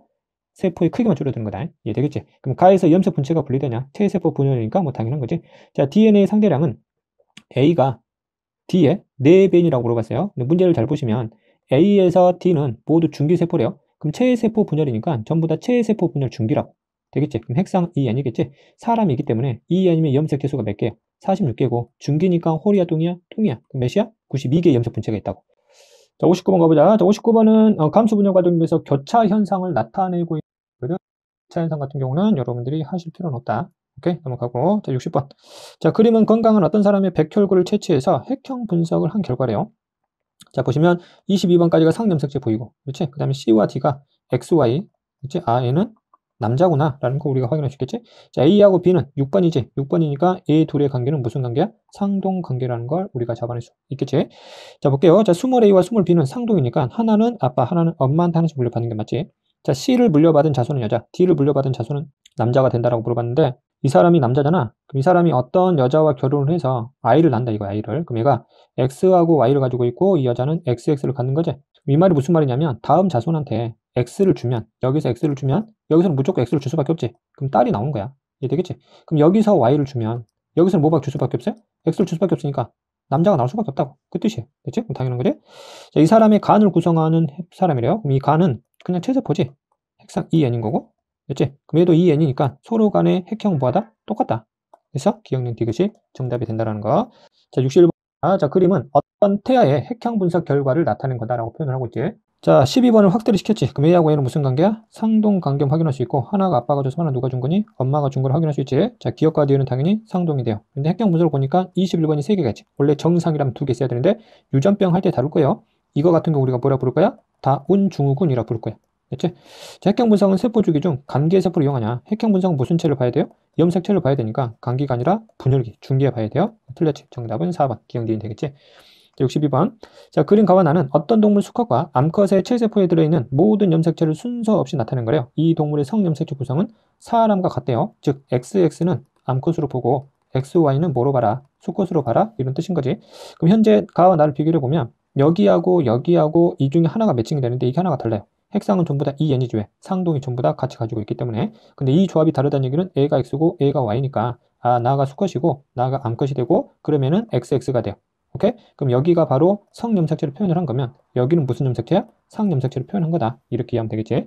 세포의 크기만 줄어드는 거다. 이해되겠지? 그럼 가에서 염색 분체가 분리되냐? 체세포 분열이니까 뭐 당연한 거지. 자, DNA 상대량은 A가 D의 4배이라고 물어봤어요. 근데 문제를 잘 보시면 A에서 D는 모두 중기세포래요. 그럼 체세포 분열이니까 전부 다 체세포 분열 중기라고. 되겠지? 그럼 핵상 EN이겠지? 사람이기 때문에 EN이면 염색체 수가 몇 개야? 46개고 중기니까 홀이야 똥이야? 통이야. 그럼 몇이야? 92개 염색 분체가 있다고. 자, 59번 가보자. 자, 59번은 감수 분열 과정에서 교차 현상을 나타내고 있거든. 교차 현상 같은 경우는 여러분들이 하실 필요는 없다. 오케이, 넘어가고. 자, 60번. 자, 그림은 건강한 어떤 사람의 백혈구를 채취해서 핵형 분석을 한 결과래요. 자, 보시면 22번까지가 상염색체 보이고, 그렇지? 그 다음에 C와 D가 XY, 그렇지? 아, 얘는 남자구나 라는 거 우리가 확인할 수 있겠지? 자, A하고 B는 6번이지. 6번이니까 이 둘의 관계는 무슨 관계야? 상동관계라는 걸 우리가 잡아낼 수 있겠지? 자, 볼게요. 자, 스몰 A와 스몰 B는 상동이니까 하나는 아빠, 하나는 엄마한테 하나씩 물려받는 게 맞지? 자, C를 물려받은 자손은 여자, D를 물려받은 자손은 남자가 된다라고 물어봤는데 이 사람이 남자잖아. 그럼 이 사람이 어떤 여자와 결혼을 해서 아이를 낳는다 이거야, 아이를. 그럼 얘가 X하고 Y를 가지고 있고 이 여자는 XX를 갖는 거지? 이 말이 무슨 말이냐면 다음 자손한테 X를 주면 여기서 X를 주면 여기서는 무조건 X를 줄 수밖에 없지. 그럼 딸이 나오는 거야. 이해 되겠지? 그럼 여기서 Y를 주면 여기서는 뭐밖에 줄 수밖에 없어요? X를 줄 수밖에 없으니까 남자가 나올 수밖에 없다고. 그 뜻이에요. 됐지? 그럼 당연한 거지? 자, 이 사람의 간을 구성하는 사람이래요. 그럼 이 간은 그냥 체세포지. 핵상 EN인 거고. 됐지? 그럼 얘도 EN이니까 서로 간의 핵형 뭐하다? 똑같다. 그래서 기억력 디귿이 정답이 된다는 거. 자, 61번. 자, 그림은 어떤 태아의 핵형 분석 결과를 나타낸 거다라고 표현을 하고 있지. 자, 12번을 확대를 시켰지. 그럼 A하고 A는 무슨 관계야? 상동관계 확인할 수 있고 하나가 아빠가 줘서 하나 누가 준 거니? 엄마가 준 걸 확인할 수 있지. 자, 기억과 뒤에는 당연히 상동이 돼요. 근데 핵형 분석을 보니까 21번이 3개가 있지. 원래 정상이라면 2개 있어야 되는데 유전병 할 때 다룰 거예요. 이거 같은 거 우리가 뭐라 부를 거야? 다운증후군이라 부를 거야. 됐지? 자, 핵형 분석은 세포 주기 중 간기세포를 이용하냐? 핵형 분석은 무슨 체를 봐야 돼요? 염색체를 봐야 되니까 간기가 아니라 분열기, 중기에 봐야 돼요. 틀렸지? 정답은 4번. 기억되면 되겠지? 62번. 자, 그림 가와 나는 어떤 동물 수컷과 암컷의 체세포에 들어있는 모든 염색체를 순서 없이 나타낸 거래요. 이 동물의 성염색체 구성은 사람과 같대요. 즉, XX는 암컷으로 보고 XY는 뭐로 봐라? 수컷으로 봐라? 이런 뜻인 거지. 그럼 현재 가와 나를 비교해 보면 여기하고 여기하고 이 중에 하나가 매칭이 되는데 이게 하나가 달라요. 핵상은 전부 다 EN이지 왜? 상동이 전부 다 같이 가지고 있기 때문에. 근데 이 조합이 다르다는 얘기는 A가 X고 A가 Y니까 아, 나가 수컷이고 나가 암컷이 되고 그러면은 XX가 돼요. 오케이? 그럼 여기가 바로 성염색체를 표현을 한 거면 여기는 무슨 염색체야? 상염색체를 표현한 거다. 이렇게 이해하면 되겠지?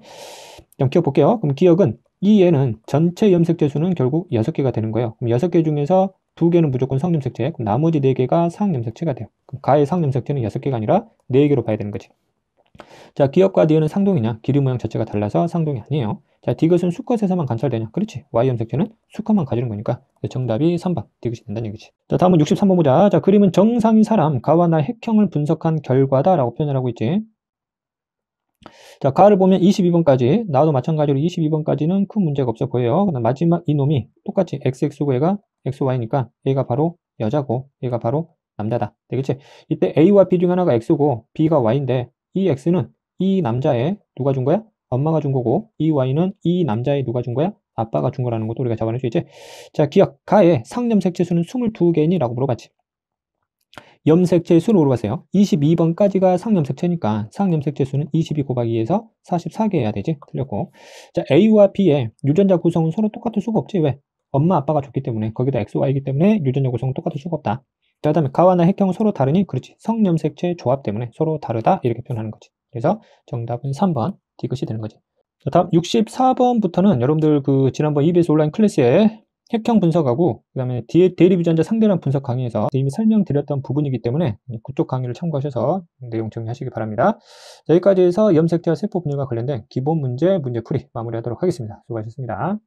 그럼 기억 볼게요. 그럼 기억은 이 얘는 전체 염색체 수는 결국 6개가 되는 거예요. 그럼 6개 중에서 2개는 무조건 성염색체, 그럼 나머지 4개가 상염색체가 돼요. 그럼 가의 상염색체는 6개가 아니라 4개로 봐야 되는 거지. 자, 기억과 디귿은 상동이냐? 길이 모양 자체가 달라서 상동이 아니에요. 자, 디귿은 수컷에서만 관찰되냐? 그렇지. Y 염색체는 수컷만 가지는 거니까 정답이 3번 디귿이 된다는 얘기지. 자, 다음은 63번 보자. 자, 그림은 정상인 사람 가와 나 핵형을 분석한 결과다라고 표현을 하고 있지. 자, 가를 보면 22번까지 나도 마찬가지로 22번까지는 큰 문제가 없어 보여요. 그다음 마지막 이놈이 똑같이 XX고 얘가 XY니까 얘가 바로 여자고 얘가 바로 남자다. 되겠지? 이때 A와 B 중 하나가 X고 B가 Y인데 이 X는 이 남자의 누가 준 거야? 엄마가 준 거고 이 Y는 이 남자의 누가 준 거야? 아빠가 준 거라는 것도 우리가 잡아낼 수 있지. 자, 기억. 가의 상염색체 수는 22개니? 라고 물어봤지. 염색체 수로 물어봤어요. 22번까지가 상염색체니까 상염색체 수는 22 곱하기 2에서 44개 해야 되지. 틀렸고. 자, A와 B의 유전자 구성은 서로 똑같을 수가 없지. 왜? 엄마 아빠가 줬기 때문에 거기다 XY이기 때문에 유전자 구성은 똑같을 수가 없다. 그 다음에 가와 나 핵형은 서로 다르니 그렇지. 성염색체 조합 때문에 서로 다르다 이렇게 표현하는 거지. 그래서 정답은 3번 디귿이 되는 거지. 자, 다음 64번부터는 여러분들 그 지난번 EBS 온라인 클래스에 핵형 분석하고 그 다음에 대립유전자 상대량 분석 강의에서 이미 설명드렸던 부분이기 때문에 그쪽 강의를 참고하셔서 내용 정리하시기 바랍니다. 자, 여기까지 해서 염색체와 세포 분열과 관련된 기본 문제풀이 마무리하도록 하겠습니다. 수고하셨습니다.